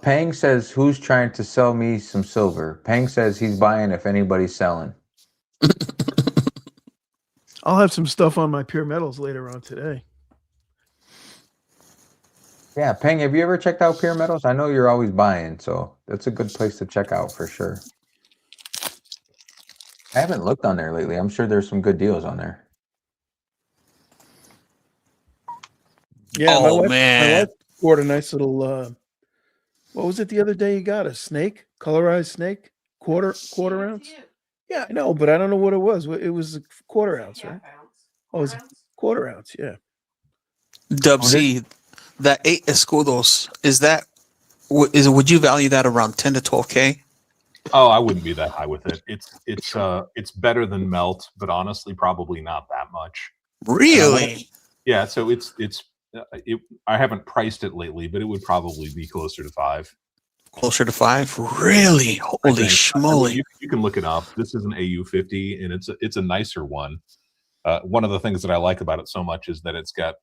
Pang says, "Who's trying to sell me some silver?" Pang says he's buying if anybody's selling. I'll have some stuff on my pure metals later on today. Yeah, Pang, have you ever checked out Pure Metals? I know you're always buying, so that's a good place to check out for sure. I haven't looked on there lately. I'm sure there's some good deals on there. Yeah, Oh, my man. wife scored a nice little. What was it the other day? You got a snake, colorized snake, quarter ounce. Yeah, I know, but I don't know what it was. It was a quarter ounce, right? Oh, it was a quarter ounce. Yeah. Dubsy, that 8 escudos, would you value that around 10 to 12K? Oh, I wouldn't be that high with it. It's better than melt, but honestly, probably not that much. Really? Yeah. So I haven't priced it lately, but it would probably be closer to 5. Closer to 5? Really? Holy schmoly! You can look it up. This is an AU50, and it's a nicer one. One of the things that I like about it so much is that it's got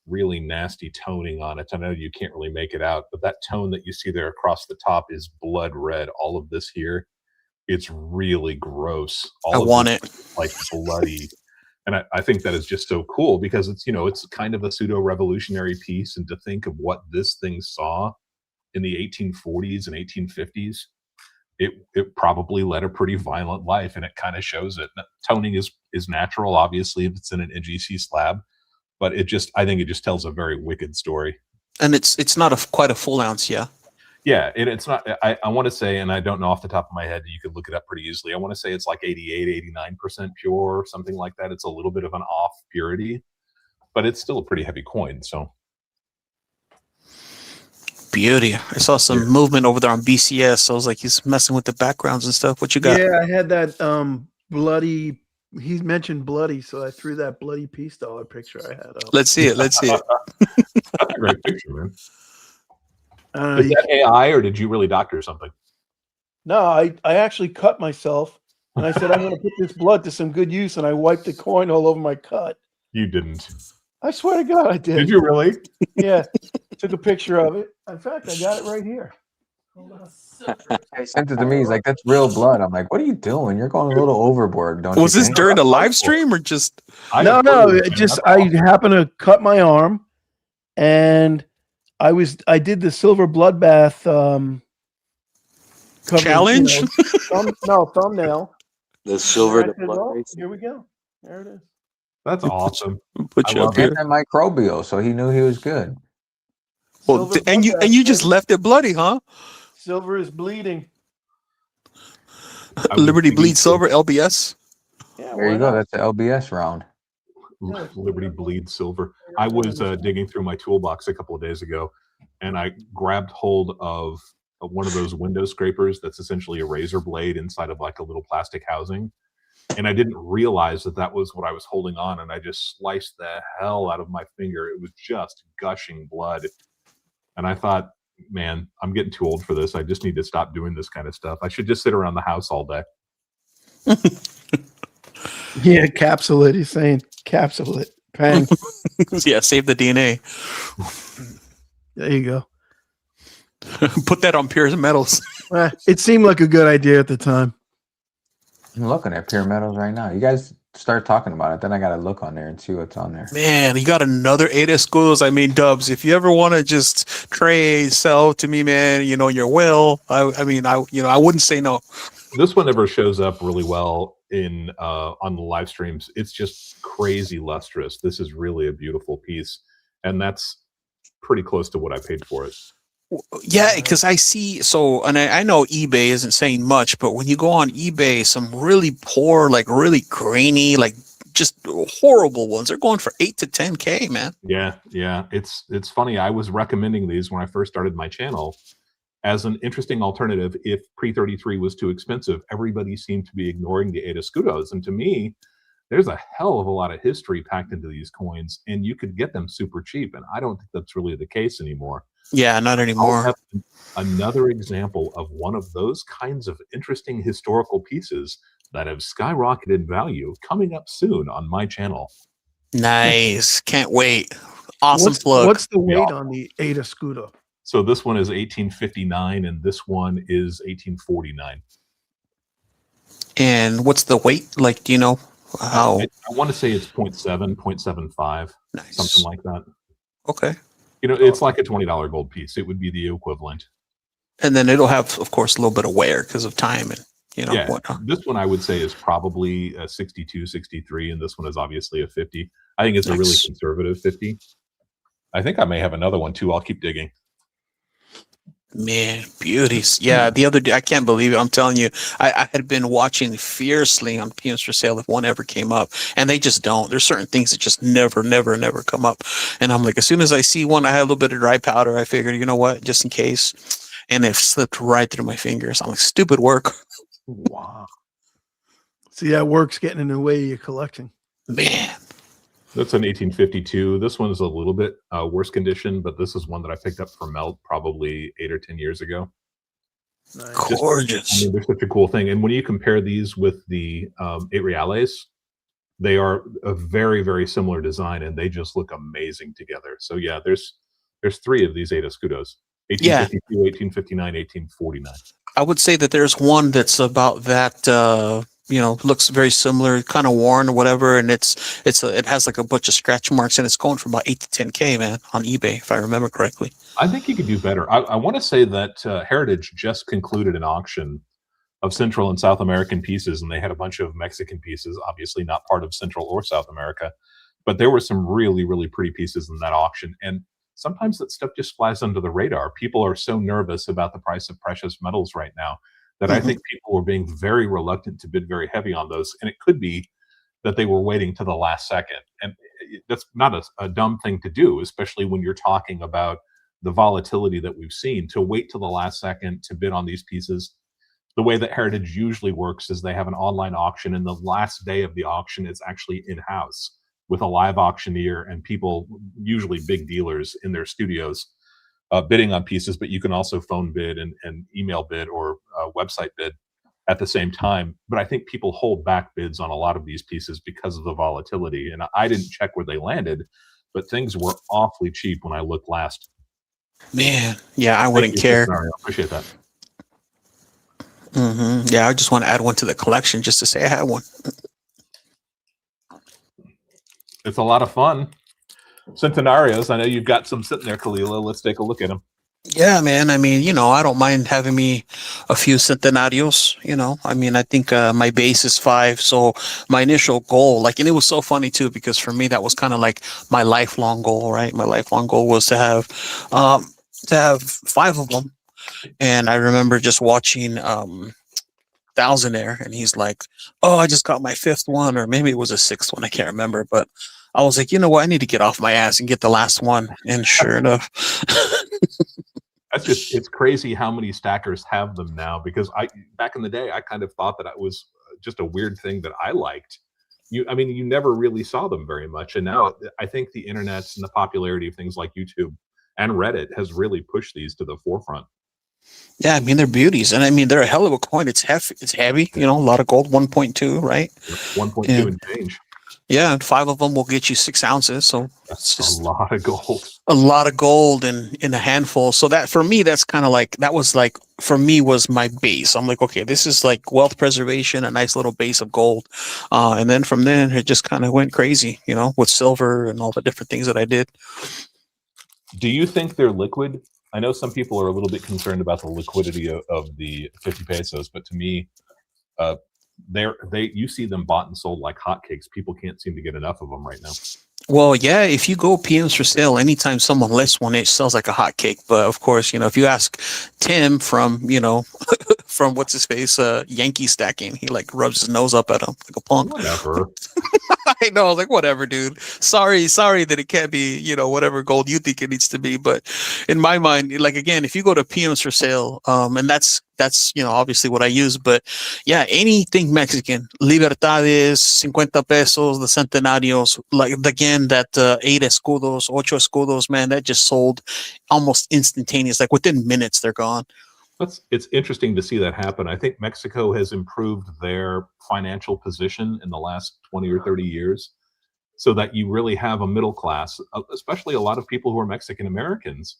really nasty toning on it. I know you can't really make it out, but that tone that you see there across the top is blood red. All of this here, it's really gross. I want it. Like bloody. And I think that is just so cool because it's kind of a pseudo revolutionary piece. And to think of what this thing saw in the 1840s and 1850s, it probably led a pretty violent life, and it kind of shows it. Toning is natural, obviously, if it's in an NGC slab, but I think it just tells a very wicked story. And it's not quite a full ounce, yeah. Yeah, it's not. I want to say, and I don't know off the top of my head, you could look it up pretty easily. I want to say it's like 88, 89% pure, or something like that. It's a little bit of an off purity, but it's still a pretty heavy coin. So beauty. I saw some movement over there on BCS. So I was like, he's messing with the backgrounds and stuff. What you got? Yeah, I had that bloody. He mentioned bloody, so I threw that bloody peace dollar picture I had up. Let's see it. That's a great picture, man. Is that AI, or did you really doctor something? No, I actually cut myself, and I said I'm going to put this blood to some good use, and I wiped the coin all over my cut. You didn't. I swear to God, I did. Did you really? Yeah. Took a picture of it. In fact, I got it right here. He sent it to me. He's like, "That's real blood." I'm like, "What are you doing? You're going a little overboard, don't you?" Was this think? during a live stream or just? No. It just I happened to cut my arm, and I did the silver bloodbath challenge. Thumbnail. The silver. Here we go. There it is. That's awesome. Put you up here. Antimicrobial, so he knew he was good. Well, and you just left it bloody, huh? Silver is bleeding. Liberty Bleed Silver, LBS. Yeah, There you go. That's the LBS round. Liberty Bleed Silver. I was digging through my toolbox a couple of days ago, and I grabbed hold of one of those window scrapers that's essentially a razor blade inside of like a little plastic housing. And I didn't realize that was what I was holding on, and I just sliced the hell out of my finger. It was just gushing blood. And I thought, man, I'm getting too old for this. I just need to stop doing this kind of stuff. I should just sit around the house all day. Yeah, capsulate. He's saying capsulate. Bang. Yeah, save the DNA. There you go. Put that on Pure Metals. It seemed like a good idea at the time. I'm looking at Pure Metals right now. You guys start talking about it, then I gotta look on there and see what's on there. Man, you got another 8 schools. I mean, Dubs, if you ever want to just trade, sell to me, man, you know, your will. I mean, I wouldn't say no. This one never shows up really well in on the live streams. It's just crazy lustrous. This is really a beautiful piece, and that's pretty close to what I paid for it. Yeah, because I see, so, and I know eBay isn't saying much, but when you go on eBay, some really poor, like really grainy, like just horrible ones, they're going for 8 to 10K, man. Yeah. It's funny. I was recommending these when I first started my channel as an interesting alternative. If pre-33 was too expensive, everybody seemed to be ignoring the 8 Escudos. And to me, there's a hell of a lot of history packed into these coins, and you could get them super cheap. And I don't think that's really the case anymore. Yeah, not I'll anymore. have another example of one of those kinds of interesting historical pieces that have skyrocketed in value coming up soon on my channel. Nice. Can't wait. Awesome plug. What's the weight on the 8 Escudo? So this one is 1859 and this one is 1849. And what's the weight? Like, do you know how? I want to say it's 0.7, 0.75, Nice. something like that. Okay. You know, it's like a $20 gold piece. It would be the equivalent. And then it'll have, of course, a little bit of wear because of time and, you know, Yeah, whatnot. this one I would say is probably a 62, 63, and this one is obviously a 50. I think it's a really Nice. conservative 50. I think I may have another one too. I'll keep digging. Man, beauties. Yeah, the other day, I can't believe it. I'm telling you, I had been watching fiercely on PMs for sale if one ever came up, and they just don't. There's certain things that just never come up. And I'm like, as soon as I see one, I had a little bit of dry powder. I figured, you know what, just in case. And it slipped right through my fingers. I'm like, stupid work. Wow. See, that work's getting in the way of your collecting. Man. That's an 1852. This one is a little bit worse condition, but this is one that I picked up for melt probably 8 or 10 years ago. Nice. Gorgeous. I mean, they're such a cool thing. And when you compare these with the 8 reales, they are a very, very similar design, and they just look amazing together. So yeah, there's 3 of these 8 escudos: 1852, 1859, 1849. I would say that there's one that's about that. You know, looks very similar, kind of worn or whatever, and it has like a bunch of scratch marks, and it's going for about 8 to 10K, man, on eBay, if I remember correctly. I think you could do better. I want to say that Heritage just concluded an auction of Central and South American pieces, and they had a bunch of Mexican pieces, obviously not part of Central or South America, but there were some really, really pretty pieces in that auction. And sometimes that stuff just flies under the radar. People are so nervous about the price of precious metals right now that I think people were being very reluctant to bid very heavy on those. And it could be that they were waiting to the last second. And that's not a dumb thing to do, especially when you're talking about the volatility that we've seen, to wait till the last second to bid on these pieces. The way that Heritage usually works is they have an online auction, and the last day of the auction is actually in-house with a live auctioneer and people, usually big dealers in their studios, bidding on pieces. But you can also phone bid and email bid or website bid at the same time. But I think people hold back bids on a lot of these pieces because of the volatility. And I didn't check where they landed, but things were awfully cheap when I looked last. Man, yeah, I wouldn't care. I appreciate that. Yeah, I just want to add one to the collection just to say I had one. It's a lot of fun. Centenarios, I know you've got some sitting there, Kalila. Let's take a look at them. Yeah, man. I mean, you know, I don't mind having me a few centenarios, you know. I mean, I think my base is 5. So my initial goal, like, and it was so funny too, because for me, that was kind of like my lifelong goal, right? My lifelong goal was to have 5 of them. And I remember just watching Thousandaire, and he's like, oh, I just got my 5th one, or maybe it was a 6th one. I can't remember, but I was like, you know what? I need to get off my ass and get the last one. And sure enough. It's crazy how many stackers have them now, because back in the day, I kind of thought that it was just a weird thing that I liked. You never really saw them very much. And now I think the internet and the popularity of things like YouTube and Reddit has really pushed these to the forefront. Yeah, I mean they're beauties, and I mean they're a hell of a coin. It's heavy. You know, a lot of gold, 1.2, right? 1.2 and change. Yeah, and 5 of them will get you 6 ounces. So it's That's a just lot of gold. a lot of gold in a handful. So that for me, that's kind of like that was like for me was my base. I'm like, okay, this is like wealth preservation, a nice little base of gold, and then from then it just kind of went crazy, you know, with silver and all the different things that I did. Do you think they're liquid? I know some people are a little bit concerned about the liquidity of the 50 pesos, but to me, you see them bought and sold like hotcakes. People can't seem to get enough of them right now. Well, yeah, if you go PMs for sale, anytime someone lists one, it sells like a hotcake. But of course, you know, if you ask Tim from, you know, from what's his face, Yankee stacking, he like rubs his nose up at him like a punk. Whatever. I know, like whatever, dude. Sorry that it can't be, you know, whatever gold you think it needs to be. But in my mind, like again, if you go to PMs for sale, and that's you know obviously what I use. But yeah, anything Mexican, Libertades, 50 pesos, the Centenarios, like again that 8 escudos, 8 escudos, man, that just sold almost instantaneous. Like within minutes, they're gone. It's interesting to see that happen. I think Mexico has improved their financial position in the last 20 or 30 years so that you really have a middle class, especially a lot of people who are Mexican Americans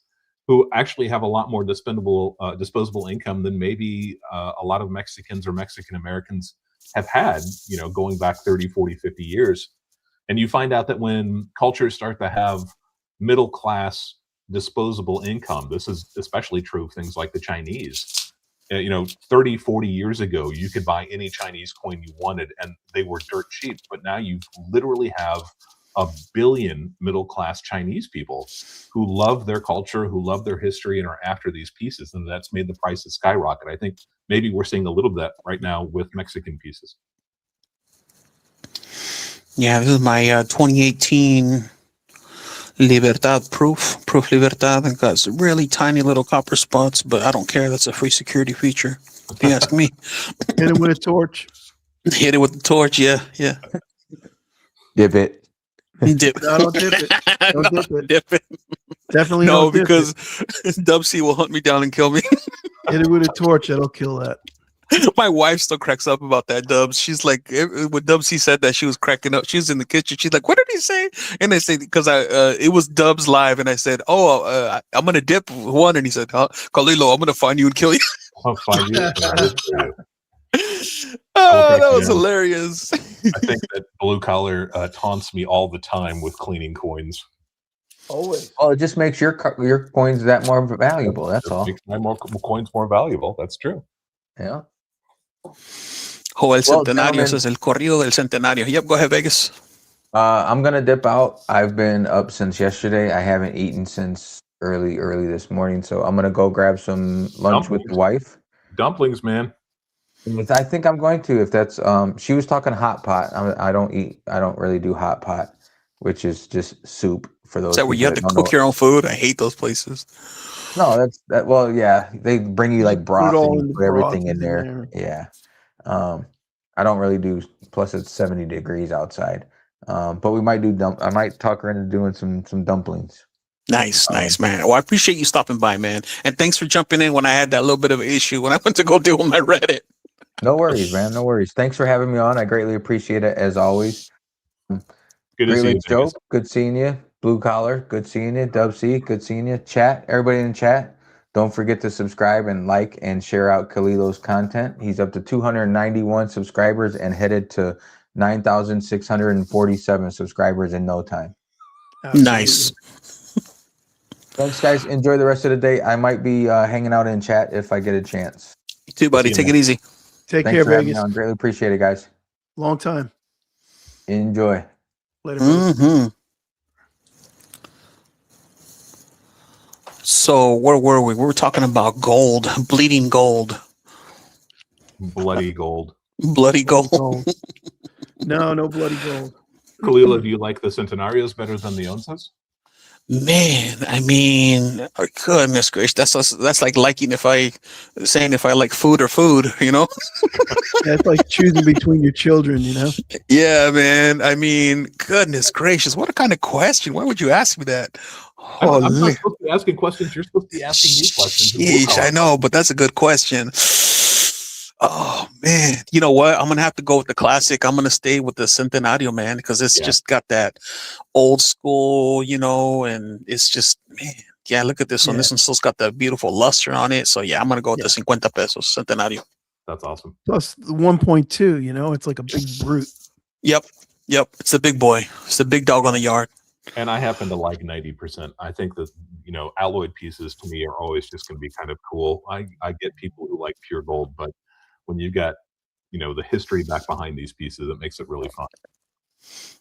who actually have a lot more disposable income than maybe a lot of Mexicans or Mexican Americans have had, you know, going back 30, 40, 50 years. And you find out that when cultures start to have middle class disposable income, this is especially true of things like the Chinese. You know, 30, 40 years ago, you could buy any Chinese coin you wanted and they were dirt cheap. But now you literally have 1 billion middle-class Chinese people who love their culture, who love their history and are after these pieces. And that's made the prices skyrocket. I think maybe we're seeing a little bit of that right now with Mexican pieces. Yeah, this is my 2018 Libertad proof Libertad. It got some really tiny little copper spots, but I don't care. That's a free security feature. If you ask me. Hit it with a torch. Hit it with the torch. Yeah. Dip it. Dip. No, don't dip it. Don't No, dip it. dip it. Definitely No, don't dip because Dubsy will hunt me down and kill me. Hit it with a torch. That'll kill that. My wife still cracks up about that, Dubs. She's like, when Dubsy said that, she was cracking up. She was in the kitchen. She's like, "What did he say?" And I say, because it was Dubs live, and I said, "Oh, I'm gonna dip one," and he said, "Huh, Kalilo, I'm gonna find you and kill you." I'll find you. Oh, that was hilarious. I think that blue collar taunts me all the time with cleaning coins. Always. Well, it just makes your coins that more valuable. That's all. Makes my coins more valuable. That's true. Yeah. Oh, el centenario. Gentlemen, Ese es el corrido del centenario. Yep, go ahead, Vegas. I'm gonna dip out. I've been up since yesterday. I haven't eaten since early this morning, so I'm gonna go grab some lunch with the wife. Dumplings, man. I think I'm going to. If that's she was talking hot pot. I don't really do hot pot, which is just soup for those. Is that where you have to cook your own food? I hate those places. No, well, yeah. They bring you like broth and you put everything in there. Yeah. I don't really do. Plus, it's 70 degrees outside. But we might do I might talk her into doing some dumplings. Nice, man. Well, I appreciate you stopping by, man. And thanks for jumping in when I had that little bit of an issue when I went to go deal with my Reddit. No worries, man. No worries. Thanks for having me on. I greatly appreciate it as always. Good to see you, Joe. Good seeing you. Blue Collar. Good seeing you. Dub C. Good seeing you. Chat. Everybody in chat. Don't forget to subscribe and like and share out Kalilo's content. He's up to 291 subscribers and headed to 9,647 subscribers in no time. Absolutely. Nice. Thanks, guys. Enjoy the rest of the day. I might be hanging out in chat if I get a chance. You too, buddy. Take it easy. Take Thanks care, for having me Vegas. on. Greatly appreciate it, guys. Long time. Enjoy. Later. Brother. Mm-hmm. So where were we? We were talking about gold, bleeding gold, Bloody gold. bloody gold. Gold. No bloody gold. Kalila, do you like the Centenarios better than the Onzas? Man, I mean, oh, goodness gracious, that's like liking if I like food or food, you know? That's like choosing between your children, you know? Yeah, man. I mean, goodness gracious, what a kind of question. Why would you ask me that? I'm not Holy. supposed to be asking questions. You're supposed to be asking me questions. and blue Sheesh, collar I know, but that's a good question. Oh man, you know what? I'm gonna have to go with the classic. I'm gonna stay with the Centenario, man, because it's Yeah. just got that old school, and it's just, man. Yeah, look at this one. Yeah. This one still's got the beautiful luster on it. So yeah, I'm gonna go with the 50 pesos Centenario. That's awesome. Plus the 1.2, it's like a big brute. Yep. It's the big boy. It's the big dog on the yard. And I happen to like 90%. I think that, alloyed pieces to me are always just going to be kind of cool. I get people who like pure gold, but when you got, the history back behind these pieces, it makes it really fun.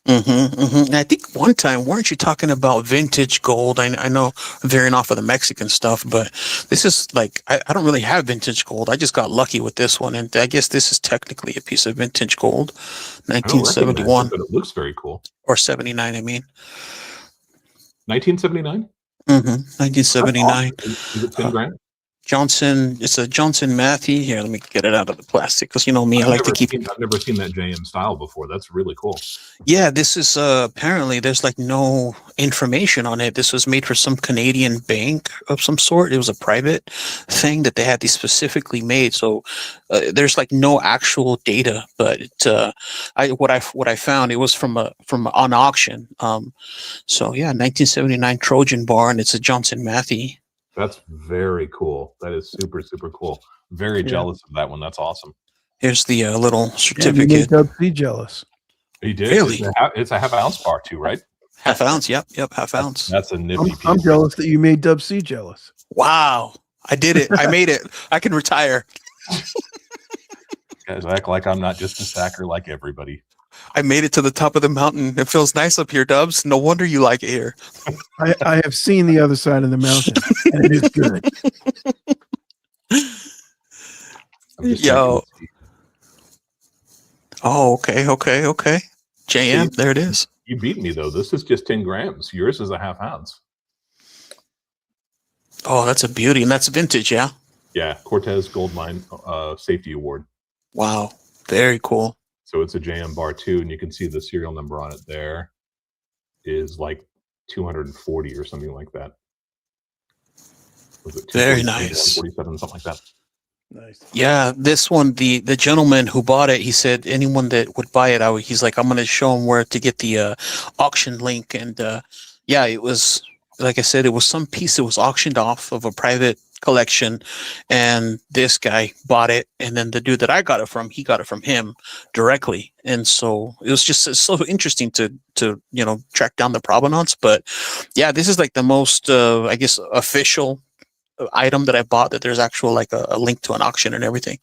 And I think one time, weren't you talking about vintage gold? I know I'm veering off of the Mexican stuff, but this is like, I don't really have vintage gold. I just got lucky with this one. And I guess this is technically a piece of vintage gold, I don't recognize 1971 it, but it looks very cool. or 79, I mean. 1979? 1979. Is it 10 grand? Johnson, it's a Johnson Matthey. Here, let me get it out of the plastic because you know me, I like to keep. I've never seen that JM style before. That's really cool. Yeah, this is apparently there's like no information on it. This was made for some Canadian bank of some sort. It was a private thing that they had these specifically made. So there's like no actual data, but what I found, it was from on auction. So yeah, 1979 Trojan bar, and it's a Johnson Matthey. That's very cool. That is super, super cool. Very jealous of that one. That's awesome. Here's the little Yeah, certificate. you made Dub C jealous. He did. Really? It's a half ounce bar too, right? Half ounce. Yep. Half ounce. That's a nifty piece. I'm jealous that you made Dub C jealous. Wow. I did it. I made it. I can retire. Guys act like I'm not just a sacker like everybody. I made it to the top of the mountain. It feels nice up here, Dubs. No wonder you like it here. I have seen the other side of the mountain, and it is good. I'm just Yo. checking to see. Oh, okay. JM, there it is. You beat me though. This is just 10 grams. Yours is a half ounce. Oh, that's a beauty. And that's vintage, yeah? Yeah, Cortez Gold Mine Safety Award. Wow. Very cool. So it's a JM bar too, and you can see the serial number on it there is like 240 or something like that. Was it Very nice. 47, something like that. Nice. Yeah, this one, the gentleman who bought it, he said anyone that would buy it, he's like, I'm going to show him where to get the auction link. And yeah, it was, like I said, it was some piece that was auctioned off of a private collection, and this guy bought it, and then the dude that I got it from, he got it from him directly. And so it was just so interesting to track down the provenance. But yeah, this is like the most I guess official item that I bought that there's actual like a link to an auction and everything.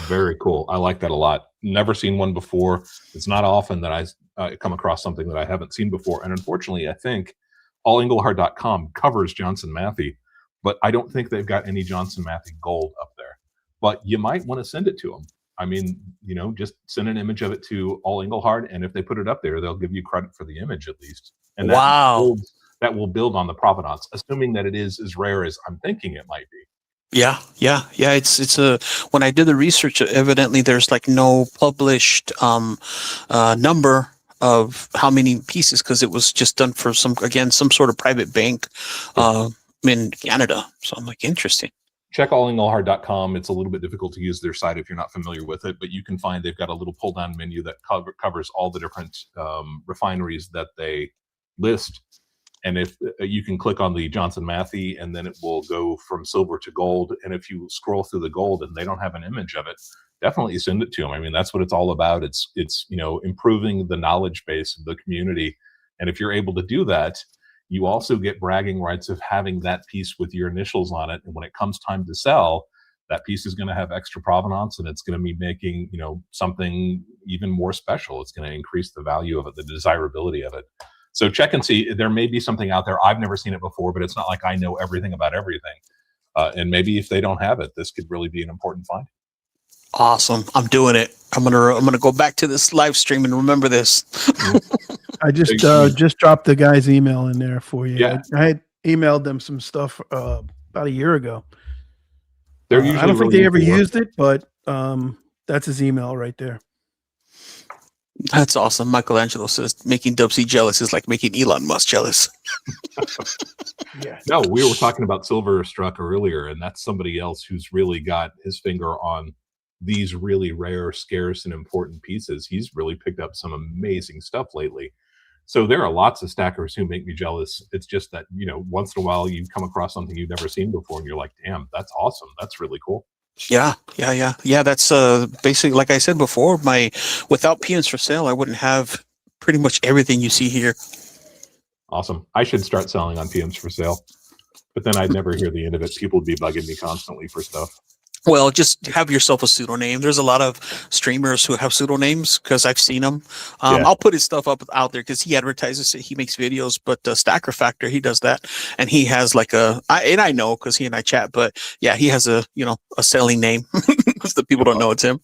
Very cool. I like that a lot. Never seen one before. It's not often that I come across something that I haven't seen before. And unfortunately, I think allenglehart.com covers Johnson Matthey, but I don't think they've got any Johnson Matthey gold up there. But you might want to send it to them. I mean, just send an image of it to All Englehart, and if they put it up there, they'll give you credit for the image at least. And that will build on the provenance, assuming that it is as rare as I'm thinking it might be. Yeah. It's when I did the research, evidently there's like no published number of how many pieces, because it was just done for some sort of private bank in Canada. So I'm like, interesting. Check allenglehart.com. It's a little bit difficult to use their site if you're not familiar with it, but you can find they've got a little pull down menu that covers all the different refineries that they list. And if you can click on the Johnson Matthey, and then it will go from silver to gold. And if you scroll through the gold and they don't have an image of it, definitely send it to them. I mean, that's what it's all about. It's improving the knowledge base of the community. And if you're able to do that, you also get bragging rights of having that piece with your initials on it. And when it comes time to sell, that piece is going to have extra provenance, and it's going to be making, something even more special. It's going to increase the value of it, the desirability of it. So check and see. There may be something out there. I've never seen it before, but it's not like I know everything about everything. And maybe if they don't have it, this could really be an important find. Awesome. I'm doing it. I'm gonna go back to this live stream and remember this. I just dropped the guy's email in there for you. Yeah. I had emailed them some stuff about a year ago. They're I usually don't think really they ever into work. used it, but that's his email right there. That's awesome. Michelangelo says making Dubsy jealous is like making Elon Musk jealous. Yeah. No, we were talking about Silver Struck earlier, and that's somebody else who's really got his finger on these really rare, scarce, and important pieces. He's really picked up some amazing stuff lately. So there are lots of stackers who make me jealous. It's just that, once in a while you come across something you've never seen before and you're like, damn, that's awesome. That's really cool. Yeah. That's basically, like I said before, without PMs for sale, I wouldn't have pretty much everything you see here. Awesome. I should start selling on PMs for sale, but then I'd never hear the end of it. People would be bugging me constantly for stuff. Well, just have yourself a pseudonym. There's a lot of streamers who have pseudonyms because I've seen them. Yeah. I'll put his stuff up out there because he advertises it. He makes videos, but Stacker Factor, he does that, and he has like I know because he and I chat. But yeah, he has a selling name because the people don't know it's him.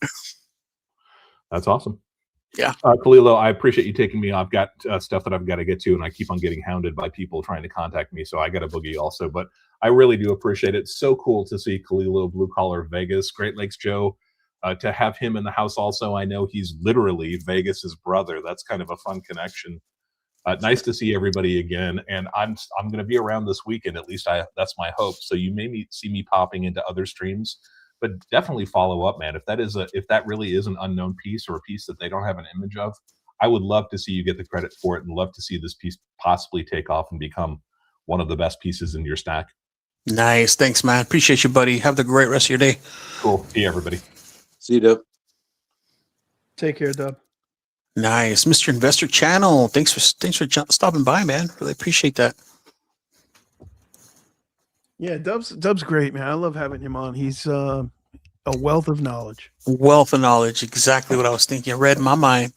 That's awesome. Yeah. Khalilo, I appreciate you taking me. I've got stuff that I've got to get to, and I keep on getting hounded by people trying to contact me, so I got a boogie also. But I really do appreciate it. So cool to see Khalilo Blue Collar Vegas, Great Lakes Joe, to have him in the house also. I know he's literally Vegas's brother. That's kind of a fun connection. Nice to see everybody again, and I'm going to be around this weekend. At least that's my hope. So you may see me popping into other streams, but definitely follow up, man. If that really is an unknown piece or a piece that they don't have an image of, I would love to see you get the credit for it and love to see this piece possibly take off and become one of the best pieces in your stack. Nice. Thanks, man. Appreciate you, buddy. Have the great rest of your day. Cool. See you, everybody. See you, Dub. Take care, Dub. Nice. Mr. Investor Channel. Thanks for stopping by, man. Really appreciate that. Yeah, Dub's great, man. I love having him on. He's a wealth of knowledge. Wealth of knowledge. Exactly what I was thinking. Read my mind.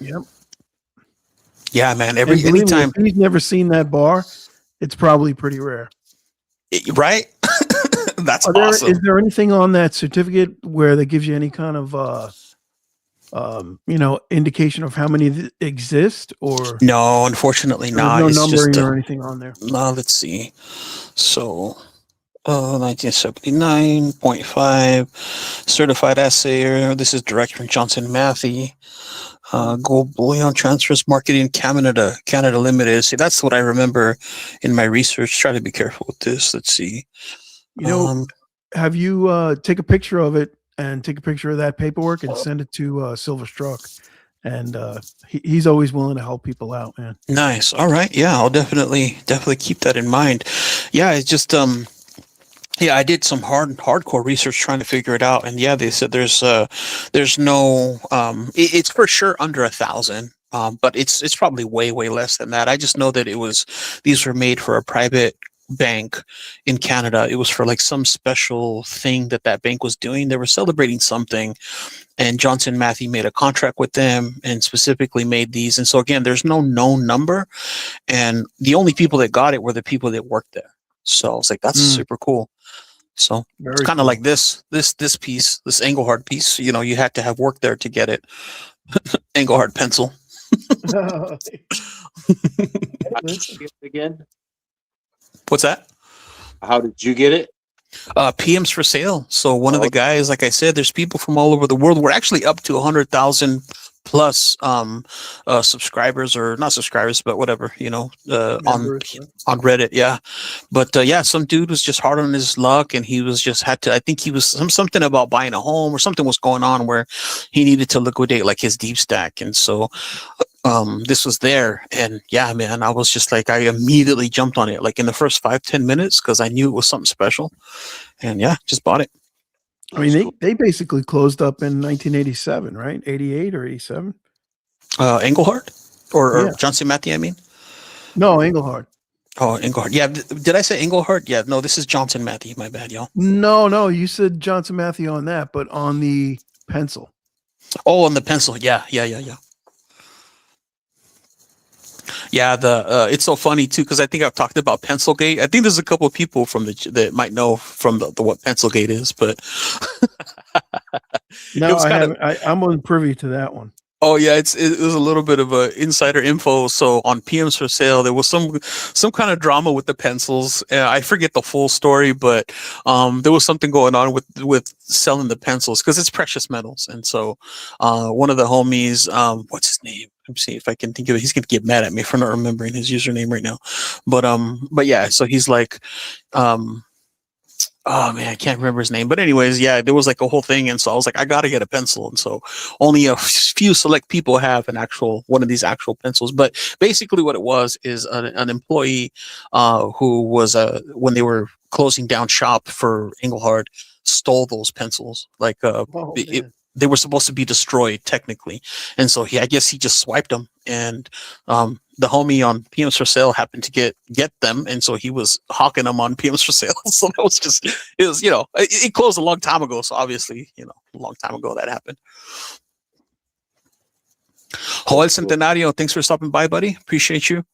Yep. Yeah, man. And believe me, Anytime. if he's never seen that bar, it's probably pretty rare. Right? That's Is awesome. there anything on that certificate where that gives you any kind of indication of how many exist, or No, unfortunately not. no It's numbering just or anything on there? no, let's see. So 1979.5 certified assayer. This is direct from Johnson Matthey. Gold bullion transfers marketing Canada Limited. See, that's what I remember in my research. Try to be careful with this. Let's see. Have you take a picture of it and take a picture of that paperwork and send it to Silver Struck, and he's always willing to help people out, man. Nice. All right. Yeah, I'll definitely keep that in mind. Yeah, it's just yeah, I did some hardcore research trying to figure it out, and yeah, they said there's no it's for sure under 1,000, but it's probably way less than that. I just know that these were made for a private bank in Canada. It was for like some special thing that bank was doing. They were celebrating something, and Johnson Matthey made a contract with them and specifically made these. And so again, there's no known number, and the only people that got it were the people that worked there. So I was like, that's super cool. So Very it's kind of cool. like this piece, this Engelhard piece. You had to have worked there to get it. Engelhard pencil. Again? What's that? How did you get it? PMs for sale. So one of the guys, like I said, there's people from all over the world. We're actually up to 100,000 plus subscribers, or not subscribers, but whatever, on Reddit. Yeah. But yeah, some dude was just hard on his luck, and he was just I think he was something about buying a home, or something was going on where he needed to liquidate like his deep stack. And so this was there, and yeah, man, I was just like, I immediately jumped on it like in the first 5-10 minutes because I knew it was something special, and yeah, just bought it. I mean, they basically closed up in 1987, right? 88 or 87? Engelhard or Yeah. Johnson Matthey, I mean. No, Engelhard. Oh, Engelhard. Yeah, did I say Engelhard? Yeah, no, this is Johnson Matthey. My bad, y'all. No, you said Johnson Matthey on that, but on the pencil. Oh, on the pencil. Yeah. Yeah, it's so funny too because I think I've talked about Pencilgate. I think there's a couple of people from that might know from the what Pencilgate is, but No, I'm unprivy to that one. Oh yeah, it was a little bit of a insider info. So on PMs for sale, there was some kind of drama with the pencils. I forget the full story, but there was something going on with selling the pencils because it's precious metals. And so one of the homies, what's his name? Let me see if I can think of it. He's gonna get mad at me for not remembering his username right now. But yeah, so he's like, um, oh man, I can't remember his name. But anyways, yeah, there was like a whole thing, and so I was like, I gotta get a pencil, and so only a few select people have an actual one of these actual pencils. But basically, what it was is an employee who was when they were closing down shop for Engelhard stole those pencils. Like Oh it, man. they were supposed to be destroyed technically, and so I guess he just swiped them, and the homie on PMs for sale happened to get them, and so he was hawking them on PMs for sale. So that was just it was it closed a long time ago. So obviously a long time ago that happened. Joel That's cool. Centenario, thanks for stopping by, buddy. Appreciate you.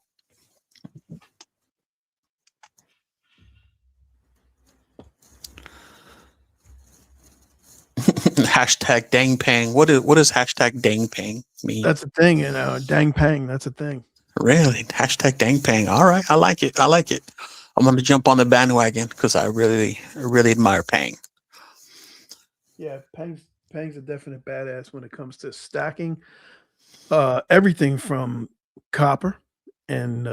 Hashtag dang pang. What does hashtag dang pang mean? That's a thing, dang pang, that's a thing. Really? Hashtag dang pang. All right. I like it. I'm going to jump on the bandwagon because I really admire Pang. Yeah, Pang's a definite badass when it comes to stacking. Everything from copper and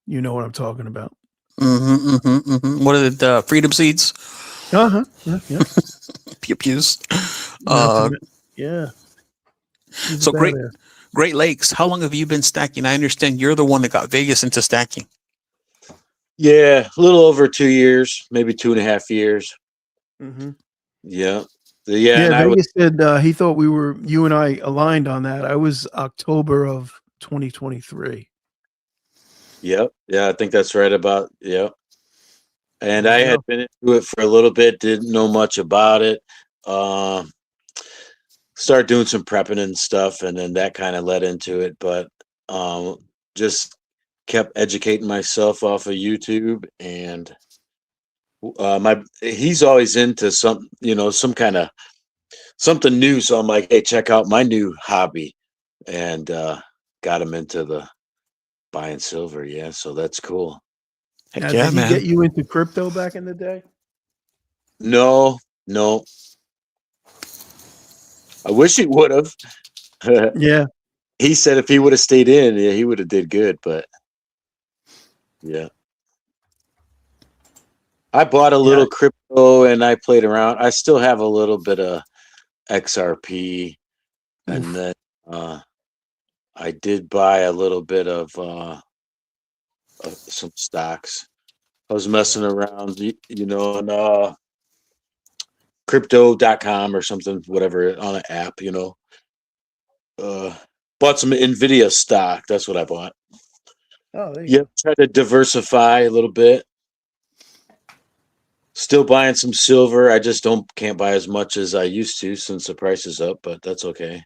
you know what I'm talking about. What are the freedom seeds? Uh-huh. Yeah. Pew pews. Yeah. So Great Lakes. How long have you been stacking? I understand you're the one that got Vegas into stacking. Yeah, a little over 2 years, maybe 2.5 years. Mm-hmm. Yeah. Yeah, and Vegas said he thought you and I aligned on that. I was October of 2023. Yep. Yeah, I think that's right about, yep. And There I you had go. been into it for a little bit, didn't know much about it. Started doing some prepping and stuff, and then that kind of led into it. But just kept educating myself off of YouTube, and he's always into some kind of something new. So I'm like, hey, check out my new hobby, and got him into the buying silver. Yeah, so that's cool. Heck Now, yeah, did he man. get you into crypto back in the day? No. I wish he would have. Yeah. He said if he would have stayed in, yeah, he would have did good. But yeah, I bought a little crypto and I played around. I still have a little bit of XRP, and then I did buy a little bit of some stocks. I was messing around, on crypto.com or something, whatever, on an app, bought some Nvidia stock. That's what I bought. Oh, there you Yep, try to diversify a little bit. Still buying some silver. I just can't buy as much as I used to since the price is up, but that's okay.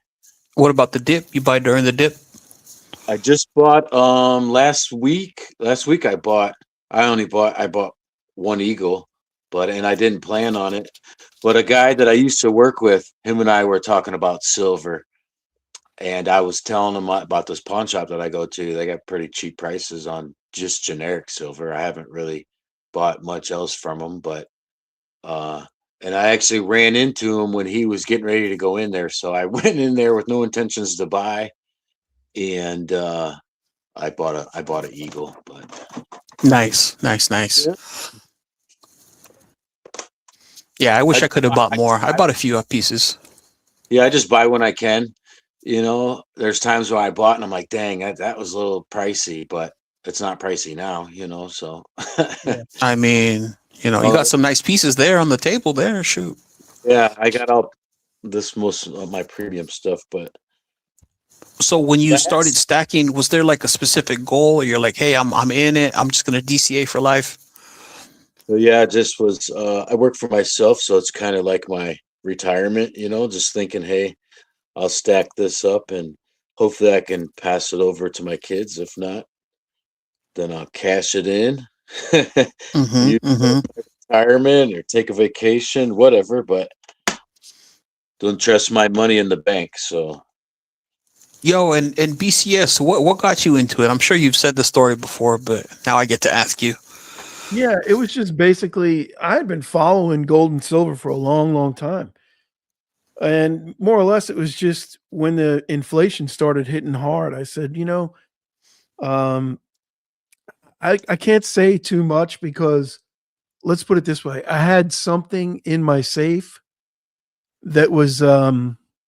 What about the dip? You buy during the dip? I just bought last week. I bought one eagle, and I didn't plan on it. But a guy that I used to work with, him and I were talking about silver. And I was telling him about this pawn shop that I go to. They got pretty cheap prices on just generic silver. I haven't really bought much else from them, but and I actually ran into him when he was getting ready to go in there. So I went in there with no intentions to buy, and I bought an eagle. But Nice. Yeah, I wish I could have bought more. I bought a few pieces. Yeah, I just buy when I can. There's times where I bought and I'm like, dang, that was a little pricey, but it's not pricey now, so. I mean, you got some nice pieces there on the table there. Shoot. Yeah, I got all most of my premium stuff, but. So when you started stacking, was there like a specific goal, or you're like, hey, I'm in it, I'm just gonna DCA for life? So yeah, it just was I work for myself, so it's kind of like my retirement, just thinking, hey, I'll stack this up and hopefully I can pass it over to my kids. If not, then I'll cash it in. Use retirement or take a vacation, whatever, but don't trust my money in the bank. So Yo, and BCS, what got you into it? I'm sure you've said the story before, but now I get to ask you. Yeah, it was just basically I had been following gold and silver for a long, long time. And more or less, it was just when the inflation started hitting hard, I said, um, I can't say too much because let's put it this way. I had something in my safe that was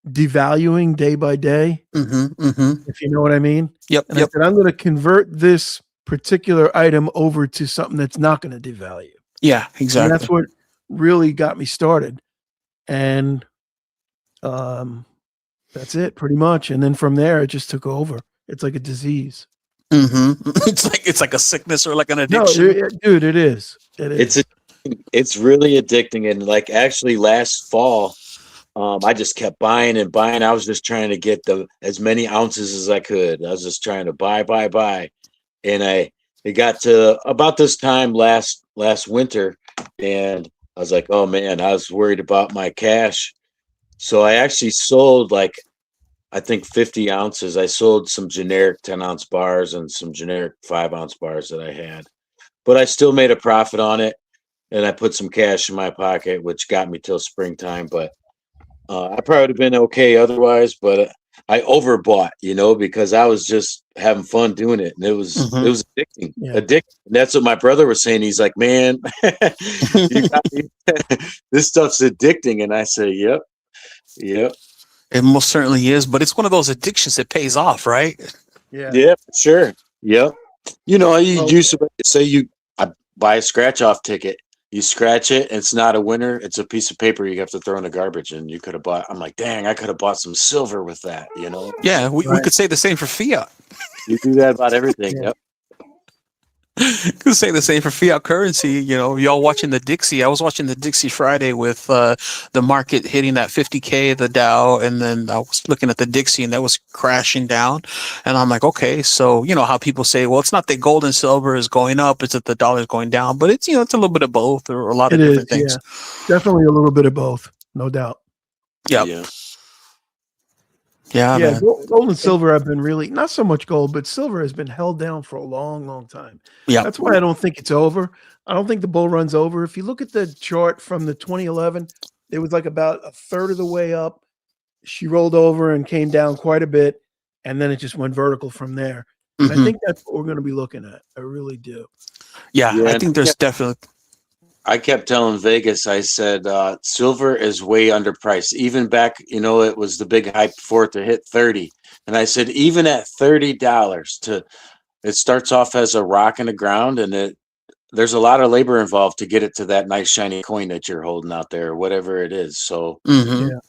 devaluing day by day, if you know what I mean. Yep, And yep. I said, I'm going to convert this particular item over to something that's not going to devalue. Yeah, And exactly. that's what really got me started. And that's it pretty much. And then from there, it just took over. It's like a disease. It's like a sickness or like an No, addiction. dude, it is. It is. It's really addicting. And like actually last fall, I just kept buying and buying. I was just trying to get as many ounces as I could. I was just trying to buy. And it got to about this time last winter, and I was like, oh man, I was worried about my cash. So I actually sold I think 50 ounces. I sold some generic 10-ounce bars and some generic 5-ounce bars that I had. But I still made a profit on it, and I put some cash in my pocket, which got me till springtime. But I probably would have been okay otherwise, but I overbought, because I was just having fun doing it, and it was addicting. Yeah. Addicting. And that's what my brother was saying. He's like, "Man, you got me. This stuff's addicting." And I say, "Yep." It most certainly is, but it's one of those addictions that pays off, right? Yeah. Sure. Yep. You used to say I buy a scratch off ticket. You scratch it, it's not a winner. It's a piece of paper you have to throw in the garbage, and you could have bought. I'm like, dang, I could have bought some silver with that. Yeah, we could say the same for fiat. You do that about everything. Yeah. Yep. Could say the same for fiat currency. Y'all watching the Dixie. I was watching the Dixie Friday with the market hitting that 50K, the Dow, and then I was looking at the Dixie and that was crashing down. And I'm like, okay, so how people say, well, it's not that gold and silver is going up, it's that the dollar is going down, but it's it's a little bit of both or a lot of different things. Yeah. Definitely a little bit of both, no doubt. Yep. Yeah, man. gold and silver have been really not so much gold, but silver has been held down for a long, long time. Yeah, that's why I don't think it's over. I don't think the bull run's over. If you look at the chart from the 2011, it was like about a third of the way up. She rolled over and came down quite a bit, and then it just went vertical from there. And I think that's what we're going to be looking at. I really do. Yeah, I think there's definitely. I kept telling Vegas, I said, silver is way underpriced. Even back, it was the big hype for it to hit 30. And I said, even at $30 it starts off as a rock in the ground, and there's a lot of labor involved to get it to that nice shiny coin that you're holding out there, whatever it is. So if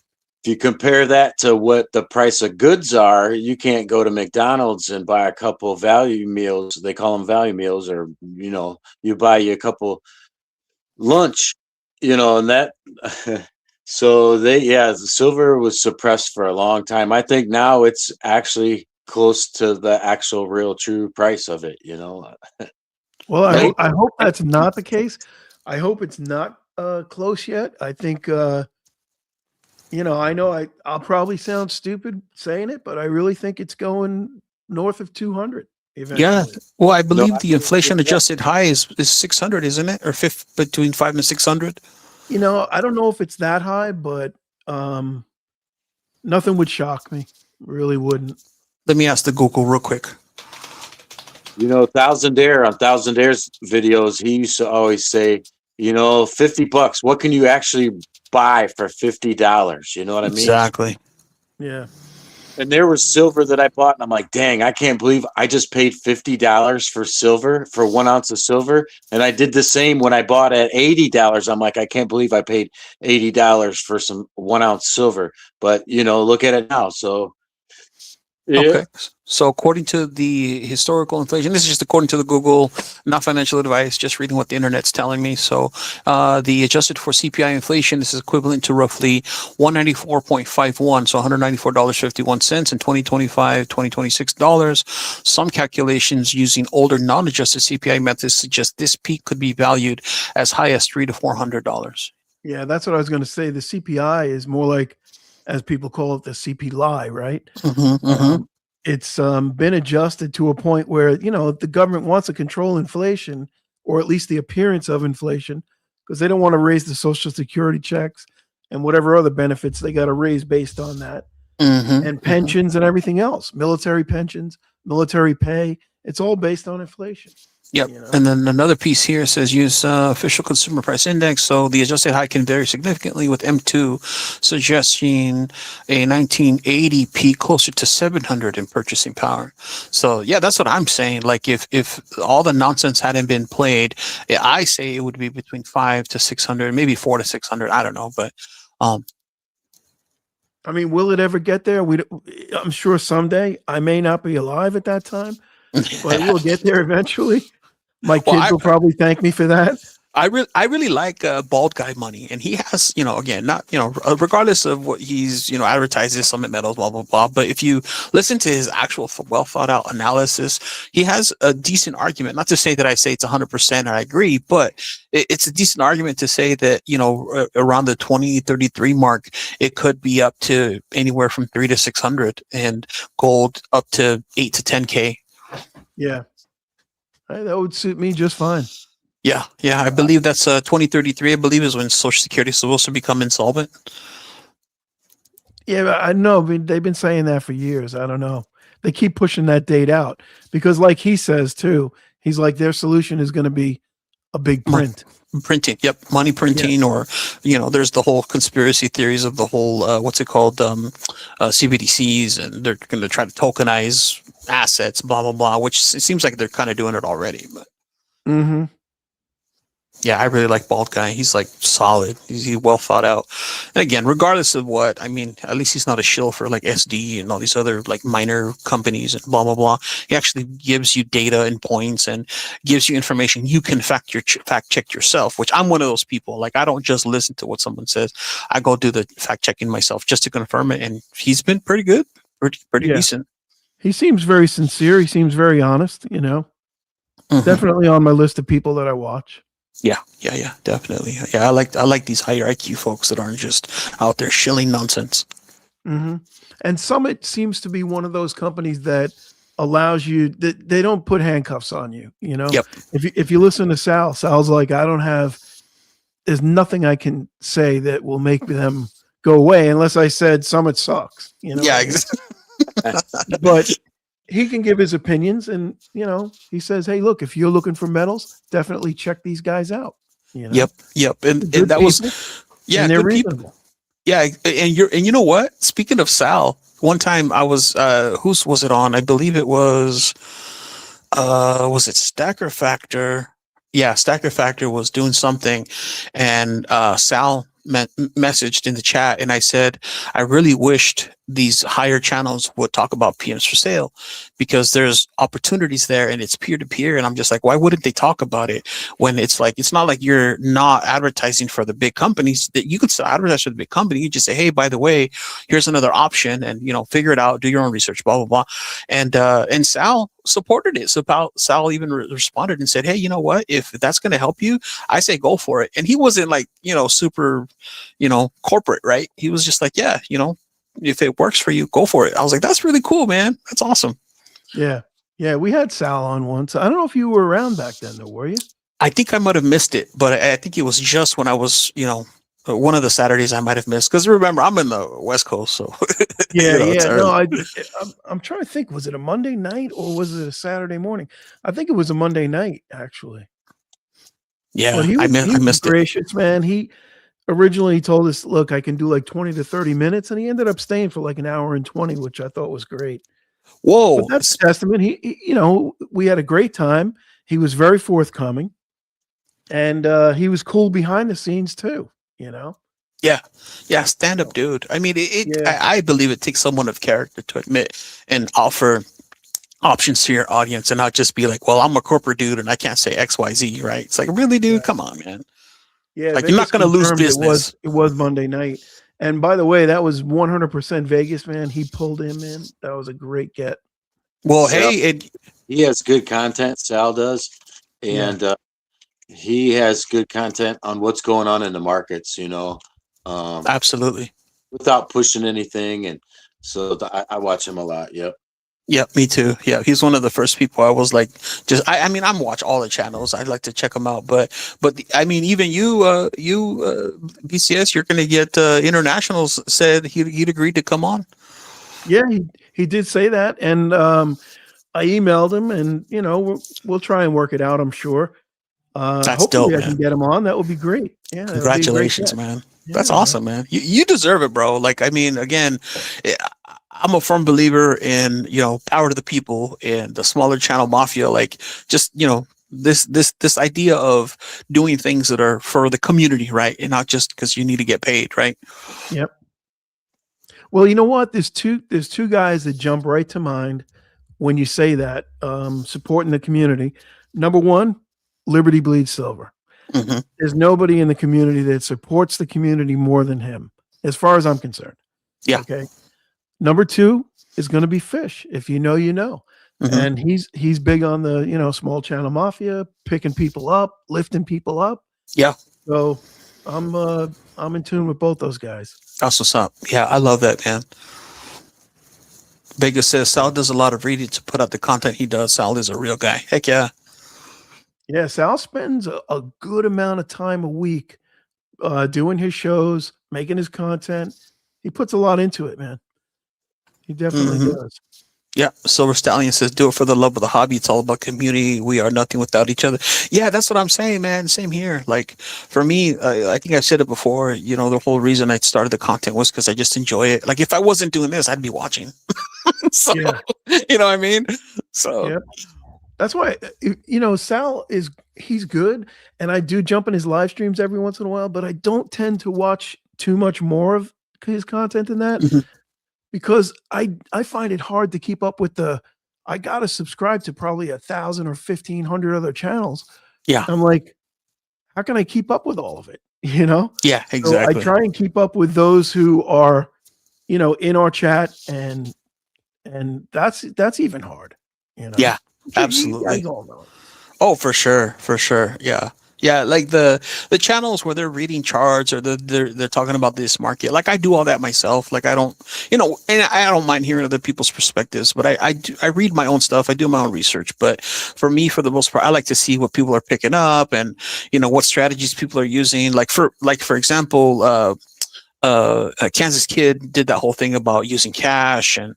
you compare that to what the price of goods are, you can't go to McDonald's and buy a couple of value meals. They call them value meals, or, you buy you a couple lunch, and that so the silver was suppressed for a long time. I think now it's actually close to the actual real true price of it. Well, I hope that's not the case. I hope it's not close yet. I think I know I'll probably sound stupid saying it, but I really think it's going north of 200 eventually. Yeah. Well, I believe the inflation adjusted high is 600, isn't it? Or between 5 and 600? I don't know if it's that high, but nothing would shock me. Really wouldn't. Let me ask the Google real quick. Thousandaire on Thousandaire's videos, he used to always say, $50. What can you actually buy for $50? You know what I mean? Exactly. Yeah. And there was silver that I bought, and I'm like, dang, I can't believe I just paid $50 for silver, for 1 ounce of silver. And I did the same when I bought at $80. I'm like, I can't believe I paid $80 for some 1 ounce silver. But look at it now. So Okay. So according to the historical inflation, this is just according to the Google, not financial advice, just reading what the internet's telling me. So the adjusted for CPI inflation, this is equivalent to roughly $194.51, so $194.51 in 2025, $2026. Some calculations using older non-adjusted CPI methods suggest this peak could be valued as high as $300 to $400. Yeah, that's what I was going to say. The CPI is more like, as people call it, the CP lie, right? it's been adjusted to a point where, you know, the government wants to control inflation, or at least the appearance of inflation, because they don't want to raise the social security checks and whatever other benefits they got to raise based on that, and pensions and everything else, military pensions, military pay. It's all based on inflation. Yep. You know? And then another piece here says use official consumer price index. So the adjusted high can vary significantly, with M2 suggesting a 1980 peak closer to 700 in purchasing power. So yeah, that's what I'm saying. Like if all the nonsense hadn't been played, I say it would be between 500 to 600, maybe 400 to 600. I don't know, but I mean, will it ever get there? I'm sure someday. I may not be alive at that time, but we'll get there eventually. My kids will probably thank me for that. I really like Bald Guy Money, and he has, you know, again, not, you know, regardless of what he's, you know, advertises Summit Metals, blah blah blah. But if you listen to his actual well thought out analysis, he has a decent argument. Not to say that I say it's 100% I agree, but it's a decent argument to say that, you know, around the 2033 mark, it could be up to anywhere from 300 to 600, and gold up to 8 to 10K. Yeah. That would suit me just fine. Yeah, I believe that's 2033. I believe is when Social Security is supposed to become insolvent. Yeah, I know. They've been saying that for years. I don't know. They keep pushing that date out because, like he says too, he's like, their solution is going to be a big print. Printing. Yep, money printing, or, you know, there's the whole conspiracy theories of the whole what's it called, CBDCs, and they're going to try to tokenize assets, blah blah blah. Which it seems like they're kind of doing it already, but. Yeah, I really like Bald Guy. He's like solid. He's well thought out. And again, regardless of what, I mean, at least he's not a shill for like SD and all these other like minor companies and blah blah blah. He actually gives you data and points and gives you information you can fact check yourself. Which I'm one of those people. Like I don't just listen to what someone says. I go do the fact checking myself just to confirm it. And he's been pretty good, pretty decent. He seems very sincere. He seems very honest. You know, definitely on my list of people that I watch. Yeah, definitely. Yeah, I like these higher IQ folks that aren't just out there shilling nonsense. And Summit seems to be one of those companies that allows you that they don't put handcuffs on you. You know, if you listen to Sal's like, there's nothing I can say that will make them go away unless I said Summit sucks. You know, yeah, exactly. But he can give his opinions, and you know, he says, "Hey, look, if you're looking for metals, definitely check these guys out." You know? Yep, and that was, yeah, they're good reasonable. people. Yeah, and you know what? Speaking of Sal, one time I was whose was it on? I believe it was it Stacker Factor? Yeah, Stacker Factor was doing something, and Sal messaged in the chat, and I said, I really wished these higher channels would talk about PMs for sale, because there's opportunities there and it's peer to peer. And I'm just like, why wouldn't they talk about it when it's like, it's not like you're not advertising for the big companies, that you could still advertise for the big company. You just say, hey, by the way, here's another option, and, you know, figure it out, do your own research, blah, blah, blah. And Sal supported it. So Sal even responded and said, hey, you know what, if that's going to help you, I say go for it. And he wasn't like, you know, super, you know, corporate, right? He was just like, yeah, you know, if it works for you, go for it. I was like, that's really cool, man. That's awesome. Yeah. We had Sal on once. I don't know if you were around back then, though, were you? I think I might have missed it, but I think it was just when I was, you know, one of the Saturdays I might have missed, because remember, I'm in the West Coast, so yeah, you know, no, I'm trying to think. Was it a Monday night or was it a Saturday morning? I think it was a Monday night, actually. Yeah, I missed gracious, man. He originally told us, look, I can do like 20 to 30 minutes, and he ended up staying for like an hour and 20, which I thought was great. Whoa, but that's a testament. He, you know, we had a great time. He was very forthcoming, and he was cool behind the scenes too. You know. Yeah, stand up, dude. I mean, I believe it takes someone of character to admit and offer options to your audience, and not just be like, well, I'm a corporate dude and I can't say XYZ, right? It's like, really, dude, come on, man. Yeah, like, you're not going to lose business. It was Monday night. And by the way, that was 100% Vegas, man. He pulled him in. That was a great get. Well, Sal, hey, he has good content, Sal does. And he has good content on what's going on in the markets, you know. Absolutely. Without pushing anything. And so I watch him a lot. Yep. Yeah, me too. Yeah, he's one of the first people I was like, I mean, I'm watch all the channels. I'd like to check them out, I mean, even BCS, you're going to get internationals. Said he'd agreed to come on. Yeah, he did say that, and I emailed him, and we'll try and work it out. I'm sure. That's Hopefully, dope, I can man. get him on. That would be great. Yeah, that would be a great Congratulations, get. man. Yeah, That's man. awesome, man. You deserve it, bro. Like, I mean, again, eh, I'm a firm believer in power to the people and the smaller channel mafia. Like, just this idea of doing things that are for the community, right, and not just because you need to get paid, right? Yep. Well, you know what? There's two guys that jump right to mind when you say that, supporting the community. Number one, Liberty Bleeds Silver. Hmm. There's nobody in the community that supports the community more than him, as far as I'm concerned. Yeah. Okay. Number two is going to be Fish. If you know, you know. Hmm. And he's big on the small channel mafia, picking people up, lifting people up. Yeah. So I'm in tune with both those guys. That's what's up. Yeah, I love that, man. Vegas says Sal does a lot of reading to put out the content he does. Sal is a real guy. Heck yeah. Yeah, Sal spends a good amount of time a week doing his shows, making his content. He puts a lot into it, man. He definitely Mhm. does. Yeah, Silver Stallion says, "Do it for the love of the hobby. It's all about community. We are nothing without each other." Yeah, that's what I'm saying, man. Same here. Like for me, I think I've said it before. The whole reason I started the content was because I just enjoy it. Like if I wasn't doing this, I'd be watching. So, Yeah. you know what I mean? So, Yep. That's why Sal he's good, and I do jump in his live streams every once in a while, but I don't tend to watch too much more of his content than that Mhm. because I find it hard to keep up with I gotta subscribe to probably 1,000 or 1,500 other channels. yeah, I'm like, how can I keep up with all of it? yeah, So I exactly. try and keep up with those who are, in our chat, and that's even hard. Yeah, I'm sure you absolutely. guys all know it. Oh, for sure, for sure. Yeah. Yeah, like the channels where they're reading charts or they're talking about this market. Like I do all that myself. Like I don't, and I don't mind hearing other people's perspectives, but I read my own stuff. I do my own research. But for me, for the most part, I like to see what people are picking up and what strategies people are using. Like for example, Kansas Kid did that whole thing about using cash, and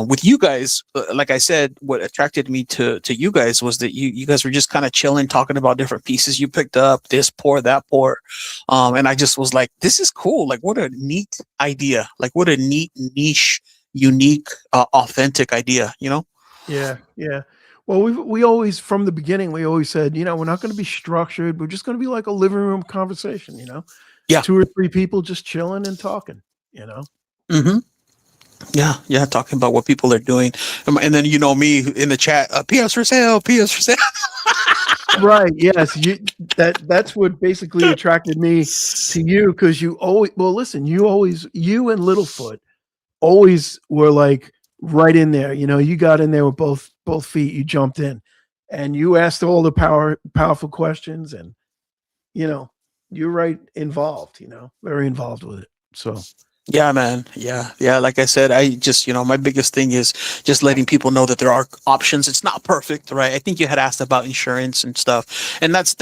with you guys, like I said, what attracted me to you guys was that you guys were just kind of chilling, talking about different pieces you picked up, this pour, that pour, and I just was like, this is cool. Like, what a neat idea! Like, what a neat niche, unique, authentic idea. Yeah, yeah. Well, we always from the beginning we always said, we're not going to be structured. We're just going to be like a living room conversation. Yeah. 2 or 3 people just chilling and talking. Mm-hmm. Yeah, yeah, talking about what people are doing, and then me in the chat, PS for sale, PS for sale. Right. Yes. That's what basically attracted me to you, because you always listen, you and Littlefoot always were like right in there. You got in there with both feet, you jumped in and you asked all the powerful questions, and you're right involved, very involved with it. So Yeah, man. Yeah. Yeah. Like I said, I just, my biggest thing is just letting people know that there are options. It's not perfect, right? I think you had asked about insurance and stuff, and that's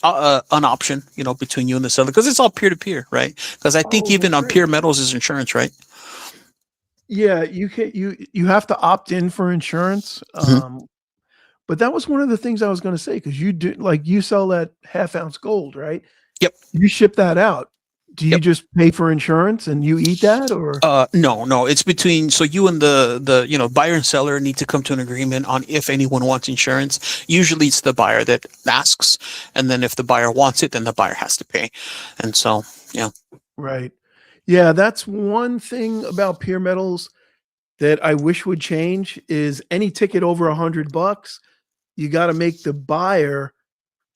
an option, between you and the seller, because it's all peer to peer, right? Because I think even on great. Peer Metals is insurance, right? Yeah, you have to opt in for insurance. Mhm. But that was one of the things I was going to say, because you sell that half-ounce gold, right? Yep. You ship that out. Do you Yep. just pay for insurance and you eat that, or? No, it's between, so you and the buyer and seller need to come to an agreement on if anyone wants insurance. Usually it's the buyer that asks, and then if the buyer wants it, then the buyer has to pay. And so, yeah. Right. Yeah, that's one thing about Peer Metals that I wish would change, is any ticket over $100, you got to make the buyer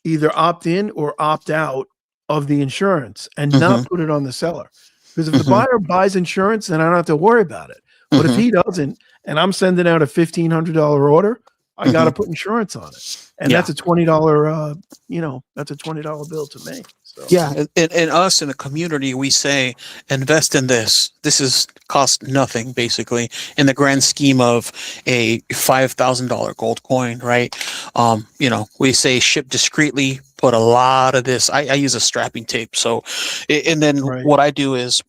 either opt in or opt out of the insurance and not put it on the seller. Because if the buyer buys insurance, then I don't have to worry about it. But if he doesn't, and I'm sending out a $1,500 order, I got to put insurance on it. And Yeah. that's a $20, that's a $20 bill to me. So Yeah, and us in the community, we say invest in this. This is cost nothing, basically, in the grand scheme of a $5,000 gold coin, right? We say ship discreetly. Put a lot of this. I use a strapping tape, so, and then Right. what I do is.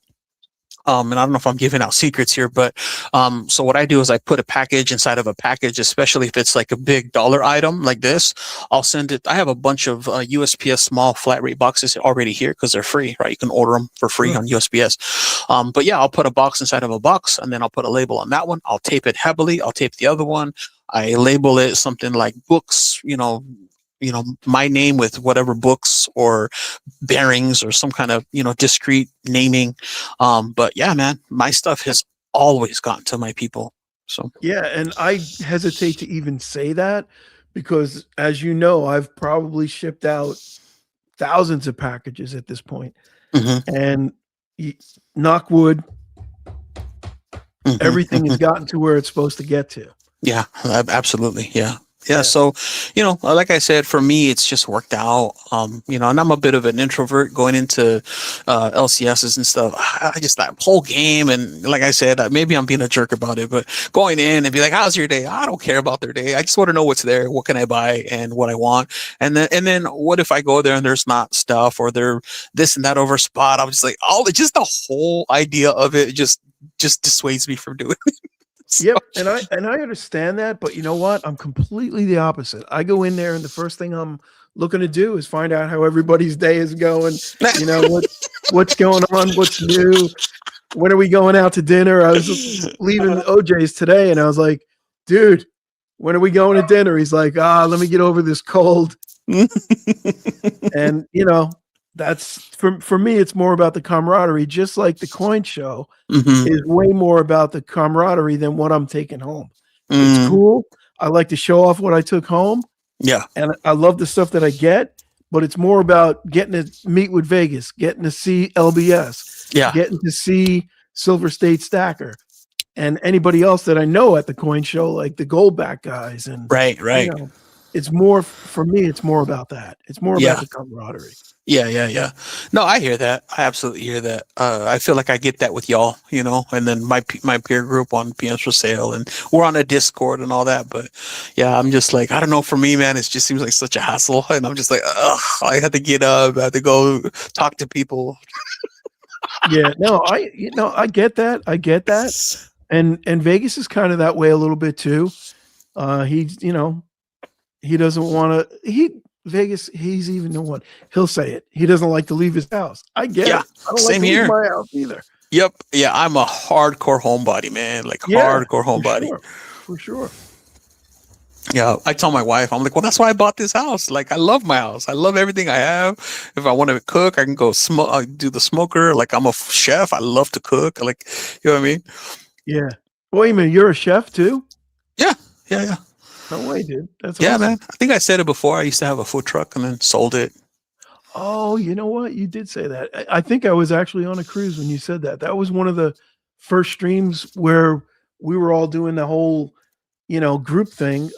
And I don't know if I'm giving out secrets here, but so what I do is I put a package inside of a package, especially if it's like a big dollar item like this. I'll send it. I have a bunch of USPS small flat rate boxes already here because they're free, right? You can order them for free on USPS. But yeah, I'll put a box inside of a box, and then I'll put a label on that one. I'll tape it heavily. I'll tape the other one. I label it something like books, my name with whatever books or bearings or some kind of discrete naming. But yeah, man, my stuff has always gotten to my people. So yeah, and I hesitate to even say that because, as you know, I've probably shipped out thousands of packages at this point. And knock wood, everything has gotten to where it's supposed to get to. Yeah, absolutely. Yeah. So, like I said, for me, it's just worked out. And I'm a bit of an introvert going into LCSs and stuff. I just that whole game, and like I said, maybe I'm being a jerk about it, but going in and be like, "How's your day?" I don't care about their day. I just want to know what's there, what can I buy, and what I want. And then what if I go there and there's not stuff, or they're this and that over spot? I'm just like, just the whole idea of it just dissuades me from doing it. So, Yep, and I understand that, but you know what? I'm completely the opposite. I go in there and the first thing I'm looking to do is find out how everybody's day is going. What's going on, what's new, when are we going out to dinner? I was leaving OJ's today and I was like, dude, when are we going to dinner? He's like, let me get over this cold. And that's for me, it's more about the camaraderie, just like the coin show is way more about the camaraderie than what I'm taking home. It's cool. I like to show off what I took home. Yeah. And I love the stuff that I get, but it's more about getting to meet with Vegas, getting to see LBS, getting to see Silver State Stacker and anybody else that I know at the coin show, like the Goldback guys. And right. It's more for me. It's more about that. It's more about the camaraderie. Yeah. No, I hear that. I absolutely hear that. I feel like I get that with y'all, and then my peer group on PMs for Sale, and we're on a Discord and all that. But yeah, I'm just like, I don't know. For me, man, it just seems like such a hassle, and I'm just like, ugh, I have to get up, I have to go talk to people. Yeah, no, I get that. I get that. And Vegas is kind of that way a little bit too. He's, he doesn't want to. Vegas, he's even the one. He'll say it. He doesn't like to leave his house. I get it. I don't same like to here. leave my house either. Yep. Yeah, I'm a hardcore homebody, man. Like hardcore homebody. For sure. Yeah, I tell my wife, I'm like, well, that's why I bought this house. Like, I love my house. I love everything I have. If I want to cook, I can go smoke. Do the smoker. Like, I'm a chef. I love to cook. Like, you know what I mean? Yeah. Wait a minute, you're a chef too? Yeah. No way, dude. That's awesome. Man. I think I said it before. I used to have a food truck and then sold it. Oh, you know what? You did say that. I think I was actually on a cruise when you said that. That was one of the first streams where we were all doing the whole, group thing.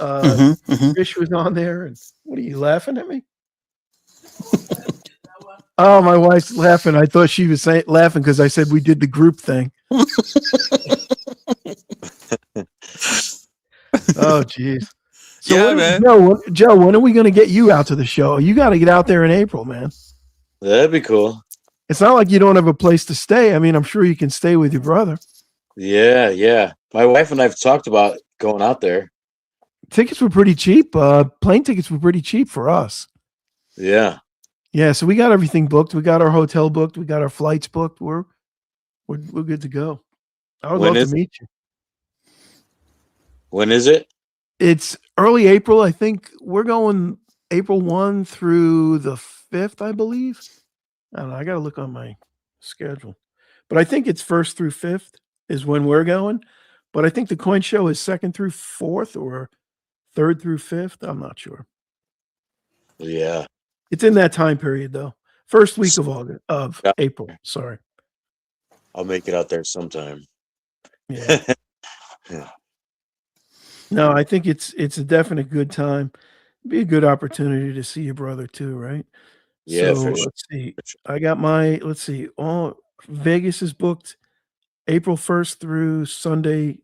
Fish was on there. And what are you laughing at me? Oh, my wife's laughing. I thought she was laughing because I said we did the group thing. Oh, geez. So man. Joe, when are we going to get you out to the show? You got to get out there in April, man. That'd be cool. It's not like you don't have a place to stay. I mean, I'm sure you can stay with your brother. Yeah. My wife and I have talked about going out there. Tickets were pretty cheap. Plane tickets were pretty cheap for us. Yeah. Yeah, so we got everything booked. We got our hotel booked. We got our flights booked. We're good to go. I would love to meet you. When is it? It's early April. I think we're going April 1 through the 5th, I believe. I don't know. I got to look on my schedule. But I think it's 1st through 5th is when we're going. But I think the coin show is 2nd through 4th or 3rd through 5th. I'm not sure. Yeah. It's in that time period, though. First week of April. Sorry. I'll make it out there sometime. Yeah. Yeah. No, I think it's a definite good time. Be a good opportunity to see your brother too, right? Yeah, So for sure. let's see. For sure. I got my let's see. All Vegas is booked April 1st through Sunday,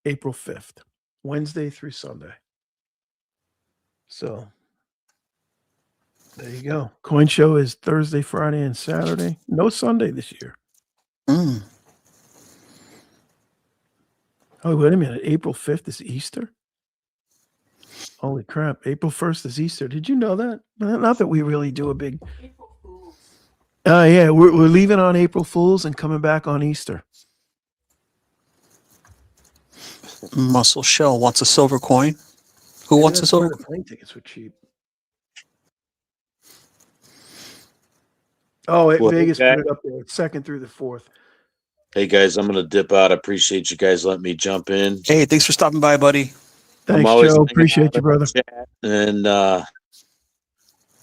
April 5th. Wednesday through Sunday. So there you go. Coin show is Thursday, Friday, and Saturday. No Sunday this year. Mm. Oh, wait a minute. April 5th is Easter? Holy crap. April 1st is Easter. Did you know that? Not that we really do a big. Yeah, we're leaving on April Fools and coming back on Easter. Muscle Shell wants a silver coin. Who Maybe wants a that's why silver? the plane tickets were cheap. Oh, Well, Vegas okay. put it up there. 2nd through the 4th. Hey guys, I'm gonna dip out. I appreciate you guys letting me jump in. Hey, thanks for stopping by, buddy. I'm Thanks, always Joe. hanging Appreciate out you, in the brother. chat, and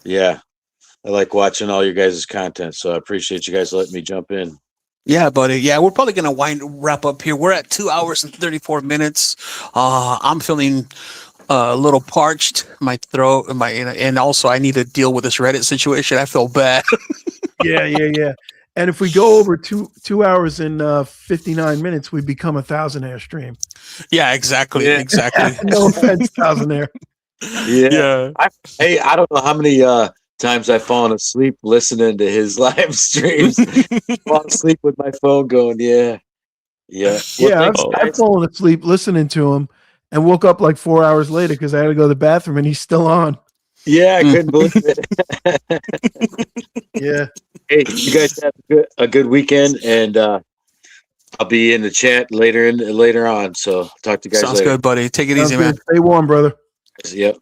yeah, I like watching all your guys' content. So I appreciate you guys letting me jump in. Yeah, buddy. Yeah, we're probably gonna wrap up here. We're at 2 hours and 34 minutes. I'm feeling a little parched, my throat, and also I need to deal with this Reddit situation. I feel bad. Yeah. And if we go over 2 hours and 59 minutes, we become a 1,000-air stream. Yeah, exactly. Yeah. Exactly. No offense, 1,000-air. Yeah. Hey, I don't know how many times I've fallen asleep listening to his live streams. Fall asleep with my phone going, yeah. Well, Yeah, thanks, I've guys. fallen asleep listening to him and woke up like 4 hours later because I had to go to the bathroom and he's still on. Yeah, I couldn't believe it. Yeah. Hey, you guys have a good weekend, and I'll be in the chat later on. So talk to you guys Sounds later. good, buddy. Take it Sounds easy, good. man. Stay warm, brother. Yep.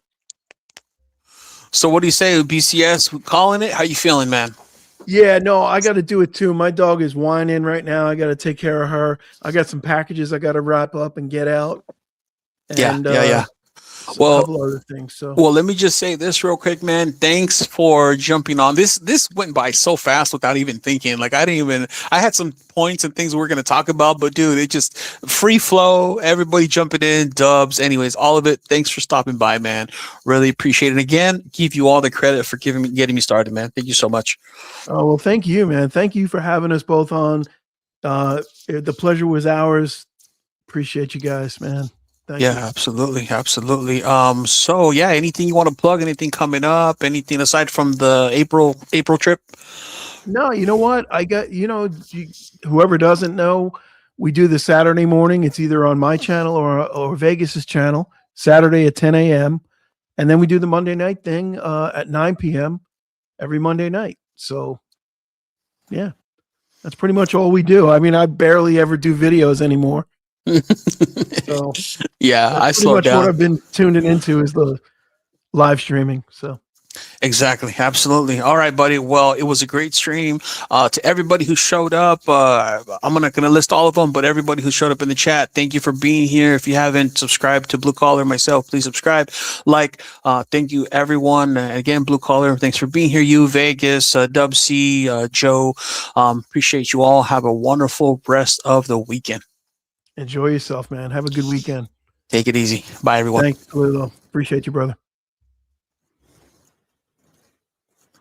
So, what do you say, BCS? Calling it? How you feeling, man? Yeah, no, I got to do it too. My dog is whining right now. I got to take care of her. I got some packages I got to wrap up and get out. And Yeah. a Well, couple other things. So Well, let me just say this real quick, man. Thanks for jumping on. This went by so fast without even thinking. Like I had some points and things we were gonna talk about, but dude, it just free flow, everybody jumping in, dubs, anyways, all of it. Thanks for stopping by, man. Really appreciate it. Again, give you all the credit for getting me started, man. Thank you so much. oh well, thank you, man. Thank you for having us both on. The pleasure was ours. Appreciate you guys, man. Thank you. Absolutely. So yeah, anything you want to plug, anything coming up, anything aside from the April trip? No, you know what? I got, whoever doesn't know, we do the Saturday morning. It's either on my channel or Vegas's channel, Saturday at 10 a.m. And then we do the Monday night thing at 9 p.m. every Monday night. So, yeah, that's pretty much all we do. I mean, I barely ever do videos anymore. So, Yeah, I pretty slowed much down. what I've been tuning into is the live streaming. So, Exactly. Absolutely. All right, buddy. Well, it was a great stream. To everybody who showed up, I'm not going to list all of them, but everybody who showed up in the chat, thank you for being here. If you haven't subscribed to Blue Collar myself, please subscribe. Thank you, everyone. Again, Blue Collar, thanks for being here. You, Vegas, Dub C, Joe. Appreciate you all. Have a wonderful rest of the weekend. enjoy yourself, man. Have a good weekend. Take it easy. Bye, everyone. Thanks, Lilo. Appreciate you, brother.